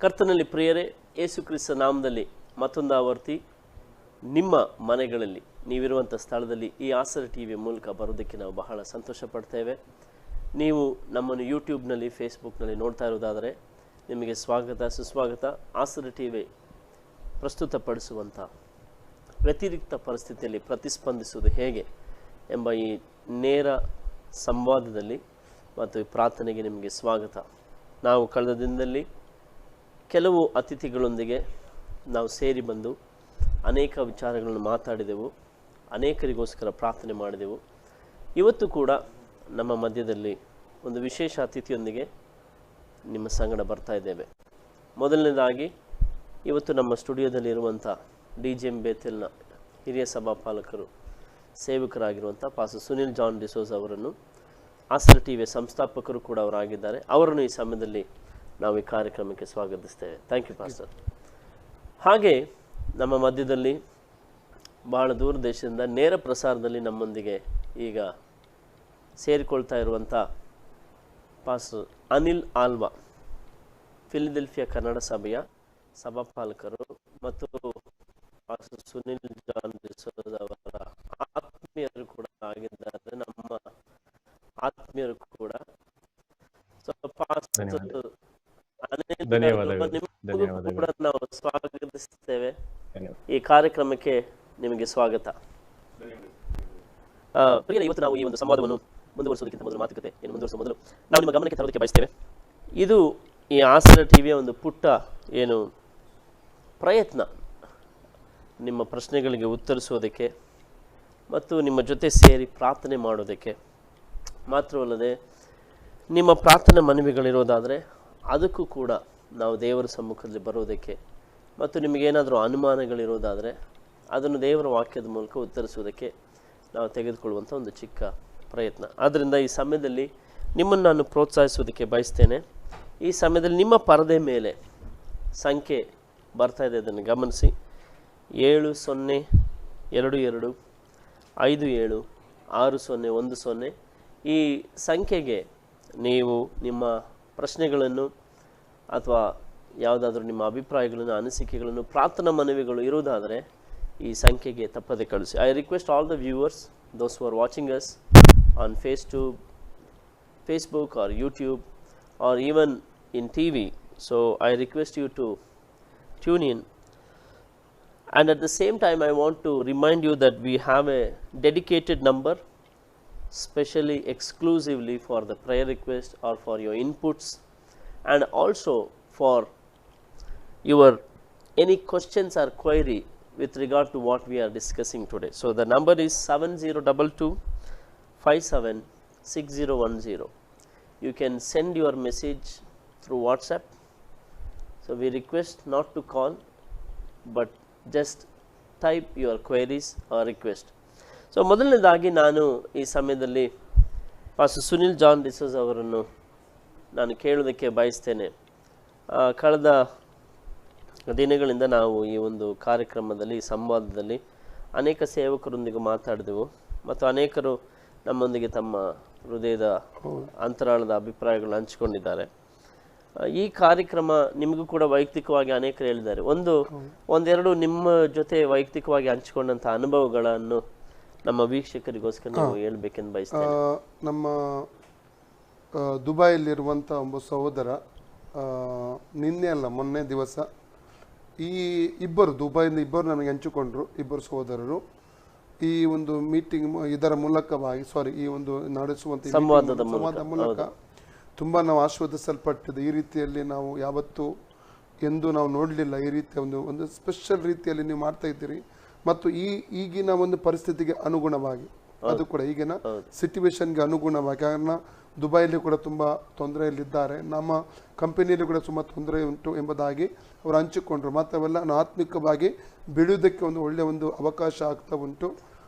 ಕರ್ತನಲ್ಲಿ ಪ್ರಿಯರೇ, ಯೇಸು ಕ್ರಿಸ್ತ ನಾಮದಲ್ಲಿ ಮತ್ತೊಂದು ಆವರ್ತಿ ನಿಮ್ಮ ಮನೆಗಳಲ್ಲಿ ನೀವಿರುವಂಥ ಸ್ಥಳದಲ್ಲಿ ಈ ಆಸರ ಟಿವಿಯ ಮೂಲಕ ಬರೋದಕ್ಕೆ ನಾವು ಬಹಳ ಸಂತೋಷ ಪಡ್ತೇವೆ. ನೀವು ನಮ್ಮನ್ನು ಯೂಟ್ಯೂಬ್ನಲ್ಲಿ, ಫೇಸ್ಬುಕ್ನಲ್ಲಿ ನೋಡ್ತಾ ಇರೋದಾದರೆ ನಿಮಗೆ ಸ್ವಾಗತ, ಸುಸ್ವಾಗತ. ಆಸರ ಟಿವಿ ಪ್ರಸ್ತುತಪಡಿಸುವಂಥ ವ್ಯತಿರಿಕ್ತ ಪರಿಸ್ಥಿತಿಯಲ್ಲಿ ಪ್ರತಿಸ್ಪಂದಿಸುವುದು ಹೇಗೆ ಎಂಬ ಈ ನೇರ ಸಂವಾದದಲ್ಲಿ ಮತ್ತು ಈ ಪ್ರಾರ್ಥನೆಗೆ ನಿಮಗೆ ಸ್ವಾಗತ. ನಾವು ಕಳೆದ ದಿನದಲ್ಲಿ ಕೆಲವು ಅತಿಥಿಗಳೊಂದಿಗೆ ನಾವು ಸೇರಿ ಬಂದು ಅನೇಕ ವಿಚಾರಗಳನ್ನು ಮಾತಾಡಿದೆವು, ಅನೇಕರಿಗೋಸ್ಕರ ಪ್ರಾರ್ಥನೆ ಮಾಡಿದೆವು. ಇವತ್ತು ಕೂಡ ನಮ್ಮ ಮಧ್ಯದಲ್ಲಿ ಒಂದು ವಿಶೇಷ ಅತಿಥಿಯೊಂದಿಗೆ ನಿಮ್ಮ ಸಂಗಡ ಬರ್ತಾ ಇದ್ದೇವೆ. ಮೊದಲನೇದಾಗಿ ಇವತ್ತು ನಮ್ಮ ಸ್ಟುಡಿಯೋದಲ್ಲಿರುವಂಥ DGM ಬೇಥೆಲ್ನ ಹಿರಿಯ ಸಭಾಪಾಲಕರು, ಸೇವಕರಾಗಿರುವಂಥ ಪಾಸ್ಟರ್ ಸುನಿಲ್ ಜಾನ್ ಡಿಸೋಜ್ ಅವರನ್ನು, ಆಸರ ಟಿವಿಯ ಸಂಸ್ಥಾಪಕರು ಕೂಡ ಅವರಾಗಿದ್ದಾರೆ, ಅವರನ್ನು ಈ ಸಮಯದಲ್ಲಿ ನಾವು ಈ ಕಾರ್ಯಕ್ರಮಕ್ಕೆ ಸ್ವಾಗತಿಸ್ತೇವೆ. Thank you pastor. ಹಾಗೆ ನಮ್ಮ ಮಧ್ಯದಲ್ಲಿ ಬಹಳ ದೂರ ದೇಶದಿಂದ ನೇರ ಪ್ರಸಾರದಲ್ಲಿ ನಮ್ಮೊಂದಿಗೆ ಈಗ ಸೇರಿಕೊಳ್ತಾ ಇರುವಂಥ ಪಾಸ್ಟರ್ ಅನಿಲ್ ಆಲ್ವಾ, ಫಿಲಡೆಲ್ಫಿಯಾ ಕನ್ನಡ ಸಭೆಯ ಸಭಾಪಾಲಕರು ಮತ್ತು ಪಾಸ್ಟರ್ ಸುನಿಲ್ ಜಾನ್ ಡಿಸೋಜ್ ಅವರ ಆತ್ಮೀಯರು ಕೂಡ ಆಗಿದ್ದಾರೆ, ನಮ್ಮ ಆತ್ಮೀಯರು ಕೂಡ. ಕೂಡ ನಾವು ಸ್ವಾಗತಿಸ್ತೇವೆ. ಈ ಕಾರ್ಯಕ್ರಮಕ್ಕೆ ನಿಮಗೆ ಸ್ವಾಗತ. ಇವತ್ತು ನಾವು ಈ ಒಂದು ಸಂವಾದವನ್ನು ಮುಂದುವರಿಸೋದಕ್ಕಿಂತ ಮೊದಲು, ಮಾತುಕತೆ ಮುಂದುವರಿಸುವ ಮೊದಲು ನಾವು ನಿಮ್ಮ ಗಮನಕ್ಕೆ ತರೋದಕ್ಕೆ ಬಯಸ್ತೇವೆ. ಇದು ಈ ಆಸರ ಟಿವಿಯ ಒಂದು ಪುಟ್ಟ ಪ್ರಯತ್ನ, ನಿಮ್ಮ ಪ್ರಶ್ನೆಗಳಿಗೆ ಉತ್ತರಿಸೋದಕ್ಕೆ ಮತ್ತು ನಿಮ್ಮ ಜೊತೆ ಸೇರಿ ಪ್ರಾರ್ಥನೆ ಮಾಡೋದಕ್ಕೆ. ಮಾತ್ರವಲ್ಲದೆ ನಿಮ್ಮ ಪ್ರಾರ್ಥನೆ ಮನವಿಗಳಿರೋದಾದರೆ ಅದಕ್ಕೂ ಕೂಡ ನಾವು ದೇವರ ಸಮ್ಮುಖದಲ್ಲಿ ಬರೋದಕ್ಕೆ ಮತ್ತು ನಿಮಗೇನಾದರೂ ಅನುಮಾನಗಳಿರೋದಾದರೆ ಅದನ್ನು ದೇವರ ವಾಕ್ಯದ ಮೂಲಕ ಉತ್ತರಿಸುವುದಕ್ಕೆ ನಾವು ತೆಗೆದುಕೊಳ್ಳುವಂಥ ಒಂದು ಚಿಕ್ಕ ಪ್ರಯತ್ನ. ಆದ್ದರಿಂದ ಈ ಸಮಯದಲ್ಲಿ ನಿಮ್ಮನ್ನು ನಾನು ಪ್ರೋತ್ಸಾಹಿಸೋದಕ್ಕೆ ಬಯಸ್ತೇನೆ. ಈ ಸಮಯದಲ್ಲಿ ನಿಮ್ಮ ಪರದೆ ಮೇಲೆ ಸಂಖ್ಯೆ ಬರ್ತಾ ಇದೆ, ಅದನ್ನು ಗಮನಿಸಿ. 7022576010. ಈ ಸಂಖ್ಯೆಗೆ ನೀವು ನಿಮ್ಮ ಪ್ರಶ್ನೆಗಳನ್ನು ಅಥವಾ ಯಾವುದಾದ್ರೂ ನಿಮ್ಮ ಅಭಿಪ್ರಾಯಗಳನ್ನು, ಅನಿಸಿಕೆಗಳನ್ನು, ಪ್ರಾರ್ಥನಾ ಮನವಿಗಳು ಇರುವುದಾದರೆ ಈ ಸಂಖ್ಯೆಗೆ ತಪ್ಪದೆ ಕಳಿಸಿ. I request all the viewers, those who are watching us on Facebook or YouTube or even in TV. So I request you to tune in. And at the same time, I want to remind you that we have a dedicated number specially exclusively for the prayer request or for your inputs, and also for your any questions or query with regard to what we are discussing today. So the number is 7022576010. You can send your message through WhatsApp. So we request not to call, but just type your queries or request. So ಮೊದಲನೇದಾಗಿ ನಾನು ಈ ಸಮಯದಲ್ಲಿ pastor Sunil John D'Souza ಅವರನ್ನು ನಾನು ಕೇಳೋದಕ್ಕೆ ಬಯಸ್ತೇನೆ. ಕಳೆದ ದಿನಗಳಿಂದ ನಾವು ಈ ಒಂದು ಕಾರ್ಯಕ್ರಮದಲ್ಲಿ, ಈ ಸಂವಾದದಲ್ಲಿ ಅನೇಕ ಸೇವಕರೊಂದಿಗೆ ಮಾತಾಡಿದೆವು ಮತ್ತು ಅನೇಕರು ನಮ್ಮೊಂದಿಗೆ ತಮ್ಮ ಹೃದಯದ ಅಂತರಾಳದ ಅಭಿಪ್ರಾಯಗಳನ್ನು ಹಂಚಿಕೊಂಡಿದ್ದಾರೆ. ಈ ಕಾರ್ಯಕ್ರಮ ನಿಮಗೂ ಕೂಡ ವೈಯಕ್ತಿಕವಾಗಿ ಅನೇಕರು ಹೇಳಿದ್ದಾರೆ. ಒಂದೆರಡು ನಿಮ್ಮ ಜೊತೆ ವೈಯಕ್ತಿಕವಾಗಿ ಹಂಚಿಕೊಂಡಂಥ ಅನುಭವಗಳನ್ನು ನಮ್ಮ ವೀಕ್ಷಕರಿಗೋಸ್ಕರ ನೀವು ಹೇಳ್ಬೇಕೆಂದು ಬಯಸ್ತೇನೆ. ನಮ್ಮ ದುಬೈಯಲ್ಲಿರುವಂಥ ಒಬ್ಬ ಸಹೋದರ ನಿನ್ನೆ ಅಲ್ಲ ಮೊನ್ನೆ ದಿವಸ ಈ ದುಬೈಯಿಂದ ಇಬ್ಬರು ನನಗೆ ಹಂಚಿಕೊಂಡ್ರು. ಇಬ್ಬರು ಸಹೋದರರು ಈ ಒಂದು ಮೀಟಿಂಗ್ ಇದರ ಮೂಲಕವಾಗಿ ಈ ಒಂದು ನಡೆಸುವಂಥ ಸಂವಾದದ ಮೂಲಕ ತುಂಬ ನಾವು ಆಶೀರ್ವದಿಸಲ್ಪಟ್ಟಿದೆ. ಈ ರೀತಿಯಲ್ಲಿ ನಾವು ಯಾವತ್ತೂ ಎಂದು ನಾವು ನೋಡಲಿಲ್ಲ. ಈ ರೀತಿಯ ಒಂದು ಸ್ಪೆಷಲ್ ರೀತಿಯಲ್ಲಿ ನೀವು ಮಾಡ್ತಾ ಇದ್ದೀರಿ ಮತ್ತು ಈಗಿನ ಒಂದು ಪರಿಸ್ಥಿತಿಗೆ ಅನುಗುಣವಾಗಿ, ಅದು ಕೂಡ ಈಗಿನ ಸಿಚುವೇಶನ್ಗೆ ಅನುಗುಣವಾಗಿ, ಕಾರಣ ದುಬೈಯಲ್ಲಿ ಕೂಡ ತುಂಬ ತೊಂದರೆಯಲ್ಲಿದ್ದಾರೆ, ನಮ್ಮ ಕಂಪನಿಯಲ್ಲಿ ಕೂಡ ತುಂಬ ತೊಂದರೆ ಉಂಟು ಎಂಬುದಾಗಿ ಅವರು ಹಂಚಿಕೊಂಡ್ರು. ಮತ್ತು ಅವೆಲ್ಲ ಆತ್ಮಿಕವಾಗಿ ಬೆಳೆಯುವುದಕ್ಕೆ ಒಂದು ಒಳ್ಳೆಯ ಒಂದು ಅವಕಾಶ ಆಗ್ತಾ ಉಂಟು.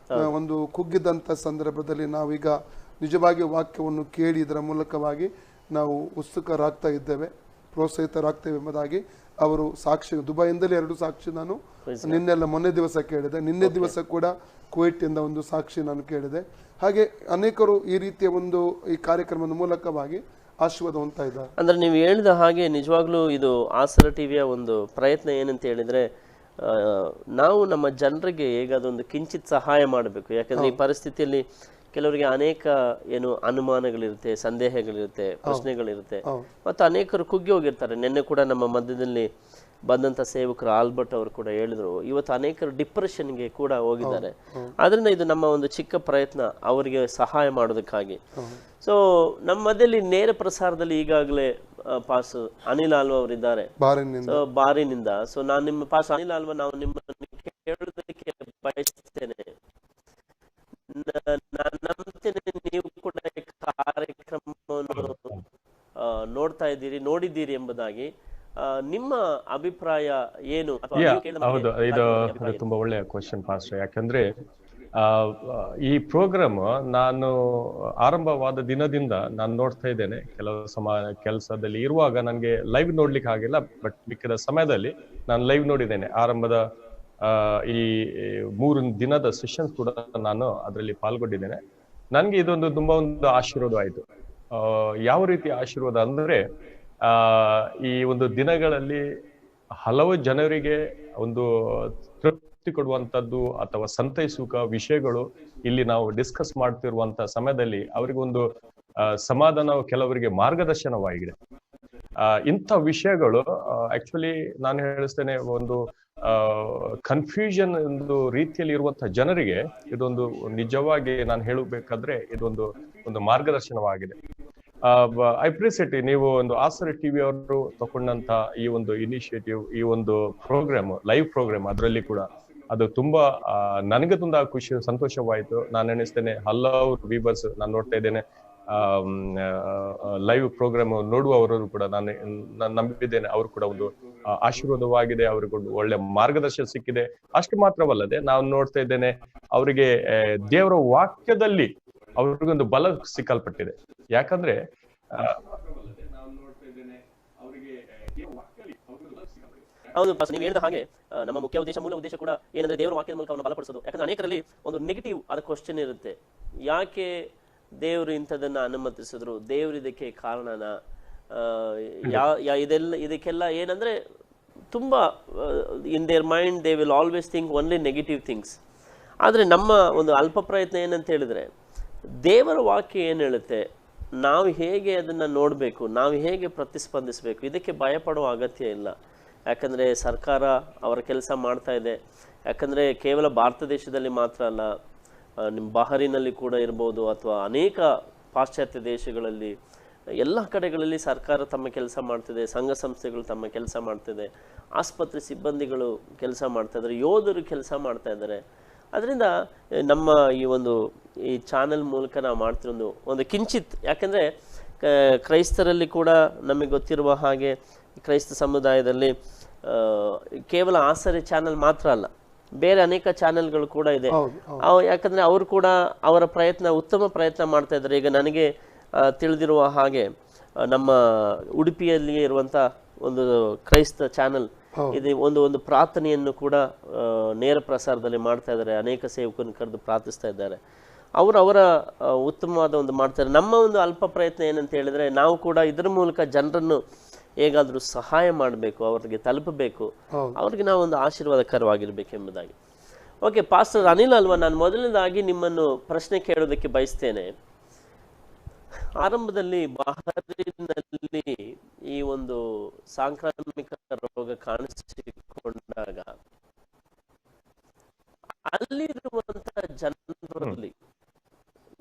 ಒಂದು ಕುಗ್ಗಿದಂಥ ಸಂದರ್ಭದಲ್ಲಿ ನಾವೀಗ ನಿಜವಾಗಿ ವಾಕ್ಯವನ್ನು ಕೇಳಿ ಇದರ ಮೂಲಕವಾಗಿ ನಾವು ಉತ್ಸುಕರಾಗ್ತಾ ಇದ್ದೇವೆ, ಪ್ರೋತ್ಸಾಹಿತರಾಗ್ತೇವೆ ಎಂಬುದಾಗಿ ಅವರು ಸಾಕ್ಷಿ, ದುಬೈಯಿಂದಲೇ 2 ಸಾಕ್ಷಿ ನಾನು ಮೊನ್ನೆ ದಿವಸ ಕೇಳಿದೆ. ನಿನ್ನೆ ದಿವಸ ಕೂಡ ಕುವೈಟಿಂದ ಒಂದು ಸಾಕ್ಷಿ ನಾನು ಕೇಳಿದೆ. ಹಾಗೆ ಅನೇಕರು ಈ ರೀತಿಯ ಈ ಕಾರ್ಯಕ್ರಮದ ಮೂಲಕವಾಗಿ ಆಶೀರ್ವಾದ ಹೊಂದ್ತಾ ಇದ್ದಾರೆ. ಅಂದ್ರೆ ನೀವು ಹೇಳಿದ ಹಾಗೆ ನಿಜವಾಗ್ಲೂ ಇದು ಆಸರ ಟಿವಿಯ ಒಂದು ಪ್ರಯತ್ನ ಏನಂತ ಹೇಳಿದ್ರೆ, ನಾವು ನಮ್ಮ ಜನರಿಗೆ ಹೇಗಾದ್ರೂ ಒಂದು ಕಿಂಚಿತ್ ಸಹಾಯ ಮಾಡಬೇಕು. ಯಾಕಂದ್ರೆ ಈ ಪರಿಸ್ಥಿತಿಯಲ್ಲಿ ಕೆಲವರಿಗೆ ಅನೇಕ ಏನು ಅನುಮಾನಗಳಿರುತ್ತೆ, ಸಂದೇಹಗಳಿರುತ್ತೆ, ಪ್ರಶ್ನೆಗಳಿರುತ್ತೆ, ಮತ್ತು ಅನೇಕರು ಕುಗ್ಗಿ ಹೋಗಿರ್ತಾರೆ. ನಿನ್ನೆ ಕೂಡ ನಮ್ಮ ಮಧ್ಯದಲ್ಲಿ ಬಂದಂಥ ಸೇವಕರು ಆಲ್ಬರ್ಟ್ ಅವರು ಕೂಡ ಹೇಳಿದ್ರು, ಇವತ್ತು ಅನೇಕರು ಡಿಪ್ರೆಷನ್ಗೆ ಕೂಡ ಹೋಗಿದ್ದಾರೆ. ಆದ್ರಿಂದ ಇದು ನಮ್ಮ ಒಂದು ಚಿಕ್ಕ ಪ್ರಯತ್ನ ಅವರಿಗೆ ಸಹಾಯ ಮಾಡೋದಕ್ಕಾಗಿ. ಸೊ ನಮ್ಮ ಮಧ್ಯದಲ್ಲಿ ನೇರ ಪ್ರಸಾರದಲ್ಲಿ ಈಗಾಗಲೇ ಪಾಸ್ ಅನಿಲ್ ಆಲ್ವಾ ಅವರಿದ್ದಾರೆ ಬಾರಿನಿಂದ. ಸೊ ನಾನು ನಿಮ್ಮ ಪಾಸ್ ಅನಿಲ್ ಆಲ್ವಾ, ನಾವು ನಿಮ್ಮನ್ನು ಕೇಳೋದಕ್ಕೆ ಬಯಸ್ತೇನೆ. ನಾನು ನಂಬ್ತೇನೆ ನೀವು ಕೂಡ ಈ ಕಾರ್ಯಕ್ರಮವನ್ನು ನೋಡಿದ್ದೀರಿ ಎಂಬುದಾಗಿ. ನಿಮ್ಮ ಅಭಿಪ್ರಾಯ ಏನು? ಹೌದು, ಇದು ತುಂಬಾ ಒಳ್ಳೆಯ ಕ್ವಶನ್ ಪಾಸ್ಟರ್. ಯಾಕಂದ್ರೆ ಈ ಪ್ರೋಗ್ರಾಮ್ ನಾನು ಆರಂಭವಾದ ದಿನದಿಂದ ನಾನು ನೋಡ್ತಾ ಇದ್ದೇನೆ. ಕೆಲಸದಲ್ಲಿ ಇರುವಾಗ ನನಗೆ ಲೈವ್ ನೋಡ್ಲಿಕ್ಕೆ ಆಗಿಲ್ಲ, ಬಟ್ ಮಿಕ್ಕಿದ ಸಮಯದಲ್ಲಿ ನಾನು ಲೈವ್ ನೋಡಿದ್ದೇನೆ. ಆರಂಭದ ಈ 3 ದಿನದ ಸೆಷನ್ಸ್ ಕೂಡ ನಾನು ಅದರಲ್ಲಿ ಪಾಲ್ಗೊಂಡಿದ್ದೇನೆ. ನನ್ಗೆ ಇದೊಂದು ತುಂಬಾ ಒಂದು ಆಶೀರ್ವಾದ ಆಯ್ತು. ಯಾವ ರೀತಿ ಆಶೀರ್ವಾದ ಅಂದ್ರೆ, ಈ ಒಂದು ದಿನಗಳಲ್ಲಿ ಹಲವು ಜನರಿಗೆ ಒಂದು ತೃಪ್ತಿ ಕೊಡುವಂತದ್ದು ಅಥವಾ ಸಂತೈಸುವ ವಿಷಯಗಳು ಇಲ್ಲಿ ನಾವು ಡಿಸ್ಕಸ್ ಮಾಡ್ತಿರುವಂತ ಸಮಯದಲ್ಲಿ ಅವರಿಗೊಂದು ಸಮಾಧಾನ, ಕೆಲವರಿಗೆ ಮಾರ್ಗದರ್ಶನವಾಗಿದೆ. ಇಂಥ ವಿಷಯಗಳು ಆಕ್ಚುಲಿ ನಾನು ಹೇಳಿಸ್ತೇನೆ, ಒಂದು ಕನ್ಫ್ಯೂಷನ್ ಒಂದು ರೀತಿಯಲ್ಲಿ ಇರುವಂತಹ ಜನರಿಗೆ ಇದೊಂದು ನಿಜವಾಗಿ ನಾನು ಹೇಳಬೇಕಾದ್ರೆ ಇದೊಂದು ಮಾರ್ಗದರ್ಶನವಾಗಿದೆ. ಐ ಅಪ್ರಿಸಿಯೇಟ್ ನೀವು ಒಂದು ಆಸರ ಟಿವಿ ಅವರು ತಗೊಂಡಂತ ಈ ಒಂದು ಇನಿಷಿಯೇಟಿವ್, ಈ ಒಂದು ಪ್ರೋಗ್ರಾಮ್, ಲೈವ್ ಪ್ರೋಗ್ರಾಮ್, ಅದರಲ್ಲಿ ಕೂಡ ಅದು ತುಂಬಾ ನನಗೆ ತುಂಬಾ ಖುಷಿ, ಸಂತೋಷವಾಯಿತು. ನಾನು ಎಣಿಸ್ತೇನೆ ಹಲವು ವೀವರ್ಸ್ ನಾನು ನೋಡ್ತಾ ಇದ್ದೇನೆ, ಲೈವ್ ಪ್ರೋಗ್ರಾಮ್ ನೋಡುವವರು ಕೂಡ ನಾನು ನಂಬಿದ್ದೇನೆ ಅವರು ಕೂಡ ಒಂದು ಆಶೀರ್ವಾದವಾಗಿದೆ, ಅವ್ರಿಗೊಂದು ಒಳ್ಳೆ ಮಾರ್ಗದರ್ಶನ ಸಿಕ್ಕಿದೆ. ಅಷ್ಟು ಮಾತ್ರವಲ್ಲದೆ ನಾನು ನೋಡ್ತಾ ಇದ್ದೇನೆ ಅವರಿಗೆ ದೇವರ ವಾಕ್ಯದಲ್ಲಿ ಅವ್ರಿಗೊಂದು ಬಲ ಸಿಕ್ಕಲ್ಪಟ್ಟಿದೆ. ಯಾಕಂದ್ರೆ ಹೌದು, ನೀವು ಹೇಳಿದ ಹಾಗೆ ನಮ್ಮ ಮುಖ್ಯ ಉದ್ದೇಶ, ಮೂಲ ಉದ್ದೇಶ ಕೂಡ ಏನಂದ್ರೆ ದೇವರ ವಾಕ್ಯದ ಮೂಲಕ ಅವನ್ನ ಬಲಪಡಿಸೋದು. ಯಾಕಂದ್ರೆ ಅನೇಕರಲ್ಲಿ ಒಂದು ನೆಗೆಟಿವ್ ಆದ ಕ್ವಶನ್ ಇರುತ್ತೆ, ಯಾಕೆ ದೇವರು ಇಂಥದನ್ನ ಅನುಮತಿಸಿದ್ರು, ದೇವರು ಇದಕ್ಕೆ ಕಾರಣನ, ಇದಕ್ಕೆಲ್ಲ ಏನಂದ್ರೆ ತುಂಬಾ in their mind they will always think only negative things. ಆದರೆ ನಮ್ಮ ಒಂದು ಅಲ್ಪ ಪ್ರಯತ್ನ ಏನಂತ ಹೇಳಿದ್ರೆ, ದೇವರ ವಾಕ್ಯ ಏನು ಹೇಳುತ್ತೆ, ನಾವು ಹೇಗೆ ಅದನ್ನು ನೋಡಬೇಕು, ನಾವು ಹೇಗೆ ಪ್ರತಿಸ್ಪಂದಿಸಬೇಕು, ಇದಕ್ಕೆ ಭಯಪಡುವ ಅಗತ್ಯ ಇಲ್ಲ. ಯಾಕಂದರೆ ಸರ್ಕಾರ ಅವರ ಕೆಲಸ ಮಾಡ್ತಾ ಇದೆ. ಯಾಕಂದರೆ ಕೇವಲ ಭಾರತ ದೇಶದಲ್ಲಿ ಮಾತ್ರ ಅಲ್ಲ, ನಿಮ್ಮ ಬಹರಿನಲ್ಲಿ ಕೂಡ ಇರ್ಬೋದು, ಅಥವಾ ಅನೇಕ ಪಾಶ್ಚಾತ್ಯ ದೇಶಗಳಲ್ಲಿ, ಎಲ್ಲ ಕಡೆಗಳಲ್ಲಿ ಸರ್ಕಾರ ತಮ್ಮ ಕೆಲಸ ಮಾಡ್ತಿದೆ, ಸಂಘ ಸಂಸ್ಥೆಗಳು ತಮ್ಮ ಕೆಲಸ ಮಾಡ್ತಿದೆ, ಆಸ್ಪತ್ರೆ ಸಿಬ್ಬಂದಿಗಳು ಕೆಲಸ ಮಾಡ್ತಾ ಇದ್ದಾರೆ, ಯೋಧರು ಕೆಲಸ ಮಾಡ್ತಾ ಇದ್ದಾರೆ. ಅದರಿಂದ ನಮ್ಮ ಈ ಚಾನೆಲ್ ಮೂಲಕ ನಾವು ಮಾಡ್ತಿರೋ ಒಂದು ಕಿಂಚಿತ್, ಯಾಕೆಂದರೆ ಕ್ರೈಸ್ತರಲ್ಲಿ ಕೂಡ ನಮಗೆ ಗೊತ್ತಿರುವ ಹಾಗೆ ಕ್ರೈಸ್ತ ಸಮುದಾಯದಲ್ಲಿ ಕೇವಲ ಆಸರೆ ಚಾನೆಲ್ ಮಾತ್ರ ಅಲ್ಲ, ಬೇರೆ ಅನೇಕ ಚಾನೆಲ್ಗಳು ಕೂಡ ಇದೆ. ಯಾಕಂದರೆ ಅವರು ಕೂಡ ಅವರ ಉತ್ತಮ ಪ್ರಯತ್ನ ಮಾಡ್ತಾ ಇದ್ದಾರೆ. ಈಗ ನನಗೆ ತಿಳಿದಿರುವ ಹಾಗೆ ನಮ್ಮ ಉಡುಪಿಯಲ್ಲಿಯೇ ಇರುವಂಥ ಒಂದು ಕ್ರೈಸ್ತ ಚಾನೆಲ್ ಇದು ಒಂದು ಪ್ರಾರ್ಥನೆಯನ್ನು ಕೂಡ ನೇರ ಪ್ರಸಾರದಲ್ಲಿ ಮಾಡ್ತಾ ಇದ್ದಾರೆ. ಅನೇಕ ಸೇವಕರನ್ನು ಕರೆದು ಪ್ರಾರ್ಥಿಸ್ತಾ ಇದ್ದಾರೆ. ಅವರ ಉತ್ತಮವಾದ ಒಂದು ಮಾಡ್ತಾರೆ. ನಮ್ಮ ಒಂದು ಅಲ್ಪ ಪ್ರಯತ್ನ ಏನಂತ ಹೇಳಿದ್ರೆ, ನಾವು ಕೂಡ ಇದರ ಮೂಲಕ ಜನರನ್ನು ಹೇಗಾದರೂ ಸಹಾಯ ಮಾಡಬೇಕು, ಅವರಿಗೆ ತಲುಪಬೇಕು, ಅವ್ರಿಗೆ ನಾವು ಒಂದು ಆಶೀರ್ವಾದಕರವಾಗಿರ್ಬೇಕು ಎಂಬುದಾಗಿ. ಓಕೆ ಪಾಸ್ಟರ್ ಅನಿಲ್ ಆಲ್ವಾ, ನಾನು ಮೊದಲನೇದಾಗಿ ನಿಮ್ಮನ್ನು ಪ್ರಶ್ನೆ ಕೇಳೋದಕ್ಕೆ ಬಯಸ್ತೇನೆ. ಆರಂಭದಲ್ಲಿ ಬಹರಿನಲ್ಲಿ ಈ ಒಂದು ಸಾಂಕ್ರಾಮಿಕ ರೋಗ ಕಾಣಿಸಿಕೊಂಡಾಗ ಅಲ್ಲಿರುವಂತಹ ಜನರಲ್ಲಿ,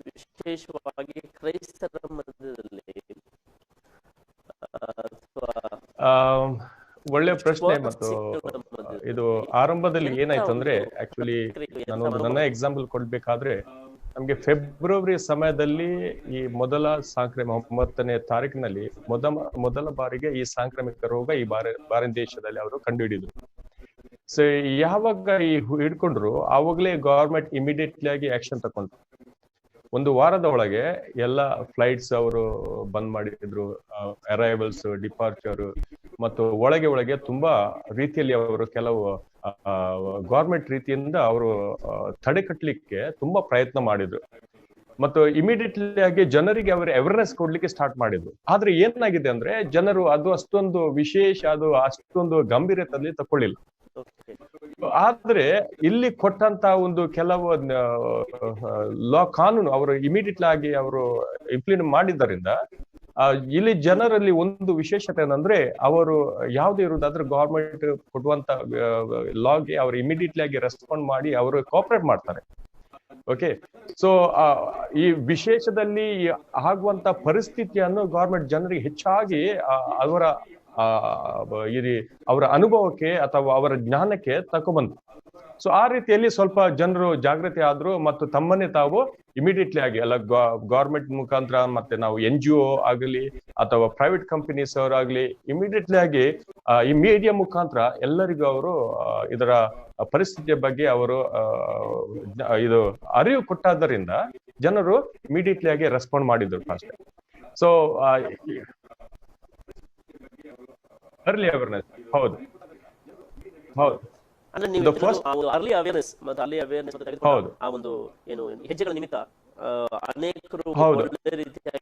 ವಿಶೇಷವಾಗಿ ಕ್ರೈಸ್ತರ ಮಧ್ಯದಲ್ಲಿ, ಒಳ್ಳೆ ಪ್ರಶ್ನೆ. ಮತ್ತು ಇದು ಆರಂಭದಲ್ಲಿ ಏನಾಯ್ತು ಅಂದ್ರೆ, ಆಕ್ಚುಲಿ ನನ್ನ ಎಕ್ಸಾಂಪಲ್ ಕೊಡ್ಬೇಕಾದ್ರೆ, ನಮ್ಗೆ ಫೆಬ್ರವರಿ ಸಮಯದಲ್ಲಿ ಈ ಮೊದಲ 9ನೇ ತಾರೀಕಿನಲ್ಲಿ ಮೊದಲ ಬಾರಿಗೆ ಈ ಸಾಂಕ್ರಾಮಿಕ ರೋಗ ಈ ಭಾರತ ದೇಶದಲ್ಲಿ ಅವರು ಕಂಡುಹಿಡಿದ್ರು. ಸೊ ಯಾವಾಗ ಈ ಹಿಡ್ಕೊಂಡ್ರು, ಆವಾಗಲೇ ಗವರ್ಮೆಂಟ್ ಇಮಿಡಿಯೇಟ್ಲಿ ಆಗಿ ಆಕ್ಷನ್ ತಗೊಂಡ್ರು. ಒಂದು ವಾರದ ಒಳಗೆ ಎಲ್ಲ ಫ್ಲೈಟ್ಸ್ ಅವರು ಬಂದ್ ಮಾಡಿದ್ರು, ಅರೈವಲ್ಸ್, ಡಿಪಾರ್ಚರ್, ಮತ್ತು ಒಳಗೆ ತುಂಬಾ ರೀತಿಯಲ್ಲಿ ಅವರು ಕೆಲವು ಗವರ್ಮೆಂಟ್ ರೀತಿಯಿಂದ ಅವರು ತಡೆಗಟ್ಟಲಿಕ್ಕೆ ತುಂಬಾ ಪ್ರಯತ್ನ ಮಾಡಿದ್ರು. ಮತ್ತು ಇಮಿಡಿಯೇಟ್ಲಿ ಆಗಿ ಜನರಿಗೆ ಅವರು ಅವೇರ್ನೆಸ್ ಕೊಡ್ಲಿಕ್ಕೆ ಸ್ಟಾರ್ಟ್ ಮಾಡಿದ್ರು. ಆದ್ರೆ ಏನಾಗಿದೆ ಅಂದ್ರೆ ಜನರು ಅದು ಅಷ್ಟೊಂದು ವಿಶೇಷ, ಅದು ಅಷ್ಟೊಂದು ಗಂಭೀರತೆಯಲ್ಲಿ ತಕೊಳ್ಳಿಲ್ಲ. ಆದ್ರೆ ಇಲ್ಲಿ ಕೊಟ್ಟಂತ ಒಂದು ಕೆಲವು ಲಾ ಕಾನೂನು ಅವರು ಇಮಿಡಿಯೇಟ್ಲಿ ಆಗಿ ಅವರು ಇಂಪ್ಲಿಮೆಂಟ್ ಮಾಡಿದ್ದರಿಂದ ಇಲ್ಲಿ ಜನರಲ್ಲಿ ಒಂದು ವಿಶೇಷತೆ ಏನಂದ್ರೆ ಅವರು ಯಾವ್ದು ಇರುವುದಾದ್ರೆ ಗವರ್ಮೆಂಟ್ ಕೊಡುವಂತ ಲಾಗೆ ಅವರು ಇಮಿಡಿಯೇಟ್ಲಿ ಆಗಿ ರೆಸ್ಪಾಂಡ್ ಮಾಡಿ ಅವರು ಕೋಆಪರೇಟ್ ಮಾಡ್ತಾರೆ. ಓಕೆ, ಸೊ ಈ ವಿಶೇಷದಲ್ಲಿ ಆಗುವಂತ ಪರಿಸ್ಥಿತಿಯನ್ನು ಗವರ್ಮೆಂಟ್ ಜನರಿಗೆ ಹೆಚ್ಚಾಗಿ ಅವರ ಅನುಭವಕ್ಕೆ ಅಥವಾ ಅವರ ಜ್ಞಾನಕ್ಕೆ ತಕೊಬಂತು. ಸೊ ಆ ರೀತಿಯಲ್ಲಿ ಸ್ವಲ್ಪ ಜನರು ಜಾಗೃತಿ ಆದ್ರು ಮತ್ತು ತಮ್ಮನ್ನೇ ತಾವು ಇಮಿಡಿಯೇಟ್ಲಿ ಆಗಿ ಅಲ್ಲ ಗವರ್ಮೆಂಟ್ ಮುಖಾಂತರ ಮತ್ತೆ ನಾವು NGO ಆಗಲಿ ಅಥವಾ ಪ್ರೈವೇಟ್ ಕಂಪನೀಸ್ ಅವರಾಗ್ಲಿ ಇಮಿಡಿಯೇಟ್ಲಿ ಆಗಿ ಈ ಮೀಡಿಯಾ ಮುಖಾಂತರ ಎಲ್ಲರಿಗೂ ಅವರು ಇದರ ಪರಿಸ್ಥಿತಿಯ ಬಗ್ಗೆ ಅವರು ಇದು ಅರಿವು ಕೊಟ್ಟಾದ್ದರಿಂದ ಜನರು ಇಮಿಡಿಯೇಟ್ಲಿ ಆಗಿ ರೆಸ್ಪಾಂಡ್ ಮಾಡಿದ್ರು ಫಾಸ್ಟ್. ಸೊ ಅರ್ಲಿ ಅವೇರ್ನೆಸ್, ಹೌದು ಹೌದು, ಅಂದ್ರೆ ನೀವು ಅರ್ಲಿ ಅವೇರ್ನೆಸ್ ಮತ್ತೆ ಅರ್ಲಿ ಅವೇರ್ನೆಸ್ ಹೌದು ಆ ಒಂದು ಏನು ಹೆಜ್ಜೆಗಳ ನಿಮಿತ್ತ ಅನೇಕರು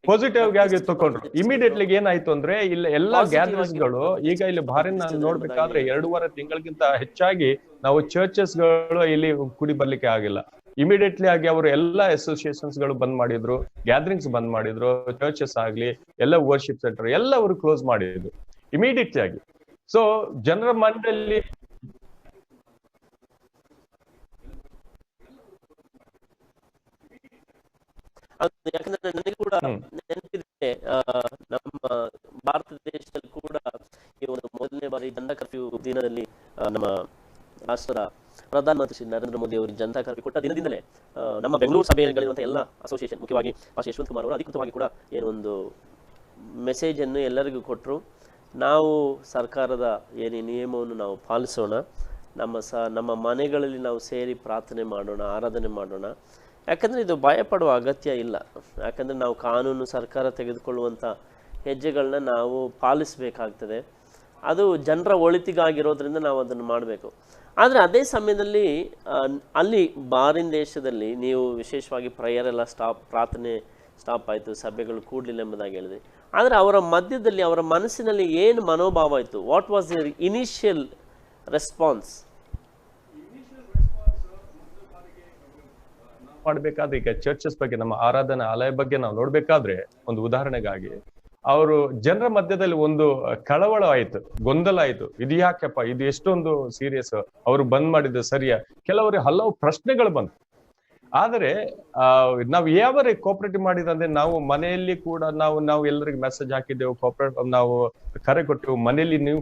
ಪಾಸಿಟಿವ್ ಆಗಿ ತಕೊಂಡ್ರು. ಇಮಿಡಿಯೇಟ್ಲಿ ಏನಾಯ್ತು ಅಂದ್ರೆ ಇಲ್ಲಿ ಎಲ್ಲಾ ಗ್ಯಾದರಿಂಗ್ಸ್ ಗಳು ಈಗ ಇಲ್ಲಿ ಭಾರಿ ನಾನು ನೋಡ್ಬೇಕಾದ್ರೆ 2.5 ತಿಂಗಳಿಗಿಂತ ಹೆಚ್ಚಾಗಿ ನಾವು ಚರ್ಚಸ್ ಗಳು ಇಲ್ಲಿ ಕೂಡಿ ಬರ್ಲಿಕ್ಕೆ ಆಗಿಲ್ಲ. ಇಮಿಡಿಯೇಟ್ಲಿ ಆಗಿ ಅವರು ಎಲ್ಲಾ ಅಸೋಸಿಯೇಷನ್ಸ್ ಗಳು ಬಂದ್ ಮಾಡಿದ್ರು, ಗ್ಯಾದರಿಂಗ್ಸ್ ಬಂದ್ ಮಾಡಿದ್ರು, ಚರ್ಚಸ್ ಆಗ್ಲಿ ಎಲ್ಲ ವರ್ಷಿಪ್ ಸೆಂಟರ್ ಎಲ್ಲ ಅವರು ಕ್ಲೋಸ್ ಮಾಡಿದ್ರು ಇಮಿಡಿಯೇಟ್ಲಿ ಆಗಿ. ಸೊ ಜನರ ಮನದಲ್ಲಿ ಯಾಕಂದ್ರೆ ನನಗೆ ಕೂಡ ನೆನಪಿದೆ, ನಮ್ಮ ಭಾರತ ದೇಶದಲ್ಲಿ ಕೂಡ ಈ ಒಂದು ಮೊದಲನೇ ಬಾರಿ ಜನತಾ ಕರ್ಫ್ಯೂ ದಿನದಲ್ಲಿ ನಮ್ಮ ರಾಷ್ಟ್ರದ ಪ್ರಧಾನಮಂತ್ರಿ ಶ್ರೀ ನರೇಂದ್ರ ಮೋದಿ ಅವರು ಜನತಾ ಕರ್ಫ್ಯೂ ಕೊಟ್ಟ ದಿನದಿಂದಲೇ ನಮ್ಮ ಬೆಂಗಳೂರು ಸಭೆಗಳಿರುವಂತಹ ಎಲ್ಲ ಅಸೋಸಿಯೇಷನ್, ಮುಖ್ಯವಾಗಿ ಪಾಸ್ಟರ್ ಯಶವಂತ್ ಕುಮಾರ್ ಅವರು ಅಧಿಕೃತವಾಗಿ ಕೂಡ ಏನೊಂದು ಮೆಸೇಜ್ ಅನ್ನು ಎಲ್ಲರಿಗೂ ಕೊಟ್ಟರು. ನಾವು ಸರ್ಕಾರದ ಏನೇ ನಿಯಮವನ್ನು ನಾವು ಪಾಲಿಸೋಣ, ನಮ್ಮ ಮನೆಗಳಲ್ಲಿ ನಾವು ಸೇರಿ ಪ್ರಾರ್ಥನೆ ಮಾಡೋಣ, ಆರಾಧನೆ ಮಾಡೋಣ. ಯಾಕಂದರೆ ಇದು ಭಯಪಡುವ ಅಗತ್ಯ ಇಲ್ಲ. ಯಾಕಂದರೆ ನಾವು ಕಾನೂನು ಸರ್ಕಾರ ತೆಗೆದುಕೊಳ್ಳುವಂಥ ಹೆಜ್ಜೆಗಳನ್ನ ನಾವು ಪಾಲಿಸಬೇಕಾಗ್ತದೆ. ಅದು ಜನರ ಒಳಿತಿಗಾಗಿರೋದ್ರಿಂದ ನಾವು ಅದನ್ನು ಮಾಡಬೇಕು. ಆದರೆ ಅದೇ ಸಮಯದಲ್ಲಿ ಅಲ್ಲಿ ಬಾರಿನ್ ದೇಶದಲ್ಲಿ ನೀವು ವಿಶೇಷವಾಗಿ ಪ್ರೇಯರ್ ಎಲ್ಲ ಪ್ರಾರ್ಥನೆ ಸ್ಟಾಪ್ ಆಯಿತು, ಸಭೆಗಳು ಕೂಡಲಿಲ್ಲ ಎಂಬುದಾಗಿ ಹೇಳಿದೆ. ಆದರೆ ಅವರ ಮಧ್ಯದಲ್ಲಿ ಅವರ ಮನಸ್ಸಿನಲ್ಲಿ ಏನು ಮನೋಭಾವ ಇತ್ತು? What was the initial response? ಮಾಡ್ಬೇಕಾದ್ರೆ ಈಗ ಚರ್ಚಸ್ ಬಗ್ಗೆ, ನಮ್ಮ ಆರಾಧನಾ ಆಲಯ ಬಗ್ಗೆ ನಾವು ನೋಡ್ಬೇಕಾದ್ರೆ ಒಂದು ಉದಾಹರಣೆಗಾಗಿ ಅವರು ಜನರ ಮಧ್ಯದಲ್ಲಿ ಒಂದು ಕಳವಳ ಆಯ್ತು, ಗೊಂದಲ ಆಯ್ತು. ಇದು ಯಾಕೆಪ್ಪ, ಇದು ಎಷ್ಟೊಂದು ಸೀರಿಯಸ್, ಅವರು ಬಂದ್ ಮಾಡಿದ್ದು ಸರಿಯಾ? ಕೆಲವರಿಗೆ ಹಲವು ಪ್ರಶ್ನೆಗಳು ಬಂತು. ಆದರೆ ನಾವು ಯಾವ ಕೋಆಪರೇಟಿವ್ ಮಾಡಿದಂದ್ರೆ ನಾವು ಮನೆಯಲ್ಲಿ ಕೂಡ ನಾವು ಎಲ್ಲರಿಗೆ ಮೆಸೇಜ್ ಹಾಕಿದ್ದೆವು, ನಾವು ಕರೆ ಕೊಟ್ಟೆವು, ಮನೆಯಲ್ಲಿ ನೀವು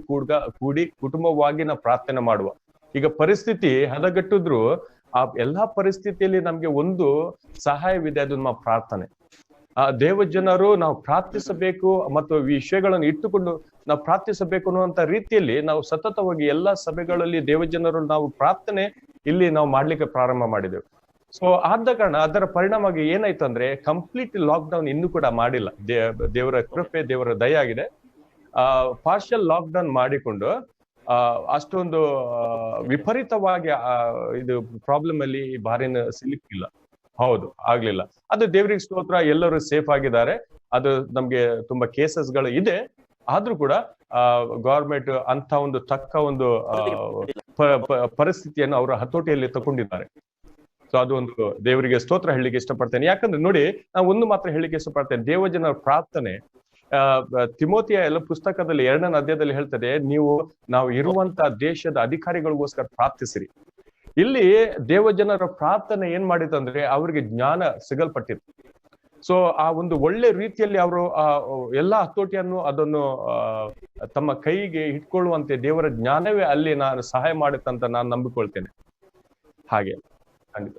ಕೂಡಿ ಕುಟುಂಬವಾಗಿ ನಾವು ಪ್ರಾರ್ಥನೆ ಮಾಡುವ. ಈಗ ಪರಿಸ್ಥಿತಿ ಹದಗೆಟ್ಟಿದ್ರು ಆ ಎಲ್ಲಾ ಪರಿಸ್ಥಿತಿಯಲ್ಲಿ ನಮ್ಗೆ ಒಂದು ಸಹಾಯವಿದೆ, ಅದು ನಮ್ಮ ಪ್ರಾರ್ಥನೆ. ದೇವ ಜನರು ನಾವು ಪ್ರಾರ್ಥಿಸಬೇಕು ಮತ್ತು ವಿಷಯಗಳನ್ನು ಇಟ್ಟುಕೊಂಡು ನಾವು ಪ್ರಾರ್ಥಿಸಬೇಕು ಅನ್ನುವಂತ ರೀತಿಯಲ್ಲಿ ನಾವು ಸತತವಾಗಿ ಎಲ್ಲಾ ಸಭೆಗಳಲ್ಲಿ ದೇವಜನರು ನಾವು ಪ್ರಾರ್ಥನೆ ಇಲ್ಲಿ ನಾವು ಮಾಡ್ಲಿಕ್ಕೆ ಪ್ರಾರಂಭ ಮಾಡಿದೆವು. ಸೊ ಆದ ಕಾರಣ ಅದರ ಪರಿಣಾಮವಾಗಿ ಏನಾಯ್ತು ಅಂದ್ರೆ ಕಂಪ್ಲೀಟ್ ಲಾಕ್ಡೌನ್ ಇನ್ನೂ ಕೂಡ ಮಾಡಿಲ್ಲ. ದೇವರ ಕೃಪೆ, ದೇವರ ದಯ ಆಗಿದೆ. ಪಾರ್ಷಿಯಲ್ ಲಾಕ್ಡೌನ್ ಮಾಡಿಕೊಂಡು ಅಷ್ಟೊಂದು ವಿಪರೀತವಾಗಿ ಇದು ಪ್ರಾಬ್ಲಮ್ ಅಲ್ಲಿ ಬಾರಿನ ಸಿಲುಕಿಲ್ಲ. ಹೌದು, ಆಗ್ಲಿಲ್ಲ. ಅದು ದೇವರಿಗೆ ಸ್ತೋತ್ರ, ಎಲ್ಲರೂ ಸೇಫ್ ಆಗಿದ್ದಾರೆ. ಅದು ನಮ್ಗೆ ತುಂಬಾ ಕೇಸಸ್ ಗಳು ಇದೆ. ಆದ್ರೂ ಕೂಡ ಗವರ್ಮೆಂಟ್ ಅಂತ ಒಂದು ತಕ್ಕ ಒಂದು ಪರಿಸ್ಥಿತಿಯನ್ನು ಅವರ ಹತೋಟಿಯಲ್ಲಿ ತಗೊಂಡಿದ್ದಾರೆ. ಸೊ ಅದು ಒಂದು ದೇವರಿಗೆ ಸ್ತೋತ್ರ ಹೇಳಲಿಕ್ಕೆ ಇಷ್ಟಪಡ್ತೇನೆ. ಯಾಕಂದ್ರೆ ನೋಡಿ, ನಾವು ಒಂದು ಮಾತ್ರ ಹೇಳಲಿಕ್ಕೆ ಇಷ್ಟಪಡ್ತೇನೆ, ದೇವಜನರ ಪ್ರಾರ್ಥನೆ ತಿಮೋತಿಯ ಎಲ್ಲ ಪುಸ್ತಕದಲ್ಲಿ 2ನೇ ಅಧ್ಯಾಯದಲ್ಲಿ ಹೇಳ್ತದೆ, ನಾವು ಇರುವಂತ ದೇಶದ ಅಧಿಕಾರಿಗಳಿಗೋಸ್ಕರ ಪ್ರಾರ್ಥಿಸಿರಿ. ಇಲ್ಲಿ ದೇವಜನರ ಪ್ರಾರ್ಥನೆ ಏನ್ ಮಾಡಿತಂದ್ರೆ ಅವ್ರಿಗೆ ಜ್ಞಾನ ಸಿಗಲ್ಪಟ್ಟಿತ್ತು. ಸೊ ಆ ಒಂದು ಒಳ್ಳೆ ರೀತಿಯಲ್ಲಿ ಅವರು ಎಲ್ಲಾ ಹತೋಟಿಯನ್ನು ಅದನ್ನು ತಮ್ಮ ಕೈಗೆ ಇಟ್ಕೊಳ್ಳುವಂತೆ ದೇವರ ಜ್ಞಾನವೇ ಅಲ್ಲಿ ನಾನು ಸಹಾಯ ಮಾಡುತ್ತಂತ ನಾನು ನಂಬಿಕೊಳ್ತೇನೆ. ಹಾಗೆ ಖಂಡಿತ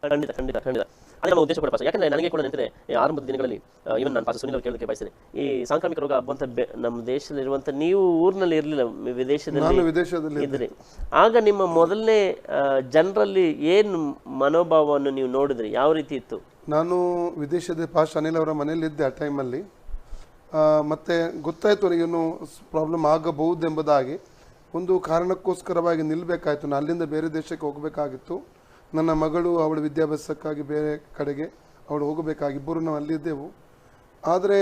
ಖಂಡಿತ ಖಂಡಿತ ಖಂಡಿತ ಅದೇ ನಮ್ಮ ಉದ್ದೇಶ ಕೂಡ ಪಾಸ್. ಯಾಕಂದ್ರೆ ನನಗೆ ಕೂಡ ನೆನಪಿದೆ, ಆರಂಭದ ದಿನಗಳಲ್ಲಿ ಇವನ್ ನಾನು ಪಾಸ್ ಸುನಿಲ್ ಕೇಳಕ್ಕೆ ಬಯಸ್ತೇನೆ, ಈ ಸಾಂಕ್ರಾಮಿಕ ರೋಗ ಬಂತ ನಮ್ಮ ದೇಶದಲ್ಲಿರುವಂತ, ನೀವು ಊರಿನಲ್ಲಿ ಇರಲಿಲ್ಲ, ವಿದೇಶದಲ್ಲಿ ಇದ್ರಿ. ಆಗ ನಿಮ್ಮ ಮೊದಲನೇ ಜನರಲ್ಲಿ ಏನು ಮನೋಭಾವವನ್ನು ನೀವು ನೋಡಿದ್ರಿ? ಯಾವ ರೀತಿ ಇತ್ತು? ನಾನು ವಿದೇಶದ ಪಾಸ್ ಅನಿಲ್ ಅವರ ಮನೆಯಲ್ಲಿದ್ದೆ ಆ ಟೈಮಲ್ಲಿ. ಮತ್ತೆ ಗೊತ್ತಾಯ್ತು ಅವರಿಗೇನು ಪ್ರಾಬ್ಲಮ್ ಆಗಬಹುದೆಂಬುದಾಗಿ. ಒಂದು ಕಾರಣಕ್ಕೋಸ್ಕರವಾಗಿ ನಿಲ್ಲಬೇಕಾಯಿತು. ನಾನು ಅಲ್ಲಿಂದ ಬೇರೆ ದೇಶಕ್ಕೆ ಹೋಗಬೇಕಾಗಿತ್ತು. ನನ್ನ ಮಗಳು ಅವಳ ವಿದ್ಯಾಭ್ಯಾಸಕ್ಕಾಗಿ ಬೇರೆ ಕಡೆಗೆ ಅವಳು ಹೋಗಬೇಕಾಗಿ ಇಬ್ಬರು ನಾವು ಅಲ್ಲಿದ್ದೆವು. ಆದರೆ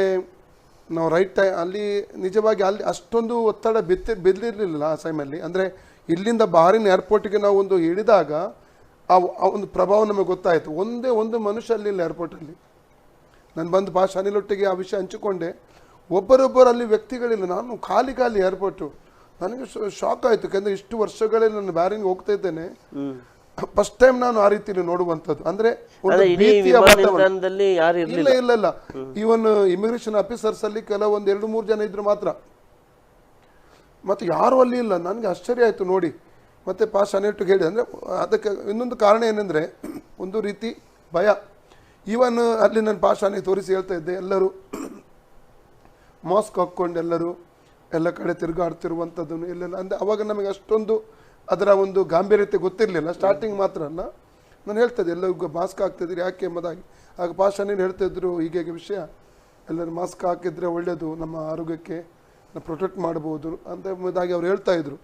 ನಾವು ರೈಟ್ ಅಲ್ಲಿ ನಿಜವಾಗಿ ಅಲ್ಲಿ ಅಷ್ಟೊಂದು ಒತ್ತಡ ಬಿದ್ದಿರಲಿಲ್ಲ ಆ ಟೈಮಲ್ಲಿ. ಅಂದರೆ ಇಲ್ಲಿಂದ ಬಹರಿನ್ ಏರ್ಪೋರ್ಟಿಗೆ ನಾವು ಒಂದು ಇಳಿದಾಗ ಆ ಒಂದು ಪ್ರಭಾವ ನಮಗೆ ಗೊತ್ತಾಯಿತು. ಒಂದು ಮನುಷ್ಯ ಅಲ್ಲಿಲ್ಲ ಏರ್ಪೋರ್ಟಲ್ಲಿ. ನಾನು ಬಂದು ಭಾಷೆ ಅನಿಲೊಟ್ಟಿಗೆ ಆ ವಿಷಯ ಹಂಚಿಕೊಂಡೆ. ಒಬ್ಬರೊಬ್ಬರು ಅಲ್ಲಿ ವ್ಯಕ್ತಿಗಳಿಲ್ಲ. ನಾನು ಖಾಲಿ ಏರ್ಪೋರ್ಟು. ನನಗೆ ಶಾಕ್ ಆಯಿತು. ಯಾಕಂದರೆ ಇಷ್ಟು ವರ್ಷಗಳಲ್ಲಿ ನಾನು ಬಹರಿನ್ಗೆ ಹೋಗ್ತಾ ಇದ್ದೇನೆ, ಫಸ್ಟ್ ಟೈಮ್ ನಾನು ಆ ರೀತಿಯಲ್ಲಿ ನೋಡುವಂಥದ್ದು. ಅಂದರೆ ಇಲ್ಲ ಈವನ್ ಇಮಿಗ್ರೇಷನ್ ಆಫೀಸರ್ಸ್ ಅಲ್ಲಿ ಕೆಲವೊಂದು 2-3 ಜನ ಇದ್ರು ಮಾತ್ರ, ಮತ್ತು ಯಾರು ಅಲ್ಲಿ ಇಲ್ಲ. ನನಗೆ ಆಶ್ಚರ್ಯ ಆಯಿತು ನೋಡಿ. ಮತ್ತು ಪಾಸ್ ಅನೇಟು ಹೇಳಿ ಅಂದರೆ ಅದಕ್ಕೆ ಇನ್ನೊಂದು ಕಾರಣ ಏನಂದರೆ ಒಂದು ರೀತಿ ಭಯ. ಈವನ್ ಅಲ್ಲಿ ನಾನು ಪಾಶಾನೆ ತೋರಿಸಿ ಹೇಳ್ತಾ ಇದ್ದೆ, ಎಲ್ಲರೂ ಮಾಸ್ಕ್ ಹಾಕ್ಕೊಂಡು ಎಲ್ಲ ಕಡೆ ತಿರುಗಾಡ್ತಿರುವಂಥದ್ದನ್ನು ಎಲ್ಲೆಲ್ಲ ಅಂದರೆ ಅವಾಗ ನಮಗೆ ಅಷ್ಟೊಂದು ಅದರ ಒಂದು ಗಾಂಭೀರ್ಯತೆ ಗೊತ್ತಿರಲಿಲ್ಲ. ಸ್ಟಾರ್ಟಿಂಗ್ ಮಾತ್ರ ಅಲ್ಲ, ನಾನು ಹೇಳ್ತಾ ಇದ್ದೆ ಎಲ್ಲರಿಗೂ ಮಾಸ್ಕ್ ಹಾಕ್ತಿದ್ದೀರಿ ಯಾಕೆ ಎಂಬುದಾಗಿ. ಆಗ ಪಾಶಾನೇನು ಹೇಳ್ತಾಯಿದ್ರು, ಹೀಗೆ ವಿಷಯ ಎಲ್ಲರೂ ಮಾಸ್ಕ್ ಹಾಕಿದರೆ ಒಳ್ಳೆಯದು, ನಮ್ಮ ಆರೋಗ್ಯಕ್ಕೆ ನಾವು ಪ್ರೊಟೆಕ್ಟ್ ಮಾಡ್ಬೋದು ಅಂತ ಎಂಬುದಾಗಿ ಅವ್ರು ಹೇಳ್ತಾಯಿದ್ರು.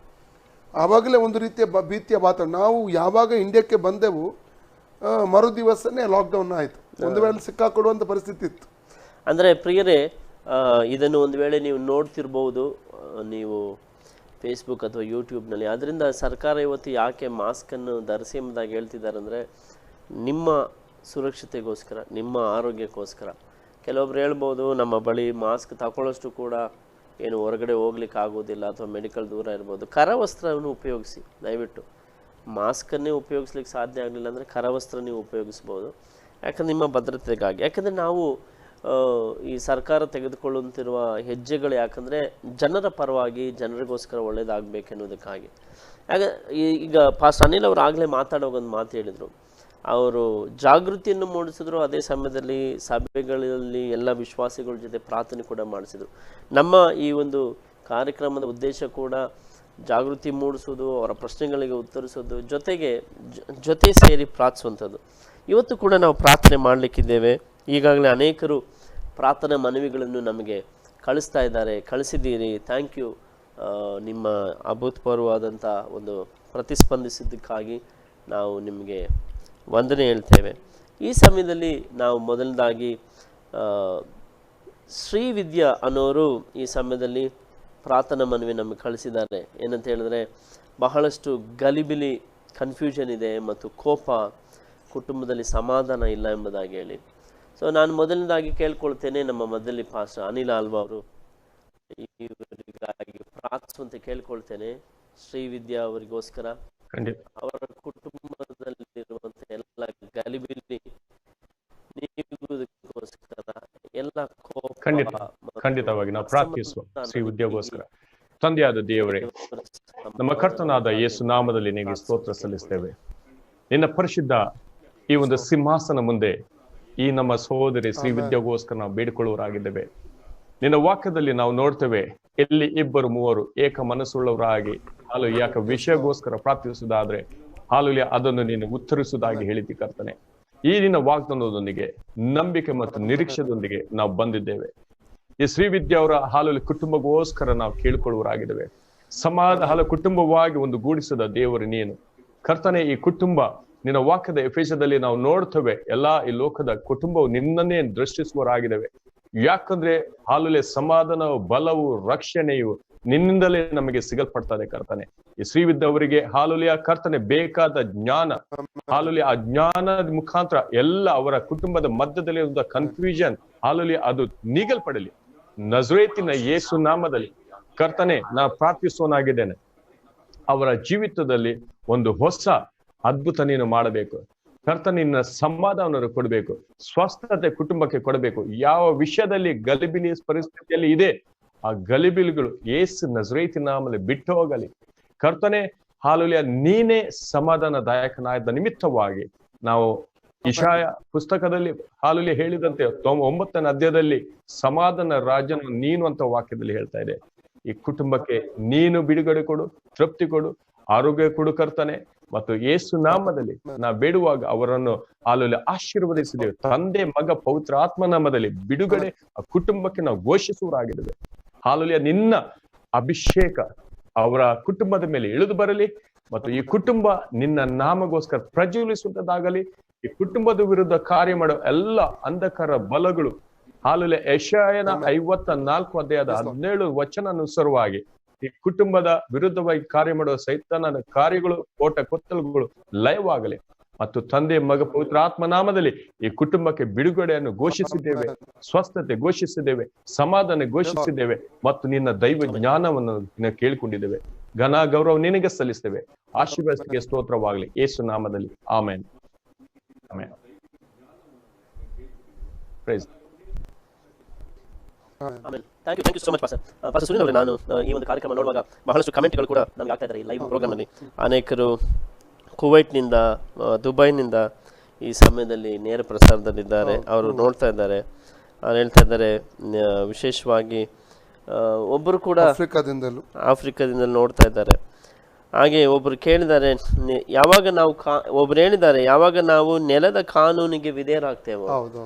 ಆವಾಗಲೇ ಒಂದು ರೀತಿಯ ಭೀತಿಯ ವಾತಾವರಣ. ನಾವು ಯಾವಾಗ ಇಂಡಿಯಾಕ್ಕೆ ಬಂದೆವು ಮರು ದಿವಸನೇ ಲಾಕ್ಡೌನ್ ಆಯಿತು. ಒಂದು ವೇಳೆ ಸಿಕ್ಕಾಕೊಡುವಂಥ ಪರಿಸ್ಥಿತಿ ಇತ್ತು. ಅಂದರೆ ಪ್ರಿಯರೇ, ಇದನ್ನು ಒಂದು ವೇಳೆ ನೀವು ನೋಡ್ತಿರ್ಬೋದು, ನೀವು ಫೇಸ್ಬುಕ್ ಅಥವಾ ಯೂಟ್ಯೂಬ್ನಲ್ಲಿ. ಅದರಿಂದ ಸರ್ಕಾರ ಇವತ್ತು ಯಾಕೆ ಮಾಸ್ಕನ್ನು ಧರಿಸಿ ಎಂಬುದಾಗಿ ಹೇಳ್ತಿದ್ದಾರೆ ಅಂದರೆ ನಿಮ್ಮ ಸುರಕ್ಷತೆಗೋಸ್ಕರ, ನಿಮ್ಮ ಆರೋಗ್ಯಕ್ಕೋಸ್ಕರ. ಕೆಲವೊಬ್ರು ಹೇಳ್ಬೋದು, ನಮ್ಮ ಬಳಿ ಮಾಸ್ಕ್ ತಗೊಳ್ಳೋಷ್ಟು ಕೂಡ ಏನು ಹೊರಗಡೆ ಹೋಗ್ಲಿಕ್ಕೆ ಆಗೋದಿಲ್ಲ ಅಥವಾ ಮೆಡಿಕಲ್ ದೂರ ಇರ್ಬೋದು. ಕರವಸ್ತ್ರವನ್ನು ಉಪಯೋಗಿಸಿ ದಯವಿಟ್ಟು. ಮಾಸ್ಕನ್ನೇ ಉಪಯೋಗಿಸ್ಲಿಕ್ಕೆ ಸಾಧ್ಯ ಆಗಲಿಲ್ಲ ಅಂದರೆ ಕರವಸ್ತ್ರ ನೀವು ಉಪಯೋಗಿಸ್ಬೋದು. ಯಾಕಂದರೆ ನಿಮ್ಮ ಭದ್ರತೆಗಾಗಿ. ಯಾಕಂದರೆ ನಾವು ಈ ಸರ್ಕಾರ ತೆಗೆದುಕೊಳ್ಳುತ್ತಿರುವ ಹೆಜ್ಜೆಗಳು ಯಾಕಂದರೆ ಜನರ ಪರವಾಗಿ, ಜನರಿಗೋಸ್ಕರ ಒಳ್ಳೆಯದಾಗಬೇಕೆನ್ನುವುದಕ್ಕಾಗಿ. ಈಗ ಪಾಸ್ ಅನಿಲ್ ಅವರು ಆಗಲೇ ಮಾತಾಡುವಾಗ ಒಂದು ಮಾತು ಹೇಳಿದರು. ಅವರು ಜಾಗೃತಿಯನ್ನು ಮೂಡಿಸಿದ್ರು, ಅದೇ ಸಮಯದಲ್ಲಿ ಸಭೆಗಳಲ್ಲಿ ಎಲ್ಲ ವಿಶ್ವಾಸಿಗಳ ಜೊತೆ ಪ್ರಾರ್ಥನೆ ಕೂಡ ಮಾಡಿಸಿದರು. ನಮ್ಮ ಈ ಒಂದು ಕಾರ್ಯಕ್ರಮದ ಉದ್ದೇಶ ಕೂಡ ಜಾಗೃತಿ ಮೂಡಿಸೋದು, ಅವರ ಪ್ರಶ್ನೆಗಳಿಗೆ ಉತ್ತರಿಸೋದು, ಜೊತೆ ಸೇರಿ ಪ್ರಾರ್ಥಿಸುವಂಥದ್ದು. ಇವತ್ತು ಕೂಡ ನಾವು ಪ್ರಾರ್ಥನೆ ಮಾಡಲಿಕ್ಕಿದ್ದೇವೆ. ಈಗಾಗಲೇ ಅನೇಕರು ಪ್ರಾರ್ಥನಾ ಮನವಿಗಳನ್ನು ನಮಗೆ ಕಳಿಸಿದ್ದೀರಿ. Thank you. ನಿಮ್ಮ ಅಭೂತಪೂರ್ವವಾದಂಥ ಒಂದು ಪ್ರತಿಸ್ಪಂದಿಸಿದ್ದಕ್ಕಾಗಿ ನಾವು ನಿಮಗೆ ವಂದನೆ ಹೇಳ್ತೇವೆ. ಈ ಸಮಯದಲ್ಲಿ ನಾವು ಮೊದಲನೇದಾಗಿ ಶ್ರೀವಿದ್ಯಾ ಅನ್ನೋರು ಈ ಸಮಯದಲ್ಲಿ ಪ್ರಾರ್ಥನಾ ಮನವಿ ನಮಗೆ ಕಳಿಸಿದ್ದಾರೆ. ಏನಂತ ಹೇಳಿದ್ರೆ, ಬಹಳಷ್ಟು ಗಲಿಬಿಲಿ, ಕನ್ಫ್ಯೂಷನ್ ಇದೆ ಮತ್ತು ಕೋಪ, ಕುಟುಂಬದಲ್ಲಿ ಸಮಾಧಾನ ಇಲ್ಲ ಎಂಬುದಾಗಿ ಹೇಳಿ. ಸೊ ನಾನು ಮೊದಲನೇದಾಗಿ ಕೇಳ್ಕೊಳ್ತೇನೆ, ನಮ್ಮ ಮಧ್ಯದಲ್ಲಿ ಪಾಸ್ಟರ್ ಅನಿಲ್ ಆಲ್ವಾ ಅವರು ಇವರಿಗಾಗಿ ಪ್ರಾರ್ಥಿಸುವಂತೆ ಕೇಳ್ಕೊಳ್ತೇನೆ. ಶ್ರೀವಿದ್ಯಾ ಅವರಿಗೋಸ್ಕರ, ಅವರ ಕುಟುಂಬದಲ್ಲಿರುವಂಥ ಎಲ್ಲ ಗಲಿಬಿಲಿ ನೀಗುವುದಕ್ಕೋಸ್ಕರ, ಎಲ್ಲ ಕೋಪ, ಖಂಡಿತವಾಗಿ ನಾವು ಪ್ರಾರ್ಥಿಸುವ ಶ್ರೀವಿದ್ಯಾಗೋಸ್ಕರ. ತಂದೆಯಾದ ದೇವರೇ, ನಮ್ಮ ಕರ್ತನಾದ ಯೇಸು ನಾಮದಲ್ಲಿ ನಿನಗೆ ಸ್ತೋತ್ರ ಸಲ್ಲಿಸ್ತೇವೆ. ನಿನ್ನ ಪರಿಶುದ್ಧ ಈ ಒಂದು ಸಿಂಹಾಸನ ಮುಂದೆ ಈ ನಮ್ಮ ಸಹೋದರಿ ಶ್ರೀವಿದ್ಯಾಗೋಸ್ಕರ ನಾವು ಬೇಡಿಕೊಳ್ಳುವರಾಗಿದ್ದೇವೆ. ನಿನ್ನ ವಾಕ್ಯದಲ್ಲಿ ನಾವು ನೋಡ್ತೇವೆ, ಎಲ್ಲಿ 2-3 ಏಕ ಮನಸ್ಸುಳ್ಳವರಾಗಿ ಯಾಕೆ ವಿಷಯಗೋಸ್ಕರ ಪ್ರಾರ್ಥಿಸುವುದಾದ್ರೆ ಅದನ್ನು ನೀನು ಉತ್ತರಿಸುವುದಾಗಿ ಹೇಳಿದ್ದಿ ಕರ್ತನೆ. ಈ ನಿನ್ನ ವಾಗ್ದಾನದೊಂದಿಗೆ, ನಂಬಿಕೆ ಮತ್ತು ನಿರೀಕ್ಷೆದೊಂದಿಗೆ ನಾವು ಬಂದಿದ್ದೇವೆ. ಈ ಶ್ರೀವಿದ್ಯಾ ಅವರ ಕುಟುಂಬಗೋಸ್ಕರ ನಾವು ಕೇಳಿಕೊಳ್ಳುವರಾಗಿದ್ದೇವೆ. ಸಮಾಧಾನ ಕುಟುಂಬವಾಗಿ ಒಂದು ಗೂಡಿಸದ ದೇವರು ನೀನು ಕರ್ತನೆ. ಈ ಕುಟುಂಬ ನಿನ್ನ ವಾಕ್ಯದ ಎಫೆಸದಲ್ಲಿ ನಾವು ನೋಡ್ತೇವೆ, ಎಲ್ಲಾ ಈ ಲೋಕದ ಕುಟುಂಬವು ನಿನ್ನನ್ನೇ ದೃಷ್ಟಿಸುವರಾಗಿದ್ದೇವೆ. ಯಾಕಂದ್ರೆ ಸಮಾಧಾನವು, ಬಲವು, ರಕ್ಷಣೆಯು ನಿನ್ನಿಂದಲೇ ನಮಗೆ ಸಿಗಲ್ಪಡ್ತದೆ ಕರ್ತನೆ. ಈ ಶ್ರೀವಿದ್ಯಾ ಅವರಿಗೆ ಕರ್ತನೆ ಬೇಕಾದ ಜ್ಞಾನ, ಆ ಜ್ಞಾನದ ಮುಖಾಂತರ ಎಲ್ಲ ಅವರ ಕುಟುಂಬದ ಮಧ್ಯದಲ್ಲಿ ಇರುವ ಕನ್ಫ್ಯೂಷನ್ ಅದು ನೀಗಲ್ಪಡಲಿ. ನಜರೇತಿನ ಯೇಸು ನಾಮದಲ್ಲಿ ಕರ್ತನೆ ನಾ ಪ್ರಾರ್ಥಿಸುವನಾಗಿದ್ದೇನೆ. ಅವರ ಜೀವಿತದಲ್ಲಿ ಒಂದು ಹೊಸ ಅದ್ಭುತ ನೀನು ಮಾಡಬೇಕು ಕರ್ತನೆ. ನಿನ್ನ ಸಮಾಧಾನವನ್ನು ಕೊಡಬೇಕು, ಸ್ವಸ್ಥತೆ ಕುಟುಂಬಕ್ಕೆ ಕೊಡಬೇಕು. ಯಾವ ವಿಷಯದಲ್ಲಿ ಗಲಿಬಿಲಿ ಪರಿಸ್ಥಿತಿಯಲ್ಲಿ ಇದೆ, ಆ ಗಲಿಬಿಲಿಗಳು ಯೇಸು ನಜರೇತಿನ ನಾಮದಲ್ಲಿ ಬಿಟ್ಟು ಹೋಗಲಿ ಕರ್ತನೆ. ನೀನೇ ಸಮಾಧಾನದಾಯಕನಾದ ನಿಮಿತ್ತವಾಗಿ ನಾವು ಇಶಾಯ ಪುಸ್ತಕದಲ್ಲಿ ಹೇಳಿದಂತೆ 9ನೇ ಅಧ್ಯಾಯದಲ್ಲಿ ಸಮಾಧಾನ ರಾಜನು ನೀನು ಅಂತ ವಾಕ್ಯದಲ್ಲಿ ಹೇಳ್ತಾ ಇದೆ. ಈ ಕುಟುಂಬಕ್ಕೆ ನೀನು ಬಿಡುಗಡೆ ಕೊಡು, ತೃಪ್ತಿ ಕೊಡು, ಆರೋಗ್ಯ ಕೊಡು ಕರ್ತನೆ. ಮತ್ತು ಯೇಸು ನಾಮದಲ್ಲಿ ನಾ ಬೇಡುವಾಗ ಅವರನ್ನು ಆಶೀರ್ವದಿಸಿದ್ದೇವೆ. ತಂದೆ, ಮಗ, ಪವಿತ್ರ ಆತ್ಮ ನಾಮದಲ್ಲಿ ಬಿಡುಗಡೆ ಆ ಕುಟುಂಬಕ್ಕೆ ನಾವು ಘೋಷಿಸುವರಾಗಿದ್ದೇವೆ. ನಿನ್ನ ಅಭಿಷೇಕ ಅವರ ಕುಟುಂಬದ ಮೇಲೆ ಇಳಿದು ಬರಲಿ ಮತ್ತು ಈ ಕುಟುಂಬ ನಿನ್ನ ನಾಮಗೋಸ್ಕರ ಪ್ರಜ್ವಲಿಸುವಂತದ್ದಾಗಲಿ. ಈ ಕುಟುಂಬದ ವಿರುದ್ಧ ಕಾರ್ಯ ಮಾಡೋ ಎಲ್ಲ ಅಂಧಕಾರ ಬಲಗಳು ಹಾಲುಲೆ ಯೆಶಾಯನ 54 ಅಧ್ಯಾಯದ 17 ವಚನ ಅನುಸಾರವಾಗಿ ಈ ಕುಟುಂಬದ ವಿರುದ್ಧವಾಗಿ ಕಾರ್ಯ ಮಾಡುವ ಸೈತಾನನ ಕಾರ್ಯಗಳು, ಕೋಟ ಕೊತ್ತಲುಗಳು ಲಯವಾಗಲಿ ಮತ್ತು ತಂದೆ ಮಗ ಪವಿತ್ರ ಆತ್ಮನಾಮದಲ್ಲಿ ಈ ಕುಟುಂಬಕ್ಕೆ ಬಿಡುಗಡೆಯನ್ನು ಘೋಷಿಸಿದ್ದೇವೆ, ಸ್ವಸ್ಥತೆ ಘೋಷಿಸಿದ್ದೇವೆ, ಸಮಾಧಾನ ಘೋಷಿಸಿದ್ದೇವೆ ಮತ್ತು ನಿನ್ನ ದೈವ ಜ್ಞಾನವನ್ನು ಕೇಳಿಕೊಂಡಿದ್ದೇವೆ. ಘನ ಗೌರವ ನಿನಗೆ ಸಲ್ಲಿಸ್ತೇವೆ. ಆಶೀರ್ವಾದಕ್ಕೆ ಸ್ತೋತ್ರವಾಗಲಿ ಯೇಸು ನಾಮದಲ್ಲಿ. Amen. Amen. Praise. Thank you so much pastor. Pastor Sunil ಅವರೇ, ನಾನು ಈ ಒಂದು ಕಾರ್ಯಕ್ರಮ ನೋಡುವಾಗ ಬಹಳಷ್ಟು ಕಮೆಂಟ್ಗಳು ಕೂಡ ನಮ್ಗೆ ಆಗ್ತಾ ಇದ್ದಾರೆ ಈ ಲೈವ್ ಪ್ರೋಗ್ರಾಮ್ನಲ್ಲಿ. ಅನೇಕರು ಕುವೈಟ್ನಿಂದ, ದುಬೈನಿಂದ ಈ ಸಮಯದಲ್ಲಿ ನೇರ ಪ್ರಸಾರದಲ್ಲಿದ್ದಾರೆ. ಅವರು ನೋಡ್ತಾ ಇದ್ದಾರೆ. ಅವ್ರು ಹೇಳ್ತಾ ಇದ್ದಾರೆ, ವಿಶೇಷವಾಗಿ ಒಬ್ಬರು ಕೂಡ ಆಫ್ರಿಕಾದಿಂದಲೂ ನೋಡ್ತಾ ಇದ್ದಾರೆ. ಹಾಗೆ ಒಬ್ಬರು ಕೇಳಿದ್ದಾರೆ, ಯಾವಾಗ ನಾವು ಒಬ್ರು ಹೇಳಿದ್ದಾರೆ, ಯಾವಾಗ ನಾವು ನೆಲದ ಕಾನೂನಿಗೆ ವಿಧೇಯರಾಗ್ತೇವೋ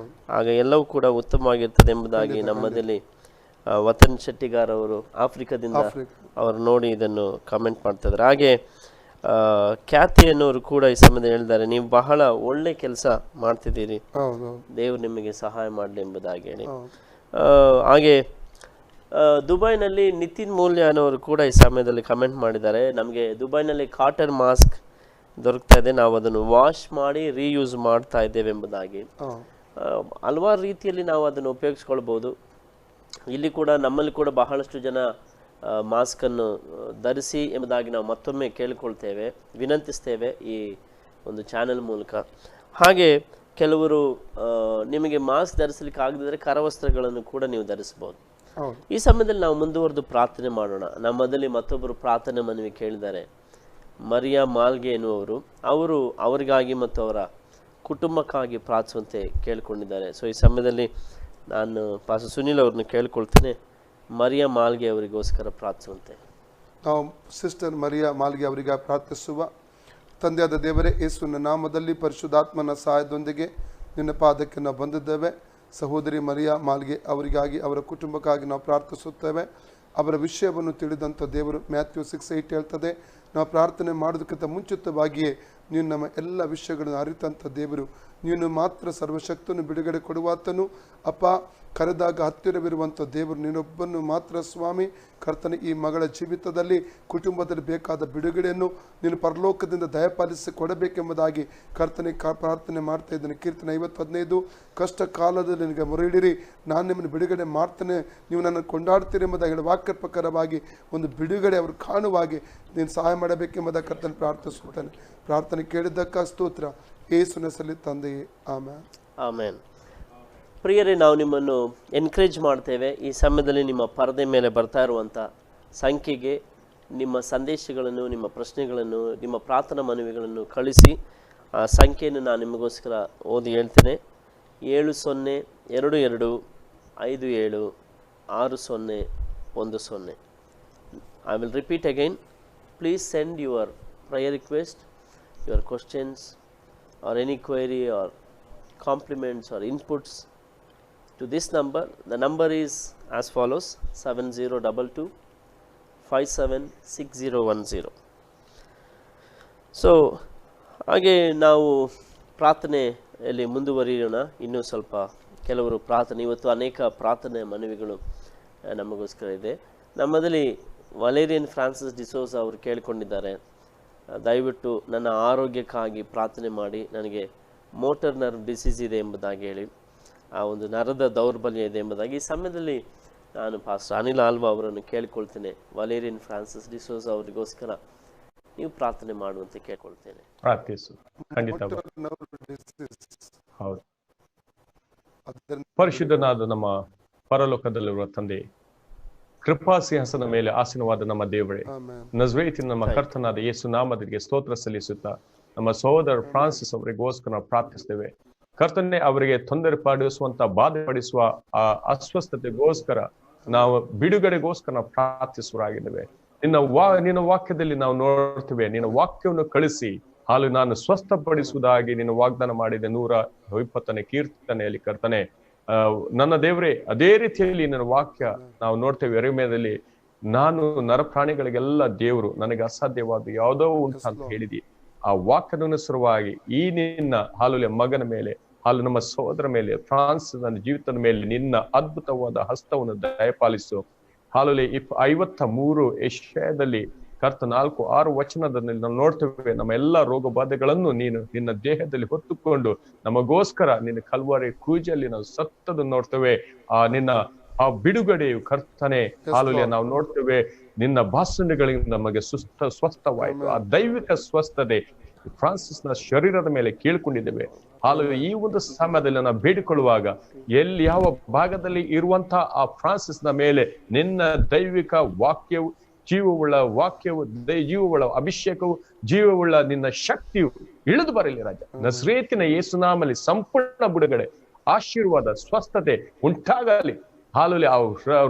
ಆಗ ಎಲ್ಲವೂ ಕೂಡ ಉತ್ತಮವಾಗಿರ್ತದೆ ಎಂಬುದಾಗಿ ನಮ್ಮದಲ್ಲಿ ವತನ್ ಶೆಟ್ಟಿಗಾರ್ ಅವರು ಆಫ್ರಿಕಾದಿಂದ ಅವರು ನೋಡಿ ಇದನ್ನು ಕಮೆಂಟ್ ಮಾಡ್ತಾ ಇದ್ದಾರೆ. ಹಾಗೆ ಖ್ಯಾತಿ ಅನ್ನೋರು ಕೂಡ ಈ ಸಮಯದಲ್ಲಿ ಹೇಳಿದ್ದಾರೆ, ನೀವು ಬಹಳ ಒಳ್ಳೆ ಕೆಲಸ ಮಾಡ್ತಿದ್ದೀರಿ, ದೇವರು ನಿಮಗೆ ಸಹಾಯ ಮಾಡಲಿ ಎಂಬುದಾಗಿ ಹೇಳಿ. ಹಾಗೆ ದುಬೈನಲ್ಲಿ ನಿತಿನ್ ಮೂಲ್ಯ ಅನ್ನೋರು ಕೂಡ ಈ ಸಮಯದಲ್ಲಿ ಕಮೆಂಟ್ ಮಾಡಿದ್ದಾರೆ, ನಮಗೆ ದುಬೈನಲ್ಲಿ ಕಾಟನ್ ಮಾಸ್ಕ್ ದೊರಕ್ತಾ ಇದೆ, ನಾವು ಅದನ್ನು ವಾಶ್ ಮಾಡಿ ರೀಯೂಸ್ ಮಾಡ್ತಾ ಇದ್ದೇವೆ ಎಂಬುದಾಗಿ. ಹಲವಾರು ರೀತಿಯಲ್ಲಿ ನಾವು ಅದನ್ನು ಉಪಯೋಗಿಸ್ಕೊಳ್ಬೋದು. ಇಲ್ಲಿ ಕೂಡ ನಮ್ಮಲ್ಲಿ ಕೂಡ ಬಹಳಷ್ಟು ಜನ ಮಾಸ್ಕನ್ನು ಧರಿಸಿ ಎಂಬುದಾಗಿ ನಾವು ಮತ್ತೊಮ್ಮೆ ಕೇಳಿಕೊಳ್ತೇವೆ, ವಿನಂತಿಸ್ತೇವೆ ಈ ಒಂದು ಚಾನೆಲ್ ಮೂಲಕ. ಹಾಗೆ ಕೆಲವರು ನಿಮಗೆ ಮಾಸ್ಕ್ ಧರಿಸಲಿಕ್ಕೆ ಆಗದಿದ್ದರೆ ಕರವಸ್ತ್ರಗಳನ್ನು ಕೂಡ ನೀವು ಧರಿಸಬಹುದು. ಈ ಸಮಯದಲ್ಲಿ ನಾವು ಮುಂದುವರೆದು ಪ್ರಾರ್ಥನೆ ಮಾಡೋಣ. ನಮ್ಮದಲ್ಲಿ ಮತ್ತೊಬ್ಬರು ಪ್ರಾರ್ಥನೆ ಮನವಿ ಕೇಳಿದ್ದಾರೆ, ಮರಿಯಾ ಮಾಲ್ಗೆ ಎನ್ನುವರು. ಅವರು ಅವರಿಗಾಗಿ ಮತ್ತು ಅವರ ಕುಟುಂಬಕ್ಕಾಗಿ ಪ್ರಾರ್ಥಿಸುವಂತೆ ಕೇಳಿಕೊಂಡಿದ್ದಾರೆ. ಸೊ ಈ ಸಮಯದಲ್ಲಿ ನಾನು ಪಾಸ್ಟರ್ ಸುನಿಲ್ ಅವ್ರನ್ನ ಕೇಳ್ಕೊಳ್ತೇನೆ, ಮರಿಯಾ ಮಾಲ್ಗೆ ಅವರಿಗೋಸ್ಕರ ಪ್ರಾರ್ಥಿಸುವಂತೆ. ನಾವು ಸಿಸ್ಟರ್ ಮರಿಯಾ ಮಾಲ್ಗೆ ಅವರಿಗೆ ಪ್ರಾರ್ಥಿಸುವ. ತಂದೆಯಾದ ದೇವರೇ, ಯೇಸುವಿನ ನಾಮದಲ್ಲಿ ಪರಿಶುದ್ಧಾತ್ಮನ ಸಹಾಯದೊಂದಿಗೆ ನಿನ್ನ ಪಾದಕ್ಕೆ ನಾವು ಬಂದಿದ್ದೇವೆ. ಸಹೋದರಿ ಮರಿಯಾ ಮಾಲ್ಗೆ ಅವರಿಗಾಗಿ, ಅವರ ಕುಟುಂಬಕ್ಕಾಗಿ ನಾವು ಪ್ರಾರ್ಥಿಸುತ್ತೇವೆ. ಅವರ ವಿಷಯವನ್ನು ತಿಳಿದಂಥ ದೇವರು ಮ್ಯಾಥ್ಯೂ 6:8 ಹೇಳ್ತದೆ, ನಾವು ಪ್ರಾರ್ಥನೆ ಮಾಡೋದಕ್ಕಿಂತ ಮುಂಚಿತವಾಗಿಯೇ ನೀನು ನಮ್ಮ ಎಲ್ಲ ವಿಷಯಗಳನ್ನು ಅರಿತಂಥ ದೇವರು, ನೀನು ಮಾತ್ರ ಸರ್ವಶಕ್ತನು ಬಿಡುಗಡೆ ಕೊಡುವಾತನು. ಅಪ್ಪ, ಕರೆದಾಗ ಹತ್ತಿರವಿರುವಂಥ ದೇವರು ನೀನೊಬ್ಬನು ಮಾತ್ರ ಸ್ವಾಮಿ. ಕರ್ತನೆ, ಈ ಮಗಳ ಜೀವಿತದಲ್ಲಿ ಕುಟುಂಬದಲ್ಲಿ ಬೇಕಾದ ಬಿಡುಗಡೆಯನ್ನು ನೀನು ಪರಲೋಕದಿಂದ ದಯಪಾಲಿಸಿ ಕೊಡಬೇಕೆಂಬುದಾಗಿ ಕರ್ತನೆ ಪ್ರಾರ್ಥನೆ ಮಾಡ್ತಾ ಇದ್ದೇನೆ. ಕೀರ್ತನೆ 50:15, ಕಷ್ಟ ಕಾಲದಲ್ಲಿ ನಿನಗೆ ಮೊರೆಯಿಡಿರಿ, ನಾನು ನಿಮ್ಮನ್ನು ಬಿಡುಗಡೆ ಮಾಡ್ತೇನೆ, ನೀವು ನನ್ನನ್ನು ಕೊಂಡಾಡ್ತೀರಿ ಎಂಬುದಾಗಿ ಹೇಳಿ ವಾಕ್ಯ ಪ್ರಕಾರವಾಗಿ ಒಂದು ಬಿಡುಗಡೆ ಅವರು ಕಾಣುವಾಗೆ ನೀನು ಸಹಾಯ ಮಾಡಬೇಕೆಂಬುದಾಗಿ ಕರ್ತನೆ ಪ್ರಾರ್ಥಿಸುತ್ತಾನೆ. ಪ್ರಾರ್ಥನೆ ಕೇಳಿದ್ದಕ್ಕ ಸ್ತೋತ್ರ, ಯೇಸುವಿನ ಹೆಸರಲ್ಲಿ ತಂದೆಯೇ, ಆಮೆನ್. ಆಮೆನ್. ಪ್ರಿಯರೇ, ನಾವು ನಿಮ್ಮನ್ನು ಎನ್ಕರೇಜ್ ಮಾಡ್ತೇವೆ. ಈ ಸಮಯದಲ್ಲಿ ನಿಮ್ಮ ಪರದೆ ಮೇಲೆ ಬರ್ತಾ ಇರುವಂಥ ಸಂಖ್ಯೆಗೆ ನಿಮ್ಮ ಸಂದೇಶಗಳನ್ನು, ನಿಮ್ಮ ಪ್ರಶ್ನೆಗಳನ್ನು, ನಿಮ್ಮ ಪ್ರಾರ್ಥನಾ ಮನವಿಗಳನ್ನು ಕಳಿಸಿ. ಆ ಸಂಖ್ಯೆಯನ್ನು ನಾನು ನಿಮಗೋಸ್ಕರ ಓದಿ ಹೇಳ್ತೇನೆ. 7022576010. I will repeat again. Please send your prayer request, your questions or any query or compliments or inputs to this number. The number is as follows: 7022576010. So ಹಾಗೆ ನಾವು ಪ್ರಾರ್ಥನೆಯಲ್ಲಿ ಮುಂದುವರಿಯೋಣ. ಇನ್ನೂ ಸ್ವಲ್ಪ ಕೆಲವರು ಪ್ರಾರ್ಥನೆ, ಇವತ್ತು ಅನೇಕ ಪ್ರಾರ್ಥನೆ ಮನವಿಗಳು ನಮಗೋಸ್ಕರ ಇದೆ. ನಮ್ಮದಲ್ಲಿ ವಲೇರಿಯನ್ ಫ್ರಾನ್ಸಿಸ್ ಡಿಸೋಜಾ ಅವರು ಕೇಳಿಕೊಂಡಿದ್ದಾರೆ, ದಯವಿಟ್ಟು ನನ್ನ ಆರೋಗ್ಯಕ್ಕಾಗಿ ಪ್ರಾರ್ಥನೆ ಮಾಡಿ, ನನಗೆ ಮೋಟರ್ ನರ್ವ್ ಡಿಸೀಸ್ ಇದೆ ಎಂಬುದಾಗಿ ಹೇಳಿ, ಆ ಒಂದು ನರದ ದೌರ್ಬಲ್ಯ ಇದೆ ಎಂಬುದಾಗಿ. ಈ ಸಮಯದಲ್ಲಿ ನಾನು ಪಾಸ್ಟರ್ ಅನಿಲ್ ಆಲ್ವಾ ಅವರನ್ನು ಕೇಳಿಕೊಳ್ತೇನೆ, ವಲೇರಿಯನ್ ಫ್ರಾನ್ಸಿಸ್ ಡಿಸೋಜಾ ಅವರಿಗೋಸ್ಕರ ನೀವು ಪ್ರಾರ್ಥನೆ ಮಾಡುವಂತೆ ಕೇಳ್ಕೊಳ್ತೇನೆ. ಹೌದು, ಪರಿಶುದ್ಧನಾದ ನಮ್ಮ ಪರಲೋಕದಲ್ಲಿರುವ ತಂದೆ, ಕೃಪಾ ಸಿಂಹಾಸನ ಮೇಲೆ ಆಸೀನವಾದ ನಮ್ಮ ದೇವರೇ, ನಜರೇತಿನ ನಮ್ಮ ಕರ್ತನಾದ ಯೇಸು ನಾಮದಲ್ಲಿ ಸ್ತೋತ್ರ ಸಲ್ಲಿಸುತ್ತಾ ನಮ್ಮ ಸಹೋದರ ಫ್ರಾನ್ಸಿಸ್ ಅವರಿಗೋಸ್ಕರ ಪ್ರಾರ್ಥಿಸ್ತೇವೆ. ಕರ್ತನೆ, ಅವರಿಗೆ ತೊಂದರೆ ಪಡಿಸುವಂತ, ಬಾಧೆ ಪಡಿಸುವ ಆ ಅಸ್ವಸ್ಥತೆಗೋಸ್ಕರ ನಾವು ಬಿಡುಗಡೆಗೋಸ್ಕರ ಪ್ರಾರ್ಥಿಸುವರಾಗಿದ್ದೇವೆ. ನಿನ್ನ ವಾಕ್ಯದಲ್ಲಿ ನಾವು ನೋಡ್ತೇವೆ, ನಿನ್ನ ವಾಕ್ಯವನ್ನು ಕಳಿಸಿ ಹಾಲು ನಾನು ಸ್ವಸ್ಥಪಡಿಸುವುದಾಗಿ ನೀನು ವಾಗ್ದಾನ ಮಾಡಿದೆ 120ನೇ ಕೀರ್ತನೆಯಲ್ಲಿ. ಕರ್ತನೆ, ನನ್ನ ದೇವರೇ, ಅದೇ ರೀತಿಯಲ್ಲಿ ನನ್ನ ವಾಕ್ಯ ನಾವು ನೋಡ್ತೇವೆ. ಯೆರೆಮೀಯದಲ್ಲಿ ನಾನು ನರಪ್ರಾಣಿಗಳಿಗೆಲ್ಲ ದೇವರು, ನನಗೆ ಅಸಾಧ್ಯವಾದ ಯಾವುದೋ ಉಂಟು ಅಂತ ಹೇಳಿದಿ. ಆ ವಾಕ್ಯದನುಸಾರವಾಗಿ ಈ ನಿನ್ನ ಹಾಲುಲೆ ಮಗನ ಮೇಲೆ, ಹಾಲು ನಮ್ಮ ಸಹೋದರ ಮೇಲೆ, ಫ್ರಾನ್ಸ್ ನನ್ನ ಜೀವಿತದ ಮೇಲೆ ನಿನ್ನ ಅದ್ಭುತವಾದ ಹಸ್ತವನ್ನು ದಯಪಾಲಿಸು. ಹಾಲುಲೆ 53 ಯೆಶಾಯದಲ್ಲಿ ಕರ್ತ 4-6 ವಚನದಲ್ಲಿ ನಾವು ನೋಡ್ತೇವೆ, ನಮ್ಮ ಎಲ್ಲಾ ರೋಗ ಬಾಧೆಗಳನ್ನು ನೀನು ನಿನ್ನ ದೇಹದಲ್ಲಿ ಹೊತ್ತುಕೊಂಡು ನಮಗೋಸ್ಕರ ನಿನ್ನ ಕಲ್ವಾರಿ ಕ್ರೂಜಲ್ಲಿ ನಾವು ಸತ್ತದನ್ನು ನೋಡ್ತೇವೆ. ಆ ಬಿಡುಗಡೆಯು ಕರ್ತನೆ ಹಾಲುಲೆ ನಾವು ನೋಡ್ತೇವೆ. ನಿನ್ನ ಭಾಷಣಗಳಿಂದ ನಮಗೆ ಸ್ವಸ್ಥವಾಯಿತು. ಆ ದೈವಿಕ ಸ್ವಸ್ಥತೆ ಫ್ರಾನ್ಸಿಸ್ ನ ಶರೀರದ ಮೇಲೆ ಕೇಳ್ಕೊಂಡಿದ್ದೇವೆ. ಹಾಲು ಈ ಒಂದು ಸಮಯದಲ್ಲಿ ನಾವು ಬೇಡಿಕೊಳ್ಳುವಾಗ ಎಲ್ಲಿ ಯಾವ ಭಾಗದಲ್ಲಿ ಇರುವಂತಹ ಆ ಫ್ರಾನ್ಸಿಸ್ ನ ಮೇಲೆ ನಿನ್ನ ದೈವಿಕ ವಾಕ್ಯವು, ಜೀವವುಳ್ಳ ವಾಕ್ಯವು, ಜೀವವುಳ್ಳ ಅಭಿಷೇಕವು, ಜೀವವುಳ್ಳ ನಿನ್ನ ಶಕ್ತಿಯು ಇಳಿದು ಬರಲಿ ರಾಜ. ನಜರೇತಿನ ಯೇಸುನಾಮದಲ್ಲಿ ಸಂಪೂರ್ಣ ಬಿಡುಗಡೆ, ಆಶೀರ್ವಾದ, ಸ್ವಸ್ಥತೆ ಉಂಟಾಗಲಿ. ಹಾಲಲ್ಲಿ ಆ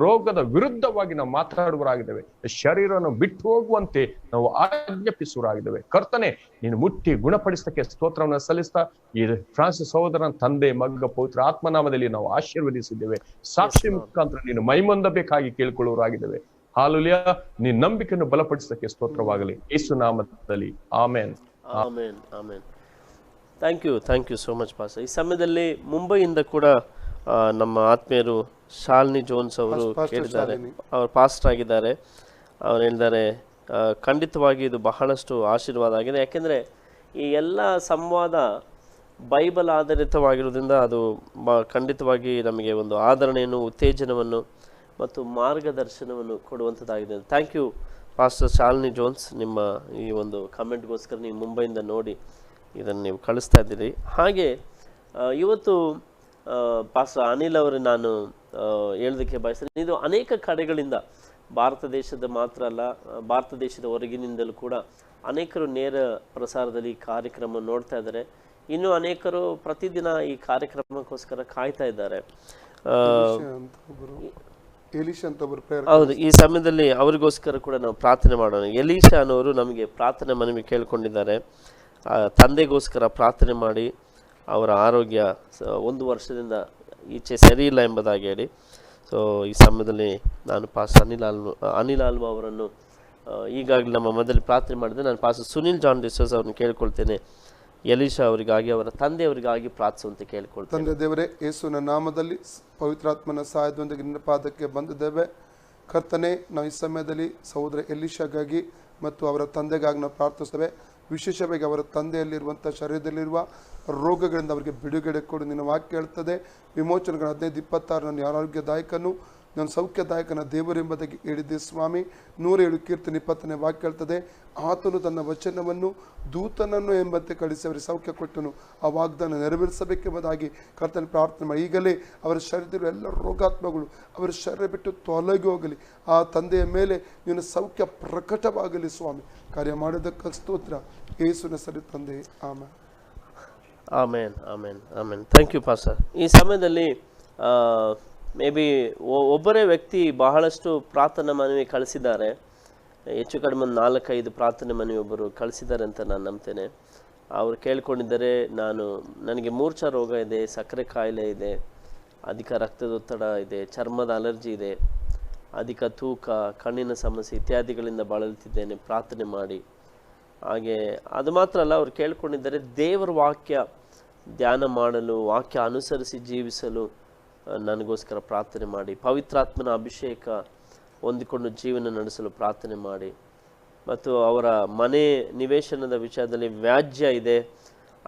ರೋಗದ ವಿರುದ್ಧವಾಗಿ ನಾವು ಮಾತನಾಡುವರಾಗಿದ್ದೇವೆ. ಶರೀರವನ್ನು ಬಿಟ್ಟು ಹೋಗುವಂತೆ ನಾವು ಆಜ್ಞಾಪಿಸುವರಾಗಿದ್ದೇವೆ. ಕರ್ತನೆ, ನೀನು ಮುಟ್ಟಿ ಗುಣಪಡಿಸಕ್ಕೆ ಸ್ತೋತ್ರವನ್ನು ಸಲ್ಲಿಸ್ತಾ ಈ ಫ್ರಾನ್ಸಿಸ್ ಸಹೋದರನ ತಂದೆ, ಮಗ, ಪವಿತ್ರ ಆತ್ಮನಾಮದಲ್ಲಿ ನಾವು ಆಶೀರ್ವದಿಸಿದ್ದೇವೆ. ಸಾಕ್ಷಿ ಮುಖಾಂತರ ನೀನು ಮೈಮೊಂದಬೇಕಾಗಿ ಕೇಳಿಕೊಳ್ಳುವರಾಗಿದ್ದೇವೆ. ಹಾಲುಲಿಯ ನೀನ್ ನಂಬಿಕೆಯನ್ನು ಬಲಪಡಿಸಕ್ಕೆ ಸ್ತೋತ್ರವಾಗಲಿ ಯೇಸು ನಾಮದಲ್ಲಿ. Amen, amen, amen. Thank you so much pastor. ಈ ಸಮಯದಲ್ಲಿ ಮುಂಬೈಯಿಂದ ಕೂಡ ನಮ್ಮ ಆತ್ಮೀಯರು ಶಾಲಿನಿ ಜೋನ್ಸ್ ಅವರು ಕೇಳಿದ್ದಾರೆ, ಅವರು ಪಾಸ್ಟರ್ ಆಗಿದ್ದಾರೆ. ಅವ್ರು ಹೇಳಿದ್ದಾರೆ ಖಂಡಿತವಾಗಿ ಇದು ಬಹಳಷ್ಟು ಆಶೀರ್ವಾದ ಆಗಿದೆ. ಯಾಕೆಂದರೆ ಈ ಎಲ್ಲ ಸಂವಾದ ಬೈಬಲ್ ಆಧಾರಿತವಾಗಿರೋದ್ರಿಂದ ಅದು ಖಂಡಿತವಾಗಿ ನಮಗೆ ಒಂದು ಆದರಣೆಯನ್ನು, ಉತ್ತೇಜನವನ್ನು ಮತ್ತು ಮಾರ್ಗದರ್ಶನವನ್ನು ಕೊಡುವಂಥದ್ದಾಗಿದೆ. Thank you pastor Shalini Jones. ನಿಮ್ಮ ಈ ಒಂದು ಕಮೆಂಟ್ಗೋಸ್ಕರ ನೀವು ಮುಂಬೈಯಿಂದ ನೋಡಿ ಇದನ್ನು ನೀವು ಕಳಿಸ್ತಾ ಇದ್ದೀರಿ. ಹಾಗೆ ಇವತ್ತು ಪಾಸ್ಟರ್ ಅನಿಲ್ ಅವರು ನಾನು ಹೇಳೋದಕ್ಕೆ ಬಯಸ್ತೇನೆ, ಇದು ಅನೇಕ ಕಡೆಗಳಿಂದ, ಭಾರತ ದೇಶದ ಮಾತ್ರ ಅಲ್ಲ, ಭಾರತ ದೇಶದ ಹೊರಗಿನಿಂದಲೂ ಕೂಡ ಅನೇಕರು ನೇರ ಪ್ರಸಾರದಲ್ಲಿ ಕಾರ್ಯಕ್ರಮ ನೋಡ್ತಾ ಇದ್ದಾರೆ. ಇನ್ನು ಅನೇಕರು ಪ್ರತಿದಿನ ಈ ಕಾರ್ಯಕ್ರಮಕ್ಕೋಸ್ಕರ ಕಾಯ್ತಾ ಇದ್ದಾರೆ. ಹೌದು, ಈ ಸಮಯದಲ್ಲಿ ಅವರಿಗೋಸ್ಕರ ಕೂಡ ನಾವು ಪ್ರಾರ್ಥನೆ ಮಾಡೋಣ. ಎಲೀಶಾ ಅನ್ನೋರು ನಮಗೆ ಪ್ರಾರ್ಥನೆ ಮನವಿ ಕೇಳ್ಕೊಂಡಿದ್ದಾರೆ. ತಂದೆಗೋಸ್ಕರ ಪ್ರಾರ್ಥನೆ ಮಾಡಿ ಅವರ ಆರೋಗ್ಯ 1 ವರ್ಷದಿಂದ ಈಚೆ ಸರಿ ಇಲ್ಲ ಎಂಬುದಾಗಿ ಹೇಳಿ. ಸೊ ಈ ಸಮಯದಲ್ಲಿ ನಾನು ಪಾಸ್ಟರ್ ಅನಿಲ್ ಆಲ್ವಾ ಅವರನ್ನು ಈಗಾಗಲೇ ನಮ್ಮ ಮಧ್ಯದಲ್ಲಿ ಪ್ರಾರ್ಥನೆ ಮಾಡಿದೆ. ನಾನು ಪಾಸ್ಟರ್ ಸುನಿಲ್ ಜಾನ್ ಡಿಸೋಸ್ ಅವ್ರನ್ನ ಕೇಳ್ಕೊಳ್ತೇನೆ, ಎಲೀಶಾ ಅವರಿಗಾಗಿ, ಅವರ ತಂದೆಯವರಿಗಾಗಿ ಪ್ರಾರ್ಥಿಸುವಂತೆ ಕೇಳ್ಕೊಳ್ತೇನೆ. ತಂದೆ ದೇವರೇ, ಯೇಸುವಿನ ನಾಮದಲ್ಲಿ ಪವಿತ್ರಾತ್ಮನ ಸಹಾಯದೊಂದಿಗೆ ನಿನ್ನ ಪಾದಕ್ಕೆ ಬಂದಿದ್ದೇವೆ. ಕರ್ತನೆ, ನಾವು ಈ ಸಮಯದಲ್ಲಿ ಸಹೋದರ ಎಲೀಶಾಗಾಗಿ ಮತ್ತು ಅವರ ತಂದೆಗಾಗಿ ನಾವು ಪ್ರಾರ್ಥಿಸ್ತೇವೆ. ವಿಶೇಷವಾಗಿ ಅವರ ತಂದೆಯಲ್ಲಿರುವಂಥ ಶರೀರದಲ್ಲಿರುವ ರೋಗಗಳಿಂದ ಅವರಿಗೆ ಬಿಡುಗಡೆ ಕೊಡು. ನಿನ್ನ ವಾಕ್ಯ ಹೇಳ್ತದೆ, ವಿಮೋಚನೆಗಳ 15:26 ನನ್ನ ಆರೋಗ್ಯದಾಯಕನು, ನಾನು ಸೌಖ್ಯದಾಯಕನ ದೇವರೆಂಬುದಾಗಿ ಹೇಳಿದ್ದೆ ಸ್ವಾಮಿ. 107 ಕೀರ್ತನೆ 20ನೇ ವಾಕ್ಯ ಹೇಳ್ತದೆ, ಆತನು ತನ್ನ ವಚನವನ್ನು ದೂತನನ್ನು ಎಂಬಂತೆ ಕಳಿಸಿ ಅವರಿಗೆ ಸೌಖ್ಯ ಕೊಟ್ಟನು. ಆ ವಾಗ್ದಾನ ನೆರವೇರಿಸಬೇಕೆಂಬುದಾಗಿ ಕರ್ತನ ಪ್ರಾರ್ಥನೆ ಮಾಡಿ. ಈಗಲೇ ಅವರ ಶರೀರದಲ್ಲಿರುವ ಎಲ್ಲ ರೋಗಾತ್ಮಗಳು ಅವರ ಶರೀರ ಬಿಟ್ಟು ತೊಲಗಿ ಹೋಗಲಿ. ಆ ತಂದೆಯ ಮೇಲೆ ನಿನ್ನ ಸೌಖ್ಯ ಪ್ರಕಟವಾಗಲಿ ಸ್ವಾಮಿ. ಕಾರ್ಯ ಮಾಡೋದಕ್ಕೆ ಸ್ತೋತ್ರ, ಯೇಸುವಿನ ಸರಿ ತಂದೆ. Amen, amen, amen, amen. Thank you pastor. ಈ ಸಮಯದಲ್ಲಿ ಮೇ ಬಿ ಒಬ್ಬರೇ ವ್ಯಕ್ತಿ ಬಹಳಷ್ಟು ಪ್ರಾರ್ಥನಾ ಮನವಿ ಕಳಿಸಿದ್ದಾರೆ. ಹೆಚ್ಚು ಕಡಿಮೆ 4-5 ಪ್ರಾರ್ಥನೆ ಮನವಿ ಒಬ್ಬರು ಕಳಿಸಿದ್ದಾರೆ ಅಂತ ನಾನು ನಂಬ್ತೇನೆ. ಅವರು ಕೇಳ್ಕೊಂಡಿದ್ದಾರೆ, ನನಗೆ ಮೂರ್ಛಾ ರೋಗ ಇದೆ, ಸಕ್ಕರೆ ಕಾಯಿಲೆ ಇದೆ, ಅಧಿಕ ರಕ್ತದೊತ್ತಡ ಇದೆ, ಚರ್ಮದ ಅಲರ್ಜಿ ಇದೆ, ಅಧಿಕ ತೂಕ, ಕಣ್ಣಿನ ಸಮಸ್ಯೆ ಇತ್ಯಾದಿಗಳಿಂದ ಬಳಲುತ್ತಿದ್ದೇನೆ, ಪ್ರಾರ್ಥನೆ ಮಾಡಿ. ಹಾಗೆ ಅದು ಮಾತ್ರ ಅಲ್ಲ, ಅವರು ಕೇಳ್ಕೊಂಡಿದ್ದಾರೆ ದೇವರ ವಾಕ್ಯ ಧ್ಯಾನ ಮಾಡಲು, ವಾಕ್ಯ ಅನುಸರಿಸಿ ಜೀವಿಸಲು ನನಗೋಸ್ಕರ ಪ್ರಾರ್ಥನೆ ಮಾಡಿ, ಪವಿತ್ರಾತ್ಮನ ಅಭಿಷೇಕ ಹೊಂದಿಕೊಂಡು ಜೀವನ ನಡೆಸಲು ಪ್ರಾರ್ಥನೆ ಮಾಡಿ. ಮತ್ತು ಅವರ ಮನೆ ನಿವೇಶನದ ವಿಷಯದಲ್ಲಿ ವ್ಯಾಜ್ಯ ಇದೆ,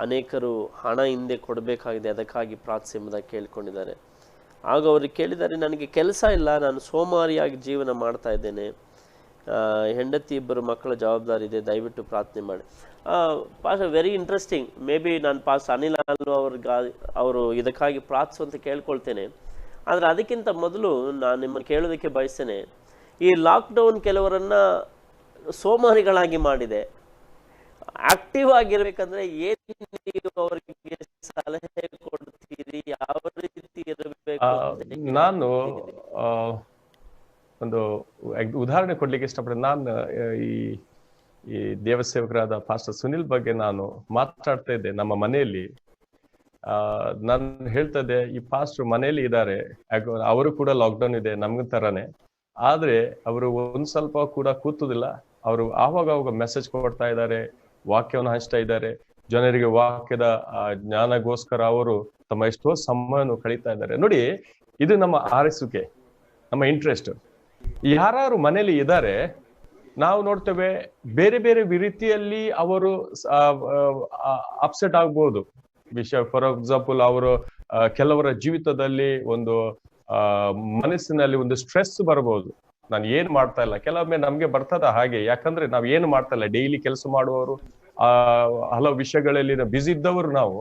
ಅನೇಕರು ಹಣ ಹಿಂದೆ ಕೊಡಬೇಕಾಗಿದೆ, ಅದಕ್ಕಾಗಿ ಪ್ರಾರ್ಥಿಸಿ ಎಂಬುದಾಗಿ ಕೇಳ್ಕೊಂಡಿದ್ದಾರೆ. ಆಗ ಅವ್ರಿಗೆ ಕೇಳಿದ್ದಾರೆ, ನನಗೆ ಕೆಲಸ ಇಲ್ಲ, ನಾನು ಸೋಮಾರಿಯಾಗಿ ಜೀವನ ಮಾಡ್ತಾ ಇದ್ದೇನೆ, ಹೆಂಡತಿ 2 ಮಕ್ಕಳ ಜವಾಬ್ದಾರಿ ಇದೆ, ದಯವಿಟ್ಟು ಪ್ರಾರ್ಥನೆ ಮಾಡಿ. Pastor, very interesting. May be ನಾನು ಪಾಸ್ಟರ್ ಅನಿಲ್ ಅವರು ಇದಕ್ಕಾಗಿ ಪ್ರಾರ್ಥಿಸುವಂತ ಕೇಳ್ಕೊಳ್ತೇನೆ. ಆದರೆ ಅದಕ್ಕಿಂತ ಮೊದಲು ನಾನು ನಿಮ್ಮನ್ನು ಕೇಳೋದಕ್ಕೆ ಬಯಸ್ತೇನೆ, ಈ ಲಾಕ್ಡೌನ್ ಕೆಲವರನ್ನ ಸೋಮಾರಿಗಳಾಗಿ ಮಾಡಿದೆ. ಆಕ್ಟಿವ್ ಆಗಿರ್ಬೇಕಂದ್ರೆ ಏನು ನೀವು ಅವರಿಗೆ ಸಲಹೆ ಕೊಡ್ತೀರಿ? ಯಾವ ರೀತಿ ಇರಬೇಕು? ನಾನು ಒಂದು ಉದಾಹರಣೆ ಕೊಡ್ಲಿಕ್ಕೆ ಇಷ್ಟಪಡ್ತೀನಿ. ನಾನು ಈ ದೇವಸೇವಕರಾದ ಪಾಸ್ಟರ್ ಸುನಿಲ್ ಬಗ್ಗೆ ನಾನು ಮಾತಾಡ್ತಾ ಇದ್ದೆ ನಮ್ಮ ಮನೆಯಲ್ಲಿ. ನಾನು ಹೇಳ್ತಾ ಇದ್ದೆ, ಈ ಪಾಸ್ಟರ್ ಮನೆಯಲ್ಲಿ ಇದ್ದಾರೆ, ಅವರು ಕೂಡ ಲಾಕ್ಡೌನ್ ಇದೆ ನಮ್ಗ ತರಾನೇ. ಆದ್ರೆ ಅವರು ಒಂದ್ ಸ್ವಲ್ಪ ಕೂಡ ಕೂತುದಿಲ್ಲ. ಅವರು ಆವಾಗ ಮೆಸೇಜ್ ಕೊಡ್ತಾ ಇದ್ದಾರೆ, ವಾಕ್ಯವನ್ನು ಹಂಚ್ತಾ ಇದ್ದಾರೆ, ಜನರಿಗೆ ವಾಕ್ಯದ ಜ್ಞಾನಗೋಸ್ಕರ ಅವರು ತಮ್ಮ ಎಷ್ಟೋ ಸಮಯವನ್ನು ಕಳೀತಾ ಇದ್ದಾರೆ. ನೋಡಿ, ಇದು ನಮ್ಮ ಆರೈಸುವಿಕೆ, ನಮ್ಮ ಇಂಟ್ರೆಸ್ಟ್. ಯಾರು ಮನೇಲಿ ಇದ್ದಾರೆ, ನಾವು ನೋಡ್ತೇವೆ ಬೇರೆ ಬೇರೆ ರೀತಿಯಲ್ಲಿ ಅವರು ಅಪ್ಸೆಟ್ ಆಗ್ಬೋದು ವಿಷಯ. ಫಾರ್ ಎಕ್ಸಾಂಪಲ್, ಅವರು ಕೆಲವರ ಜೀವಿತದಲ್ಲಿ ಒಂದು ಮನಸ್ಸಿನಲ್ಲಿ ಒಂದು ಸ್ಟ್ರೆಸ್ ಬರ್ಬೋದು. ನಾನು ಏನ್ ಮಾಡ್ತಾ ಇಲ್ಲ, ಕೆಲವೊಮ್ಮೆ ನಮ್ಗೆ ಬರ್ತದ ಹಾಗೆ. ಯಾಕಂದ್ರೆ ನಾವ್ ಏನು ಮಾಡ್ತಾ ಇಲ್ಲ, ಡೈಲಿ ಕೆಲಸ ಮಾಡುವವರು, ಹಲವು ವಿಷಯಗಳಲ್ಲಿ ಬ್ಯುಸಿ ಇದ್ದವರು ನಾವು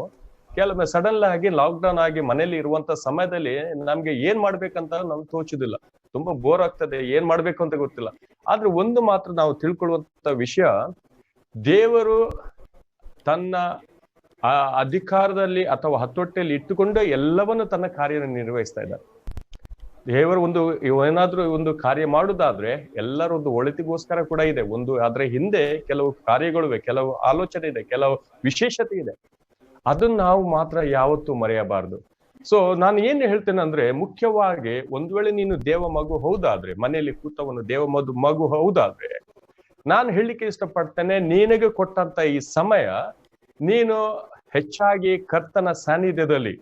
ಕೆಲವೊಮ್ಮೆ ಸಡನ್ ಆಗಿ ಲಾಕ್ಡೌನ್ ಆಗಿ ಮನೇಲಿ ಇರುವಂತ ಸಮಯದಲ್ಲಿ ನಮ್ಗೆ ಏನ್ ಮಾಡ್ಬೇಕಂತ ನಮ್ಗೆ ತೋಚುದಿಲ್ಲ, ತುಂಬಾ ಬೋರ್ ಆಗ್ತದೆ, ಏನ್ ಮಾಡ್ಬೇಕು ಅಂತ ಗೊತ್ತಿಲ್ಲ. ಆದ್ರೆ ಒಂದು ಮಾತ್ರ ನಾವು ತಿಳ್ಕೊಳ್ಳುವಂತ ವಿಷಯ, ದೇವರು ತನ್ನ ಅಧಿಕಾರದಲ್ಲಿ ಅಥವಾ ಹತೋಟಿಯಲ್ಲಿ ಇಟ್ಟುಕೊಂಡು ಎಲ್ಲವನ್ನು ತನ್ನ ಕಾರ್ಯ ನಿರ್ವಹಿಸ್ತಾ ಇದ್ದಾರೆ. ದೇವರು ಏನಾದ್ರೂ ಒಂದು ಕಾರ್ಯ ಮಾಡುದಾದ್ರೆ ಎಲ್ಲರ ಒಂದು ಒಳಿತಿಗೋಸ್ಕರ ಕೂಡ ಇದೆ. ಅದ್ರ ಹಿಂದೆ ಕೆಲವು ಕಾರ್ಯಗಳಿವೆ, ಕೆಲವು ಆಲೋಚನೆ ಇದೆ, ಕೆಲವು ವಿಶೇಷತೆ ಇದೆ. ಅದನ್ನ ನಾವು ಮಾತ್ರ ಯಾವತ್ತೂ ಮರೆಯಬಾರದು. ಸೊ ನಾನು ಏನ್ ಹೇಳ್ತೇನೆ ಅಂದ್ರೆ, ಮುಖ್ಯವಾಗಿ ಒಂದ್ ವೇಳೆ ನೀನು ದೇವ ಮಗು ಹೌದಾದ್ರೆ, ಮನೆಯಲ್ಲಿ ಕೂತವನು ದೇವ ಮಗು ಹೌದಾದ್ರೆ, ನಾನು ಹೇಳಲಿಕ್ಕೆ ಇಷ್ಟಪಡ್ತೇನೆ, ನಿನಗೆ ಕೊಟ್ಟಂತ ಈ ಸಮಯ ನೀನು ಹೆಚ್ಚಾಗಿ ಕರ್ತನ ಸಾನ್ನಿಧ್ಯದಲ್ಲಿ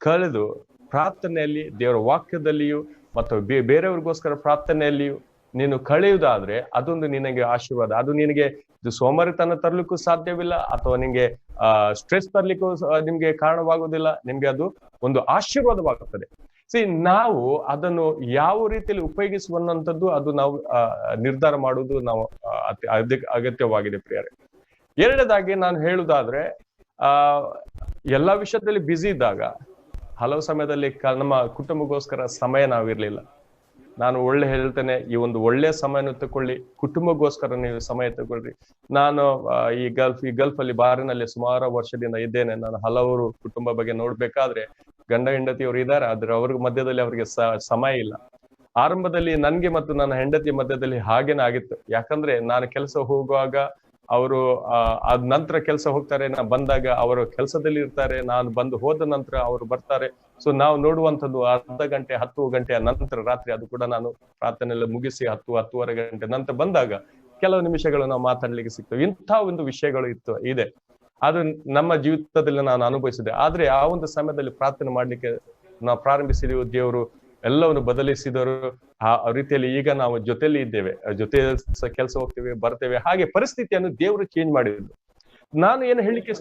ಕಳೆದು ಪ್ರಾರ್ಥನೆಯಲ್ಲಿ, ದೇವರ ವಾಕ್ಯದಲ್ಲಿಯೂ ಮತ್ತು ಬೇರೆಯವ್ರಿಗೋಸ್ಕರ ಪ್ರಾರ್ಥನೆಯಲ್ಲಿಯೂ ನೀನು ಕಳೆಯುವುದಾದ್ರೆ ಅದೊಂದು ನಿನಗೆ ಆಶೀರ್ವಾದ. ಅದು ನಿನಗೆ ಸೋಮಾರಿತನ ತರ್ಲಿಕ್ಕೂ ಸಾಧ್ಯವಿಲ್ಲ, ಅಥವಾ ನಿಮ್ಗೆ ಸ್ಟ್ರೆಸ್ ತರ್ಲಿಕ್ಕೂ ನಿಮ್ಗೆ ಕಾರಣವಾಗುವುದಿಲ್ಲ. ನಿಮ್ಗೆ ಅದು ಒಂದು ಆಶೀರ್ವಾದವಾಗುತ್ತದೆ. ನಾವು ಅದನ್ನು ಯಾವ ರೀತಿಯಲ್ಲಿ ಉಪಯೋಗಿಸುವಂಥದ್ದು ಅದು ನಾವು ನಿರ್ಧಾರ ಮಾಡುವುದು ನಾವು ಅಗತ್ಯವಾಗಿದೆ ಪ್ರಿಯರೇ. ಎರಡನೇದಾಗಿ ನಾನು ಹೇಳುವುದಾದ್ರೆ, ಎಲ್ಲಾ ವಿಷಯದಲ್ಲಿ ಬ್ಯುಸಿ ಇದ್ದಾಗ ಹಲವು ಸಮಯದಲ್ಲಿ ನಮ್ಮ ಕುಟುಂಬಕ್ಕೋಸ್ಕರ ಸಮಯ ನಾವಿರ್ಲಿಲ್ಲ. ನಾನು ಹೇಳ್ತೇನೆ, ಈ ಒಂದು ಒಳ್ಳೆ ಸಮಯನ ತಗೊಳ್ಳಿ, ಕುಟುಂಬಕ್ಕೋಸ್ಕರ ನೀವು ಸಮಯ ತಗೊಳ್ರಿ. ನಾನು ಈ ಗಲ್ಫ್ ಅಲ್ಲಿ ಬಾರಿನಲ್ಲಿ ಸುಮಾರು ವರ್ಷದಿಂದ ಇದ್ದೇನೆ. ನಾನು ಹಲವರು ಕುಟುಂಬ ಬಗ್ಗೆ ನೋಡ್ಬೇಕಾದ್ರೆ ಗಂಡ ಹೆಂಡತಿಯವರು ಇದ್ದಾರೆ, ಆದ್ರೆ ಅವ್ರ ಮಧ್ಯದಲ್ಲಿ ಅವ್ರಿಗೆ ಸಮಯ ಇಲ್ಲ. ಆರಂಭದಲ್ಲಿ ನನ್ಗೆ ಮತ್ತು ನನ್ನ ಹೆಂಡತಿ ಮಧ್ಯದಲ್ಲಿ ಹಾಗೇನೆ ಆಗಿತ್ತು. ಯಾಕಂದ್ರೆ ನಾನು ಕೆಲಸ ಹೋಗುವಾಗ ಅವರು ಅದ್ ನಂತರ ಕೆಲಸ ಹೋಗ್ತಾರೆ, ನಾನು ಬಂದಾಗ ಅವರು ಕೆಲಸದಲ್ಲಿ ಇರ್ತಾರೆ, ನಾನು ಹೋದ ನಂತರ ಅವರು ಬರ್ತಾರೆ. ಸೊ ನಾವು ನೋಡುವಂಥದ್ದು ಅರ್ಧ ಗಂಟೆ 10 ಗಂಟೆಯ ನಂತರ ರಾತ್ರಿ, ಅದು ಕೂಡ ನಾನು ಪ್ರಾರ್ಥನೆ ಎಲ್ಲ ಮುಗಿಸಿ 10-10:30 ಗಂಟೆ ನಂತರ ಬಂದಾಗ ಕೆಲವು ನಿಮಿಷಗಳು ನಾವು ಮಾತಾಡ್ಲಿಕ್ಕೆ ಸಿಗ್ತವೆ. ಇಂಥ ಒಂದು ವಿಷಯಗಳು ಇದೆ, ಅದು ನಮ್ಮ ಜೀವಿತದಲ್ಲಿ ನಾನು ಅನುಭವಿಸಿದೆ. ಆದ್ರೆ ಆ ಒಂದು ಸಮಯದಲ್ಲಿ ಪ್ರಾರ್ಥನೆ ಮಾಡ್ಲಿಕ್ಕೆ ನಾವು ಪ್ರಾರಂಭಿಸಿದೆವು, ದೇವರು ಎಲ್ಲವನ್ನು ಬದಲಿಸಿದರು. ಆ ರೀತಿಯಲ್ಲಿ ಈಗ ನಾವು ಜೊತೆಲಿ ಇದ್ದೇವೆ, ಜೊತೆ ಕೆಲಸ ಹೋಗ್ತೇವೆ, ಬರ್ತೇವೆ. ಹಾಗೆ ಪರಿಸ್ಥಿತಿಯನ್ನು ದೇವರು ಚೇಂಜ್ ಮಾಡಿದ್ರು. ನಾನು ಏನು ಹೇಳಲಿಕ್ಕೆ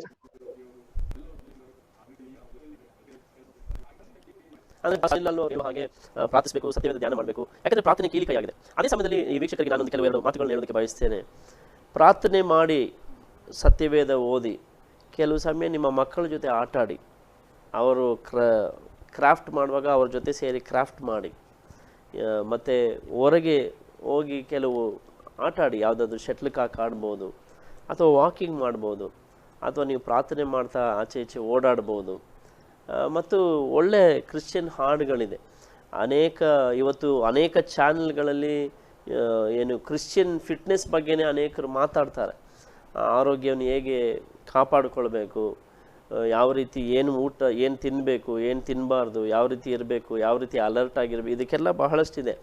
ಹಾಗೆ ಪ್ರಾರ್ಥಿಸಬೇಕು, ಸತ್ಯವೇದ ಧ್ಯಾನ ಮಾಡಬೇಕು. ಯಾಕಂದ್ರೆ ಪ್ರಾರ್ಥನೆ ಕೀಲಿಕೈಯಾಗಿದೆ. ಅದೇ ಸಮಯದಲ್ಲಿ ಈ ವೀಕ್ಷಕರಿಗೆ ನಾನು ಕೆಲವೆರಡು ಮಾತುಗಳನ್ನು ಹೇಳೋದಕ್ಕೆ ಬಯಸ್ತೇನೆ. ಪ್ರಾರ್ಥನೆ ಮಾಡಿ, ಸತ್ಯವೇದ ಓದಿ, ಕೆಲವು ಸಮಯ ನಿಮ್ಮ ಮಕ್ಕಳ ಜೊತೆ ಆಟ ಆಡಿ, ಅವರು ಕ್ರಾಫ್ಟ್ ಮಾಡುವಾಗ ಅವ್ರ ಜೊತೆ ಸೇರಿ ಕ್ರಾಫ್ಟ್ ಮಾಡಿ, ಮತ್ತು ಹೊರಗೆ ಹೋಗಿ ಕೆಲವು ಆಟ ಆಡಿ, ಯಾವುದಾದ್ರೂ ಶಟ್ಲ್ ಕಾಕ್ ಆಡ್ಬೋದು, ಅಥವಾ ವಾಕಿಂಗ್ ಮಾಡ್ಬೋದು, ಅಥವಾ ನೀವು ಪ್ರಾರ್ಥನೆ ಮಾಡ್ತಾ ಆಚೆ ಈಚೆ ಓಡಾಡ್ಬೋದು. ಮತ್ತು ಒಳ್ಳೆ ಕ್ರಿಶ್ಚಿಯನ್ ಹಾಡುಗಳಿದೆ. ಇವತ್ತು ಅನೇಕ ಚಾನೆಲ್ಗಳಲ್ಲಿ ಏನು ಕ್ರಿಶ್ಚಿಯನ್ ಫಿಟ್ನೆಸ್ ಬಗ್ಗೆನೇ ಅನೇಕರು ಮಾತಾಡ್ತಾರೆ. ಆರೋಗ್ಯವನ್ನು ಹೇಗೆ ಕಾಪಾಡಿಕೊಳ್ಬೇಕು, ಯಾವ ರೀತಿ ಏನು ತಿನ್ನಬೇಕು, ಏನು ತಿನ್ನಬಾರ್ದು, ಯಾವ ರೀತಿ ಇರಬೇಕು, ಯಾವ ರೀತಿ ಅಲರ್ಟ್ ಆಗಿರಬೇಕು, ಇದಕ್ಕೆಲ್ಲ ಬಹಳಷ್ಟಿದೆ.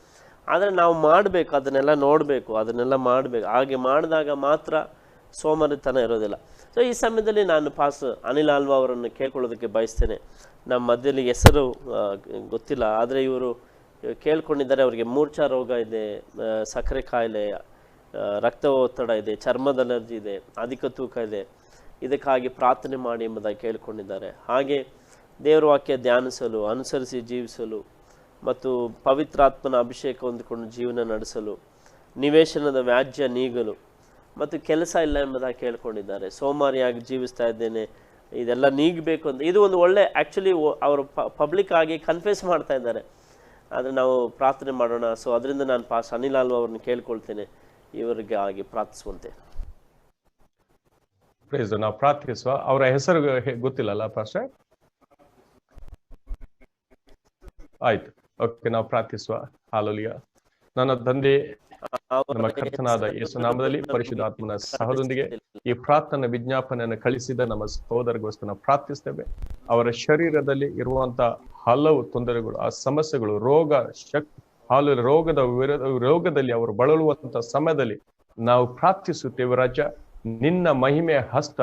ಆದರೆ ನಾವು ಮಾಡಬೇಕು, ಅದನ್ನೆಲ್ಲ ನೋಡಬೇಕು, ಅದನ್ನೆಲ್ಲ ಮಾಡಬೇಕು. ಹಾಗೆ ಮಾಡಿದಾಗ ಮಾತ್ರ ಸೋಮಾರಿತನ ಇರೋದಿಲ್ಲ. ಸೊ ಈ ಸಮಯದಲ್ಲಿ ನಾನು ಅನಿಲ್ ಆಲ್ವಾ ಅವರನ್ನು ಕೇಳ್ಕೊಳ್ಳೋದಕ್ಕೆ ಬಯಸ್ತೇನೆ. ನಮ್ಮ ಮಧ್ಯದಲ್ಲಿ ಹೆಸರು ಗೊತ್ತಿಲ್ಲ, ಆದರೆ ಇವರು ಕೇಳ್ಕೊಂಡಿದ್ದಾರೆ. ಅವರಿಗೆ ಮೂರ್ಛಾ ರೋಗ ಇದೆ, ಸಕ್ಕರೆ ಕಾಯಿಲೆ, ರಕ್ತ ಒತ್ತಡ ಇದೆ, ಚರ್ಮದ ಅಲರ್ಜಿ ಇದೆ, ಅಧಿಕ ತೂಕ ಇದೆ. ಇದಕ್ಕಾಗಿ ಪ್ರಾರ್ಥನೆ ಮಾಡಿ ಎಂಬುದಾಗಿ ಕೇಳಿಕೊಂಡಿದ್ದಾರೆ. ಹಾಗೆ ದೇವರ ವಾಕ್ಯ ಧ್ಯಾನಿಸಲು, ಅನುಸರಿಸಿ ಜೀವಿಸಲು ಮತ್ತು ಪವಿತ್ರಾತ್ಮನ ಅಭಿಷೇಕ ಹೊಂದಿಕೊಂಡು ಜೀವನ ನಡೆಸಲು, ನಿವೇಶನದ ವ್ಯಾಜ್ಯ ನೀಗಲು ಮತ್ತು ಕೆಲಸ ಇಲ್ಲ ಎಂಬುದಾಗಿ ಕೇಳ್ಕೊಂಡಿದ್ದಾರೆ. ಸೋಮಾರಿಯಾಗಿ ಜೀವಿಸ್ತಾ ಇದ್ದೇನೆ, ಇದೆಲ್ಲ ನೀಗಬೇಕು ಅಂತ. ಇದು ಒಂದು ಒಳ್ಳೆ, ಆ್ಯಕ್ಚುಲಿ ಅವರು ಪಬ್ಲಿಕ್ ಆಗಿ ಕನ್ಫೆಸ್ ಮಾಡ್ತಾ ಇದ್ದಾರೆ. ಆದರೆ ನಾವು ಪ್ರಾರ್ಥನೆ ಮಾಡೋಣ. ಸೊ ಅದರಿಂದ ನಾನು ಅನಿಲ್ ಆಲ್ವಾ ಅವ್ರನ್ನ ಕೇಳ್ಕೊಳ್ತೇನೆ, ಇವರಿಗೆ ಆಗಿ ಪ್ರಾರ್ಥಿಸುವಂತೆ. ನಾವು ಪ್ರಾರ್ಥಿಸುವ. ಅವರ ಹೆಸರು ಗೊತ್ತಿಲ್ಲಲ್ಲ ಪಾಸ್ಟರ್? ಆಯ್ತು, ಓಕೆ, ನಾವು ಪ್ರಾರ್ಥಿಸುವ. ಹಾಲೆಲೂಯಾ. ನನ್ನ ತಂದೆ, ನಮ್ಮ ಕರ್ತನಾದ ಯೇಸು ನಾಮದಲ್ಲಿ ಪರಿಶುದ್ಧಾತ್ಮನ ಸಹದೊಂದಿಗೆ ಈ ಪ್ರಾರ್ಥನಾ ವಿಜ್ಞಾಪನೆಯನ್ನು ಕಳಿಸಿದ ನಮ್ಮ ಸಹೋದರಗೋಸ್ಕರ ನಾವು ಪ್ರಾರ್ಥಿಸ್ತೇವೆ. ಅವರ ಶರೀರದಲ್ಲಿ ಇರುವಂತಹ ಹಲವು ತೊಂದರೆಗಳು, ಆ ಸಮಸ್ಯೆಗಳು, ರೋಗ, ಹಾಲು ರೋಗದಲ್ಲಿ ಅವರು ಬಳಲುವಂತ ಸಮಯದಲ್ಲಿ ನಾವು ಪ್ರಾರ್ಥಿಸುತ್ತೇವೆ ರಾಜ, ನಿನ್ನ ಮಹಿಮೆಯ ಹಸ್ತ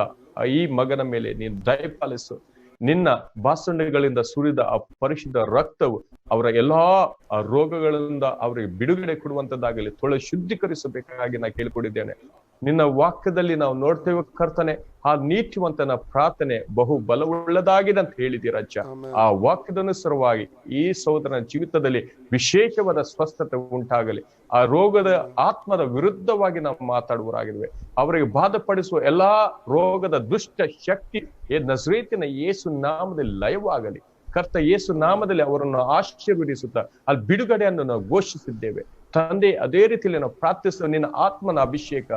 ಈ ಮಗನ ಮೇಲೆ ನೀನು ದಯಪಾಲಿಸು. ನಿನ್ನ ಬಾಸುಂಡೆಗಳಿಂದ ಸುರಿದ ಆ ಪರಿಶುದ್ಧ ರಕ್ತವು ಅವರ ಎಲ್ಲಾ ರೋಗಗಳಿಂದ ಅವರಿಗೆ ಬಿಡುಗಡೆ ಕೊಡುವಂತದ್ದಾಗಲಿ, ಶುದ್ಧೀಕರಿಸಬೇಕಾಗಿ ನಾ ಕೇಳಿಕೊಂಡಿದ್ದೇನೆ. ನಿನ್ನ ವಾಕ್ಯದಲ್ಲಿ ನಾವು ನೋಡ್ತೇವೆ ಕರ್ತನೆ, ಆ ನೀತಿವಂತನ ಪ್ರಾರ್ಥನೆ ಬಹು ಬಲವುಳ್ಳದಾಗಿದೆ ಅಂತ ಹೇಳಿದ್ದೀರ ಅಜ್ಜ. ಆ ವಾಕ್ಯದನುಸಾರವಾಗಿ ಈ ಸಹೋದರನ ಜೀವಿತದಲ್ಲಿ ವಿಶೇಷವಾದ ಸ್ವಸ್ಥತೆ ಉಂಟಾಗಲಿ. ಆ ರೋಗದ ಆತ್ಮದ ವಿರುದ್ಧವಾಗಿ ನಾವು ಮಾತಾಡುವರಾಗಿದ್ದೇವೆ. ಅವರಿಗೆ ಬಾಧಪಡಿಸುವ ಎಲ್ಲಾ ರೋಗದ ದುಷ್ಟ ಶಕ್ತಿ ನಜರೇತಿನ ಯೇಸು ನಾಮದಲ್ಲಿ ಲಯವಾಗಲಿ. ಕರ್ತ ಯೇಸು ನಾಮದಲ್ಲಿ ಅವರನ್ನು ಆಶೀರ್ವದಿಸುತ್ತಾ ಅಲ್ಲಿ ಬಿಡುಗಡೆಯನ್ನು ನಾವು ಘೋಷಿಸಿದ್ದೇವೆ ತಂದೆ. ಅದೇ ರೀತಿಯಲ್ಲಿ ನಾವು ಪ್ರಾರ್ಥಿಸುವ ನಿನ್ನ ಆತ್ಮನ ಅಭಿಷೇಕ